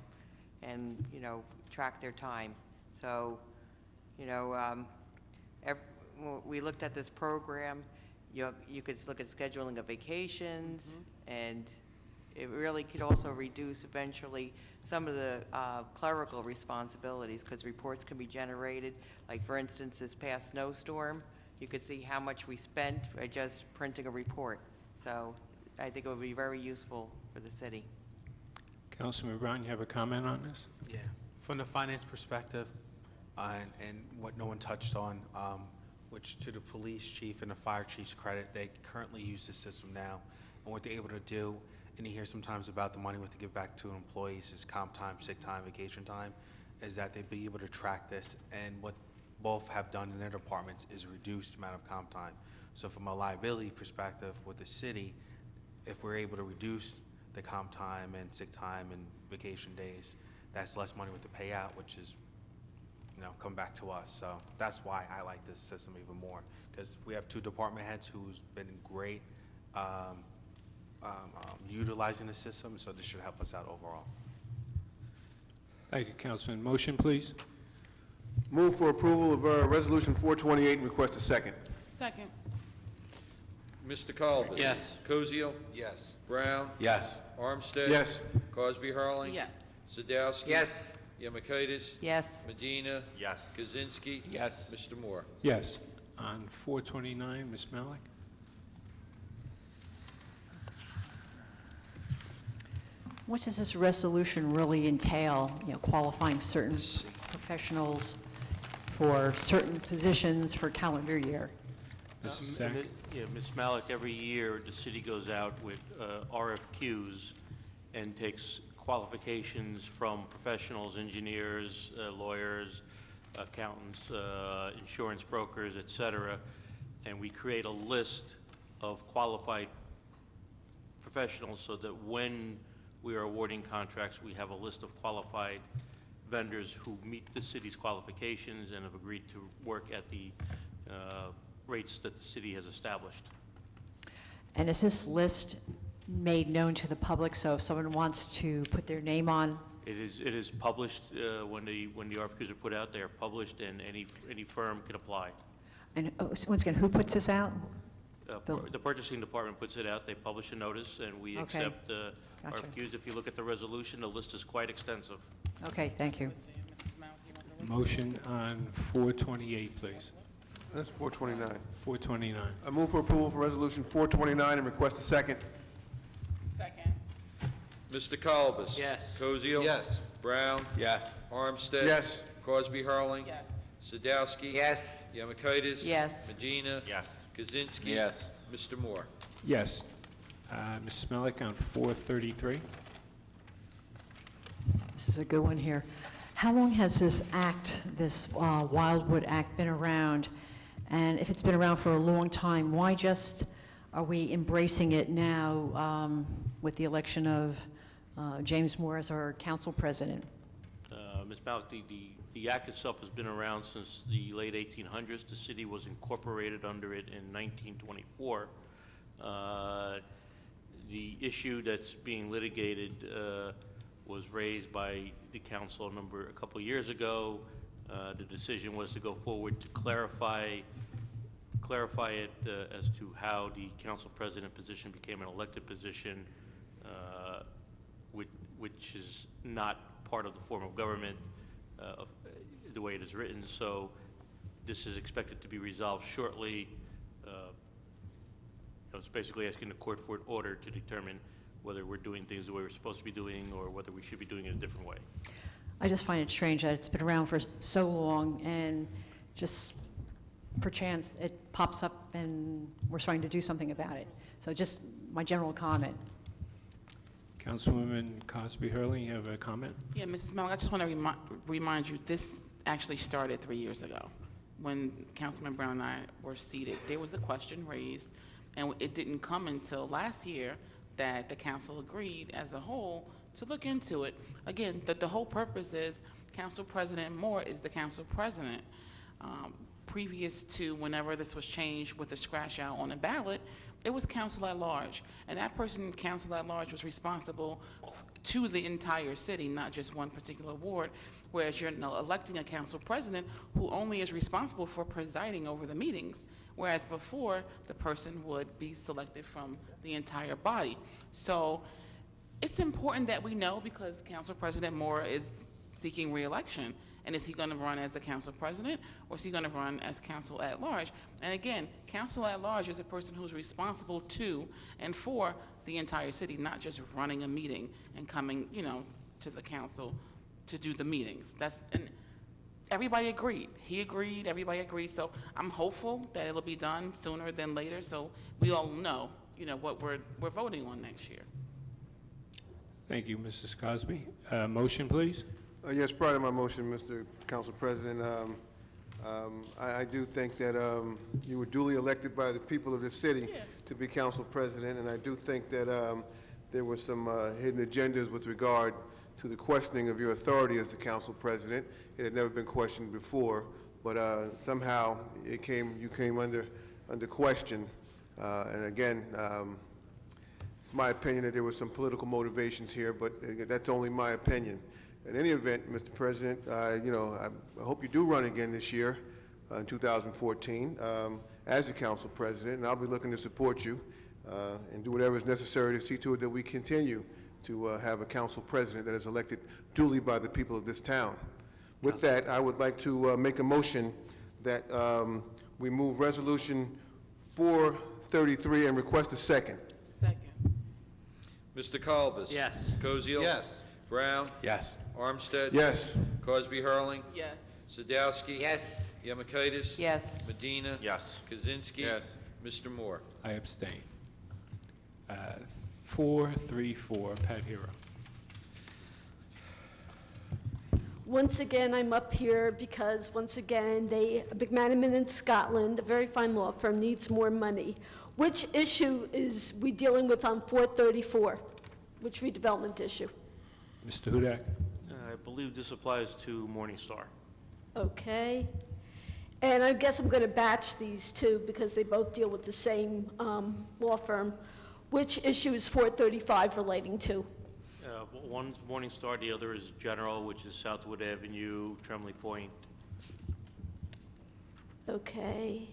Speaker 9: and, you know, track their time. So, you know, we looked at this program. You could look at scheduling of vacations, and it really could also reduce eventually some of the clerical responsibilities, because reports can be generated. Like, for instance, this past snowstorm, you could see how much we spent by just printing a report. So I think it would be very useful for the city.
Speaker 1: Councilman Brown, you have a comment on this?
Speaker 8: Yeah, from the finance perspective, and what no one touched on, which to the police chief and the fire chief's credit, they currently use the system now. And what they're able to do, and you hear sometimes about the money we have to give back to employees is comp time, sick time, vacation time, is that they'd be able to track this. And what both have done in their departments is reduce the amount of comp time. So from a liability perspective with the city, if we're able to reduce the comp time and sick time and vacation days, that's less money we have to pay out, which is, you know, come back to us. So that's why I like this system even more, because we have two department heads who's been great utilizing the system, so this should help us out overall.
Speaker 1: Thank you, Councilman. Motion, please.
Speaker 2: Move for approval of Resolution 428 and request a second.
Speaker 7: Second.
Speaker 3: Mr. Colbus?
Speaker 15: Yes.
Speaker 3: Koziel?
Speaker 4: Yes.
Speaker 3: Brown?
Speaker 8: Yes.
Speaker 3: Armstead?
Speaker 2: Yes.
Speaker 3: Cosby Harling?
Speaker 7: Yes.
Speaker 3: Sadowski?
Speaker 6: Yes.
Speaker 3: Yemakaitis?
Speaker 9: Yes.
Speaker 3: Medina?
Speaker 5: Yes.
Speaker 3: Kaczynski?
Speaker 16: Yes.
Speaker 3: Mr. Moore?
Speaker 1: Yes. On 429, Ms. Malik?
Speaker 12: What does this resolution really entail, you know, qualifying certain professionals for certain positions for calendar year?
Speaker 1: Ms. Sack?
Speaker 14: Yeah, Ms. Malik, every year, the city goes out with RFQs and takes qualifications from professionals, engineers, lawyers, accountants, insurance brokers, et cetera, and we create a list of qualified professionals so that when we are awarding contracts, we have a list of qualified vendors who meet the city's qualifications and have agreed to work at the rates that the city has established.
Speaker 12: And is this list made known to the public, so if someone wants to put their name on?
Speaker 14: It is published, when the RFQs are put out, they are published, and any firm can apply.
Speaker 12: And once again, who puts this out?
Speaker 14: The purchasing department puts it out, they publish a notice, and we
Speaker 12: Okay.
Speaker 14: accept
Speaker 12: Gotcha.
Speaker 14: RFQs. If you look at the resolution, the list is quite extensive.
Speaker 12: Okay, thank you.
Speaker 1: Motion on 428, please.
Speaker 2: That's 429.
Speaker 1: 429.
Speaker 2: I move for approval for Resolution 429 and request a second.
Speaker 7: Second.
Speaker 3: Mr. Colbus?
Speaker 15: Yes.
Speaker 3: Koziel?
Speaker 4: Yes.
Speaker 3: Brown?
Speaker 8: Yes.
Speaker 3: Armstead?
Speaker 2: Yes.
Speaker 3: Cosby Harling?
Speaker 7: Yes.
Speaker 3: Sadowski?
Speaker 6: Yes.
Speaker 3: Yemakaitis?
Speaker 9: Yes.
Speaker 3: Medina?
Speaker 5: Yes.
Speaker 3: Kaczynski?
Speaker 16: Yes.
Speaker 3: Mr. Moore?
Speaker 1: Yes. Ms. Malik on 433.
Speaker 12: This is a good one here. How long has this act, this Wildwood Act, been around? And if it's been around for a long time, why just are we embracing it now with the election of James Moore as our council president?
Speaker 14: Ms. Malik, the act itself has been around since the late 1800s. The city was incorporated under it in 1924. The issue that's being litigated was raised by the council a couple of years ago. The decision was to go forward to clarify it as to how the council president position became an elected position, which is not part of the form of government the way it is written. So this is expected to be resolved shortly. It's basically asking the court for an order to determine whether we're doing things the way we're supposed to be doing or whether we should be doing it a different way.
Speaker 12: I just find it strange that it's been around for so long and just perchance it pops up and we're starting to do something about it. So just my general comment.
Speaker 1: Councilwoman Cosby Hurley, you have a comment?
Speaker 7: Yeah, Mrs. Malik, I just want to remind you, this actually started 3 years ago. When Councilman Brown and I were seated, there was a question raised, and it didn't come until last year that the council agreed as a whole to look into it. Again, that the whole purpose is Council President Moore is the council president. Previous to whenever this was changed with the scratch out on the ballot, it was council at large. And that person, council at large, was responsible to the entire city, not just one particular ward, whereas you're now electing a council president who only is responsible for presiding over the meetings, whereas before, the person would be selected from the entire body. So it's important that we know, because Council President Moore is seeking re-election. And is he going to run as the council president, or is he going to run as council at large? And again, council at large is a person who's responsible to and for the entire city, not just running a meeting and coming, to the council to do the meetings. And everybody agreed. He agreed, everybody agreed. So I'm hopeful that it'll be done sooner than later, so we all know, what we're voting on next year.
Speaker 1: Thank you, Mrs. Cosby. Motion, please.
Speaker 2: Yes, prior to my motion, Mr. Council President, I do think that you were duly elected by the people of this city to be council president, and I do think that there were some hidden agendas with regard to the questioning of your authority as the council president. It had never been questioned before, but somehow you came under question. And again, it's my opinion that there were some political motivations here, but that's only my opinion. In any event, Mr. President, I hope you do run again this year, in 2014, as the council president, and I'll be looking to support you and do whatever is necessary to see to it that we continue to have a council president that is elected duly by the people of this town. With that, I would like to make a motion that we move Resolution 433 and request a second.
Speaker 7: Second.
Speaker 3: Mr. Kalbus?
Speaker 15: Yes.
Speaker 3: Koziel?
Speaker 4: Yes.
Speaker 3: Brown?
Speaker 8: Yes.
Speaker 3: Armstead?
Speaker 2: Yes.
Speaker 3: Cosby Hurling?
Speaker 7: Yes.
Speaker 3: Sadowski?
Speaker 9: Yes.
Speaker 3: Yemakaitis?
Speaker 9: Yes.
Speaker 3: Medina?
Speaker 5: Yes.
Speaker 3: Kaczynski?
Speaker 6: Yes.
Speaker 3: Mr. Moore?
Speaker 1: I abstain. 434, Pat Hero.
Speaker 10: Once again, I'm up here because, once again, McManaman in Scotland, a very fine law firm, needs more money. Which issue is we dealing with on 434? Which redevelopment issue?
Speaker 1: Mr. Hudak?
Speaker 14: I believe this applies to Morningstar.
Speaker 10: Okay. And I guess I'm going to batch these two because they both deal with the same law firm. Which issue is 435 relating to?
Speaker 14: One's Morningstar, the other is General, which is Southwood Avenue, Tremley Point.
Speaker 10: Okay.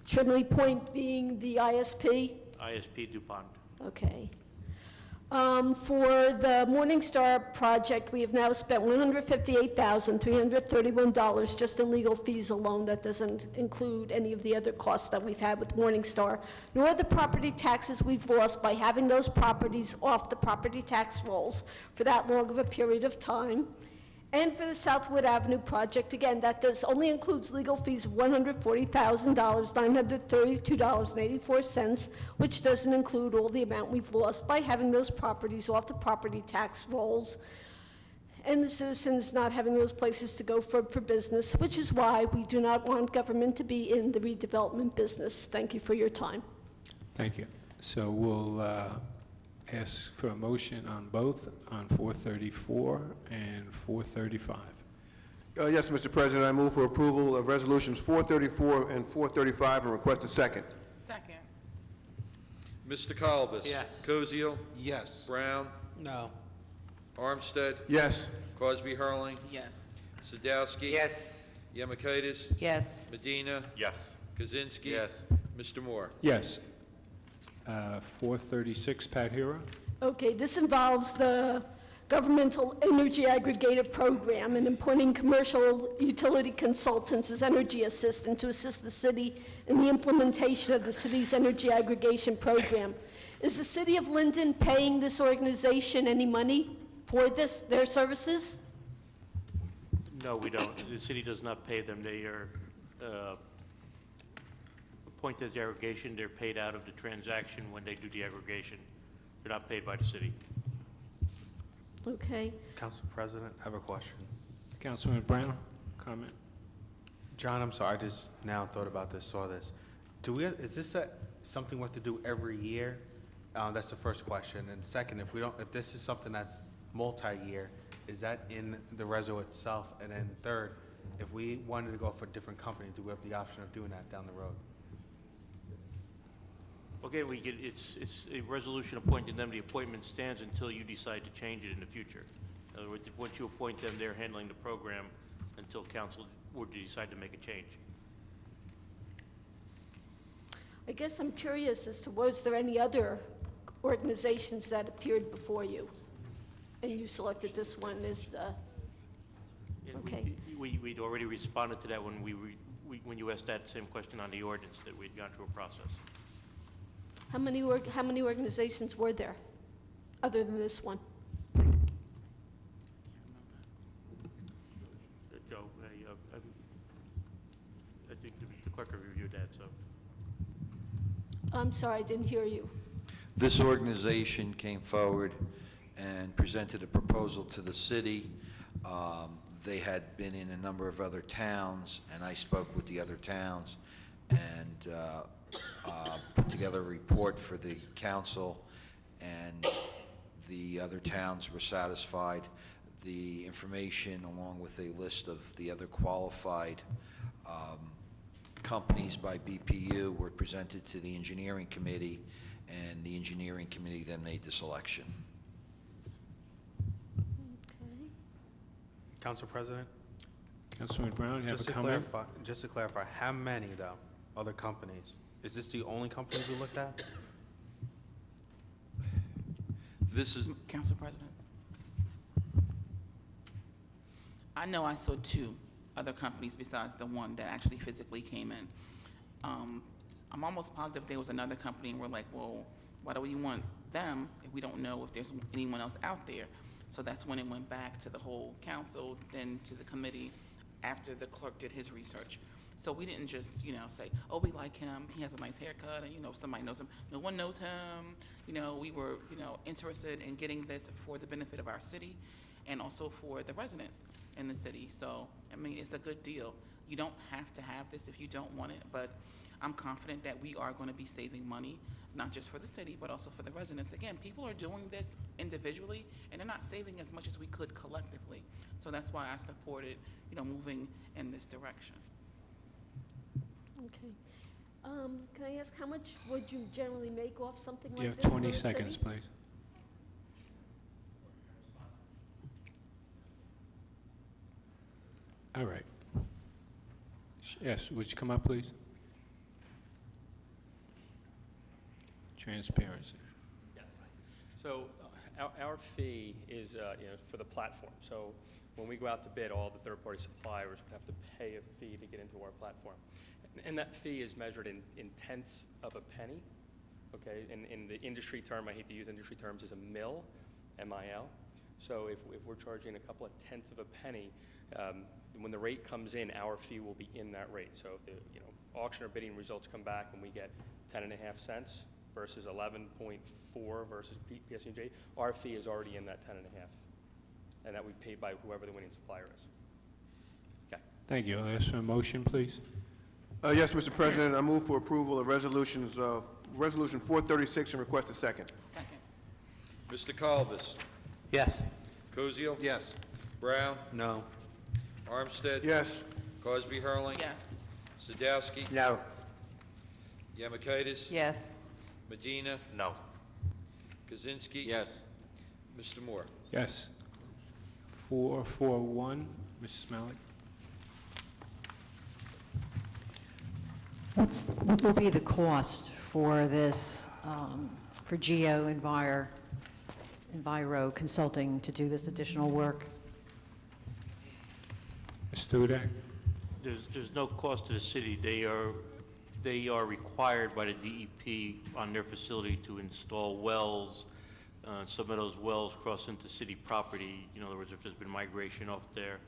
Speaker 10: Trimley Point being the ISP?
Speaker 14: ISP DuPont.
Speaker 10: Okay. For the Morningstar project, we have now spent $158,331 just in legal fees alone. That doesn't include any of the other costs that we've had with Morningstar, nor the property taxes we've lost by having those properties off the property tax rolls for that long of a period of time. And for the Southwood Avenue project, again, that only includes legal fees of $140,932.84, which doesn't include all the amount we've lost by having those properties off the property tax rolls, and the citizens not having those places to go for business, which is why we do not want government to be in the redevelopment business. Thank you for your time.
Speaker 1: Thank you. So we'll ask for a motion on both, on 434 and 435.
Speaker 2: Yes, Mr. President, I move for approval of resolutions 434 and 435 and request a second.
Speaker 7: Second.
Speaker 3: Mr. Kalbus?
Speaker 15: Yes.
Speaker 3: Koziel?
Speaker 4: Yes.
Speaker 3: Brown?
Speaker 8: No.
Speaker 3: Armstead?
Speaker 2: Yes.
Speaker 3: Cosby Hurling?
Speaker 7: Yes.
Speaker 3: Sadowski?
Speaker 9: Yes.
Speaker 3: Yemakaitis?
Speaker 9: Yes.
Speaker 3: Medina?
Speaker 5: Yes.
Speaker 3: Kaczynski?
Speaker 6: Yes.
Speaker 3: Mr. Moore?
Speaker 1: Yes. 436, Pat Hero.
Speaker 10: Okay, this involves the Governmental Energy Aggregator Program and appointing commercial utility consultants as energy assistant to assist the city in the implementation of the city's energy aggregation program. Is the city of Linden paying this organization any money for their services?
Speaker 14: No, we don't. The city does not pay them. They are appointed as aggregation. They're paid out of the transaction when they do the aggregation. They're not paid by the city.
Speaker 10: Okay.
Speaker 8: Council President, I have a question.
Speaker 1: Councilman Brown, comment?
Speaker 8: John, I'm sorry, I just now thought about this, saw this. Is this something we have to do every year? That's the first question. And second, if this is something that's multi-year, is that in the reso itself? And then third, if we wanted to go for a different company, do we have the option of doing that down the road?
Speaker 14: Okay, it's a resolution appointing them. The appointment stands until you decide to change it in the future. In other words, once you appoint them, they're handling the program until council would decide to make a change.
Speaker 10: I guess I'm curious as to, was there any other organizations that appeared before you? And you selected this one as the,
Speaker 14: Yeah,
Speaker 10: okay.
Speaker 14: We'd already responded to that when when you asked that same question on the ordinance, that we'd gone through a process.
Speaker 10: How many organizations were there, other than this one?
Speaker 14: Joe, I think the clerk reviewed that, so.
Speaker 10: I'm sorry, I didn't hear you.
Speaker 3: This organization came forward and presented a proposal to the city. They had been in a number of other towns, and I spoke with the other towns and put together a report for the council, and the other towns were satisfied. The information, along with a list of the other qualified companies by BPU, were presented to the engineering committee, and the engineering committee then made the selection.
Speaker 10: Okay.
Speaker 8: Council President?
Speaker 1: Councilman Brown, you have a comment?
Speaker 8: Just to clarify, how many, though, other companies? Is this the only company we looked at?
Speaker 3: This is,
Speaker 7: Council President. I know I saw 2 other companies besides the one that actually physically came in. I'm almost positive there was another company, and we're like, well, why do we want them if we don't know if there's anyone else out there? So that's when it went back to the whole council, then to the committee, after the clerk did his research. So we didn't just, say, oh, we like him, he has a nice haircut, and, somebody knows him. No one knows him. We were, interested in getting this for the benefit of our city and also for the residents in the city. So, it's a good deal. You don't have to have this if you don't want it, but I'm confident that we are going to be saving money, not just for the city, but also for the residents. Again, people are doing this individually, and they're not saving as much as we could collectively. So that's why I supported, moving in this direction.
Speaker 10: Okay. Can I ask, how much would you generally make off something like
Speaker 1: You
Speaker 10: this?
Speaker 1: have
Speaker 10: for
Speaker 1: 20
Speaker 10: the
Speaker 1: seconds,
Speaker 10: city?
Speaker 1: please. All right. Yes, would you come up, please? Transparency.
Speaker 11: Yes. So our fee is, for the platform. So when we go out to bid, all the third-party suppliers have to pay a fee to get into our platform. And that fee is measured in tenths of a penny, okay? In the industry term, I hate to use industry terms, is a mil, M-I-L. So if we're charging a couple of tenths of a penny, when the rate comes in, our fee will be in that rate. So if the auction or bidding results come back and we get 10.5 cents versus 11.4 versus PSG, our fee is already in that 10.5, and that we pay by whoever the winning supplier is. Okay.
Speaker 1: Thank you. I'll ask for a motion, please.
Speaker 2: Yes, Mr. President, I move for approval of resolutions, Resolution 436, and request a second.
Speaker 7: Second.
Speaker 3: Mr. Colvis,
Speaker 15: Yes.
Speaker 3: Koziel,
Speaker 4: Yes.
Speaker 3: Brown,
Speaker 8: No.
Speaker 3: Armstead.
Speaker 2: Yes.
Speaker 3: Cosby Hurling.
Speaker 7: Yes.
Speaker 3: Sadowski.
Speaker 18: No.
Speaker 3: Yamakaitis.
Speaker 9: Yes.
Speaker 3: Medina.
Speaker 5: No.
Speaker 3: Kaczynski.
Speaker 16: Yes.
Speaker 3: Mr. Moore.
Speaker 1: Yes. 441, Mrs. Malik.
Speaker 12: What will be the cost for this, for Enviro Consulting to do this additional work?
Speaker 1: Mr. Hudak?
Speaker 14: There's no cost to the city. They are required by the DEP on their facility to install wells. Some of those wells cross into city property. In other words, if there's been migration off there,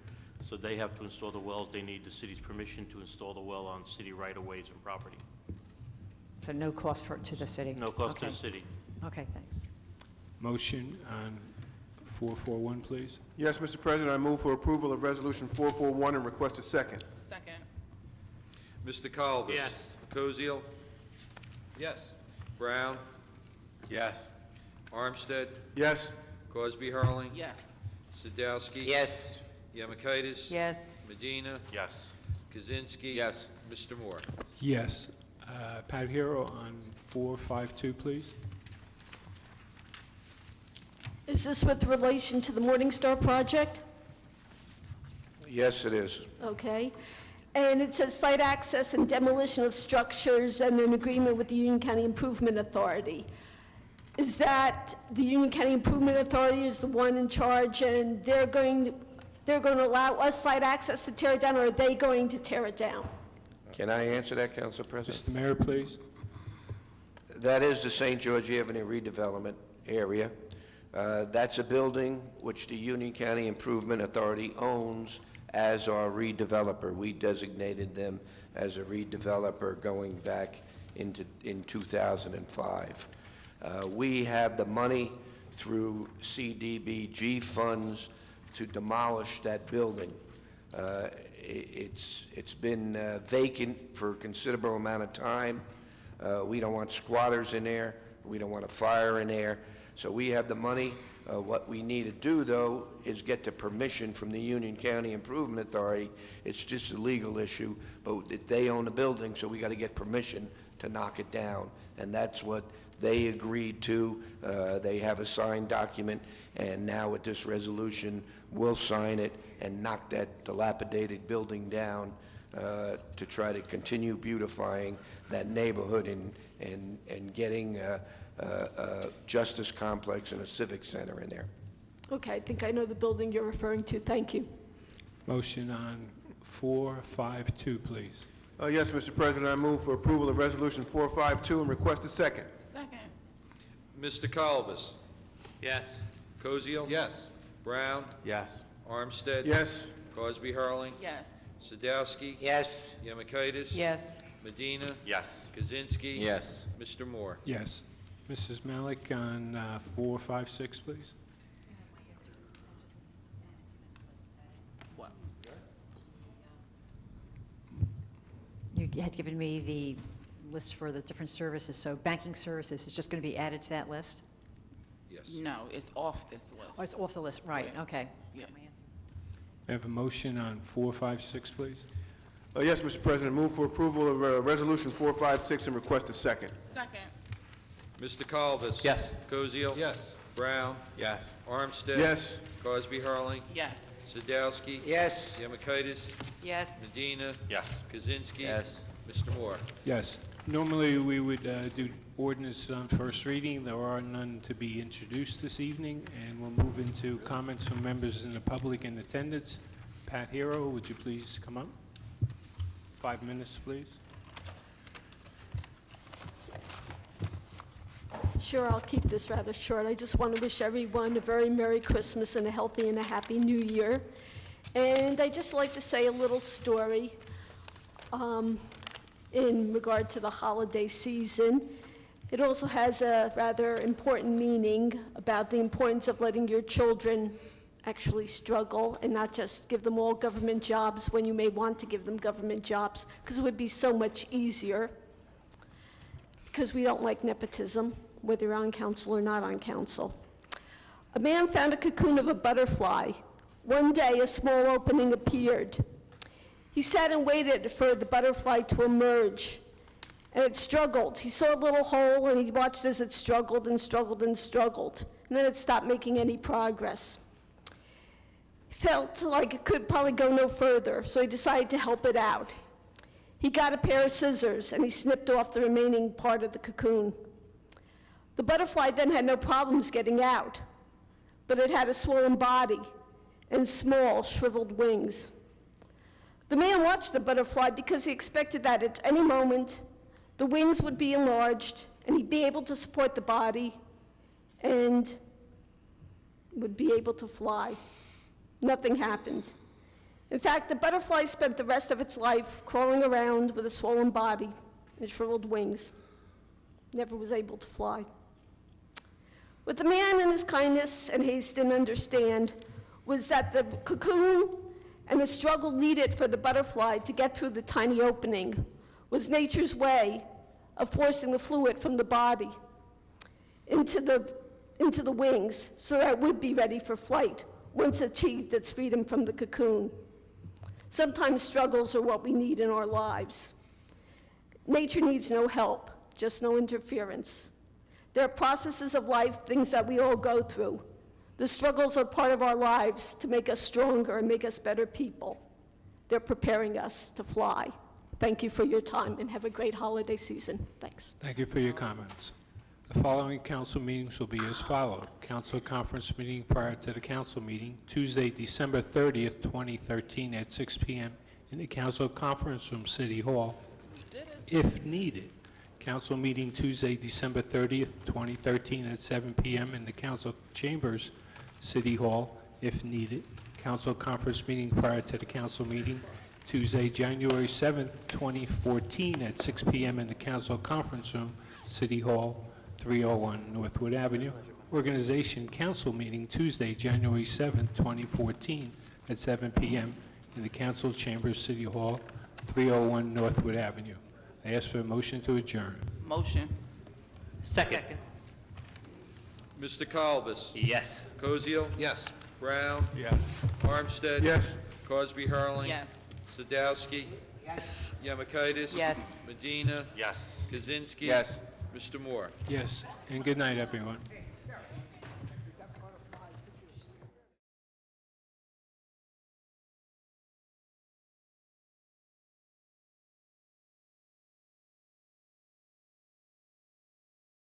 Speaker 14: so they have to install the wells. They need the city's permission to install the well on city right-of-ways and property.
Speaker 12: So no cost to the city?
Speaker 14: No cost to
Speaker 12: Okay.
Speaker 14: the city.
Speaker 12: Okay, thanks.
Speaker 1: Motion on 441, please.
Speaker 2: Yes, Mr. President, I move for approval of Resolution 441 and request a second.
Speaker 7: Second.
Speaker 3: Mr. Colvis.
Speaker 15: Yes.
Speaker 3: Koziel.
Speaker 4: Yes.
Speaker 3: Brown.
Speaker 8: Yes.
Speaker 3: Armstead.
Speaker 2: Yes.
Speaker 3: Cosby Hurling.
Speaker 7: Yes.
Speaker 3: Sadowski.
Speaker 13: Yes.
Speaker 3: Yemakaitis.
Speaker 9: Yes.
Speaker 3: Medina.
Speaker 5: Yes.
Speaker 3: Kaczynski.
Speaker 16: Yes.
Speaker 3: Mr. Moore.
Speaker 1: Yes. Pat Hero on 452, please.
Speaker 10: Is this with relation to the Morningstar project?
Speaker 6: Yes, it is.
Speaker 10: Okay. And it says site access and demolition of structures and an agreement with the Union County Improvement Authority. Is that the Union County Improvement Authority is the one in charge and they're going to allow us site access to tear it down, or are they going to tear it down?
Speaker 6: Can I answer that, Council President?
Speaker 1: Mr. Mayor, please.
Speaker 6: That is the St. George Avenue redevelopment area. That's a building which the Union County Improvement Authority owns as our redeveloper. We designated them as a redeveloper going back in 2005. We have the money through CDBG funds to demolish that building. It's been vacant for a considerable amount of time. We don't want squatters in there. We don't want a fire in there. So we have the money. What we need to do, though, is get the permission from the Union County Improvement Authority. It's just a legal issue, but they own the building, so we got to get permission to knock it down. And that's what they agreed to. They have a signed document, and now with this resolution, we'll sign it and knock that dilapidated building down to try to continue beautifying that neighborhood and getting a justice complex and a civic center in there.
Speaker 10: Okay, I think I know the building you're referring to. Thank you.
Speaker 1: Motion on 452, please.
Speaker 2: Yes, Mr. President, I move for approval of Resolution 452 and request a second.
Speaker 7: Second.
Speaker 3: Mr. Colbus.
Speaker 15: Yes.
Speaker 3: Koziel.
Speaker 4: Yes.
Speaker 3: Brown.
Speaker 8: Yes.
Speaker 3: Armstead.
Speaker 2: Yes.
Speaker 3: Cosby Hurling.
Speaker 7: Yes.
Speaker 3: Sadowski.
Speaker 13: Yes.
Speaker 3: Yemakaitis.
Speaker 9: Yes.
Speaker 3: Medina.
Speaker 5: Yes.
Speaker 3: Kaczynski.
Speaker 16: Yes.
Speaker 3: Mr. Moore.
Speaker 1: Yes. Mrs. Malik on 456, please.
Speaker 7: What?
Speaker 12: You had given me the list for the different services, so banking services is just going to be added to that list?
Speaker 3: Yes.
Speaker 7: No, it's off this list.
Speaker 12: Oh, it's off the list, right,
Speaker 7: Yeah.
Speaker 12: okay.
Speaker 7: Yeah.
Speaker 1: I have a motion on 456, please.
Speaker 2: Yes, Mr. President, move for approval of Resolution 456 and request a second.
Speaker 7: Second.
Speaker 3: Mr. Colbus.
Speaker 15: Yes.
Speaker 3: Koziel.
Speaker 4: Yes.
Speaker 3: Brown.
Speaker 8: Yes.
Speaker 3: Armstead.
Speaker 2: Yes.
Speaker 3: Cosby Hurling.
Speaker 7: Yes.
Speaker 3: Sadowski.
Speaker 13: Yes.
Speaker 3: Yemakaitis.
Speaker 9: Yes.
Speaker 3: Medina.
Speaker 5: Yes.
Speaker 3: Kaczynski.
Speaker 16: Yes.
Speaker 3: Mr. Moore.
Speaker 1: Yes. Normally, we would do ordinances on first reading. There are none to be introduced this evening, and we'll move into comments from members in the public in attendance. Pat Hero, would you please come up? 5 minutes, please.
Speaker 10: Sure, I'll keep this rather short. I just want to wish everyone a very Merry Christmas and a healthy and a Happy New Year. And I'd just like to say a little story in regard to the holiday season. It also has a rather important meaning about the importance of letting your children actually struggle and not just give them all government jobs when you may want to give them government jobs, because it would be so much easier, because we don't like nepotism, whether you're on council or not on council. A man found a cocoon of a butterfly. One day, a small opening appeared. He sat and waited for the butterfly to emerge, and it struggled. He saw a little hole, and he watched as it struggled and struggled and struggled, and then it stopped making any progress. He felt like it could probably go no further, so he decided to help it out. He got a pair of scissors, and he snipped off the remaining part of the cocoon. The butterfly then had no problems getting out, but it had a swollen body and small, shriveled wings. The man watched the butterfly because he expected that at any moment the wings would be enlarged and he'd be able to support the body and would be able to fly. Nothing happened. In fact, the butterfly spent the rest of its life crawling around with a swollen body and shriveled wings. Never was able to fly. What the man in his kindness and haste didn't understand was that the cocoon and the struggle needed for the butterfly to get through the tiny opening was nature's way of forcing the fluid from the body into the wings so that it would be ready for flight Once achieved, it's freedom from the cocoon. Sometimes struggles are what we need in our lives. Nature needs no help, just no interference. There are processes of life, things that we all go through. The struggles are part of our lives to make us stronger and make us better people. They're preparing us to fly. Thank you for your time, and have a great holiday season. Thanks.
Speaker 1: Thank you for your comments. The following council meetings will be as followed. Council conference meeting prior to the council meeting, Tuesday, December 30th, 2013 at 6 p.m. in the council conference room, City Hall, if needed. Council meeting Tuesday, December 30th, 2013 at 7 p.m. in the council chambers, City Hall, if needed. Council conference meeting prior to the council meeting, Tuesday, January 7th, 2014 at 6 p.m. in the council conference room, City Hall, 301 Northwood Avenue. Organization council meeting Tuesday, January 7th, 2014 at 7 p.m. in the council chambers, City Hall, 301 Northwood Avenue. I ask for a motion to adjourn.
Speaker 7: Motion.
Speaker 15: Second.
Speaker 3: Mr. Kalbus?
Speaker 15: Yes.
Speaker 3: Koziel?
Speaker 4: Yes.
Speaker 3: Brown?
Speaker 8: Yes.
Speaker 3: Armstead?
Speaker 2: Yes.
Speaker 3: Cosby Hurling?
Speaker 7: Yes.
Speaker 3: Sadowski?
Speaker 18: Yes.
Speaker 3: Yemakaitis?
Speaker 9: Yes.
Speaker 3: Medina?
Speaker 5: Yes.
Speaker 3: Kaczynski?
Speaker 6: Yes.
Speaker 3: Mr. Moore?
Speaker 1: Yes, and good night, everyone.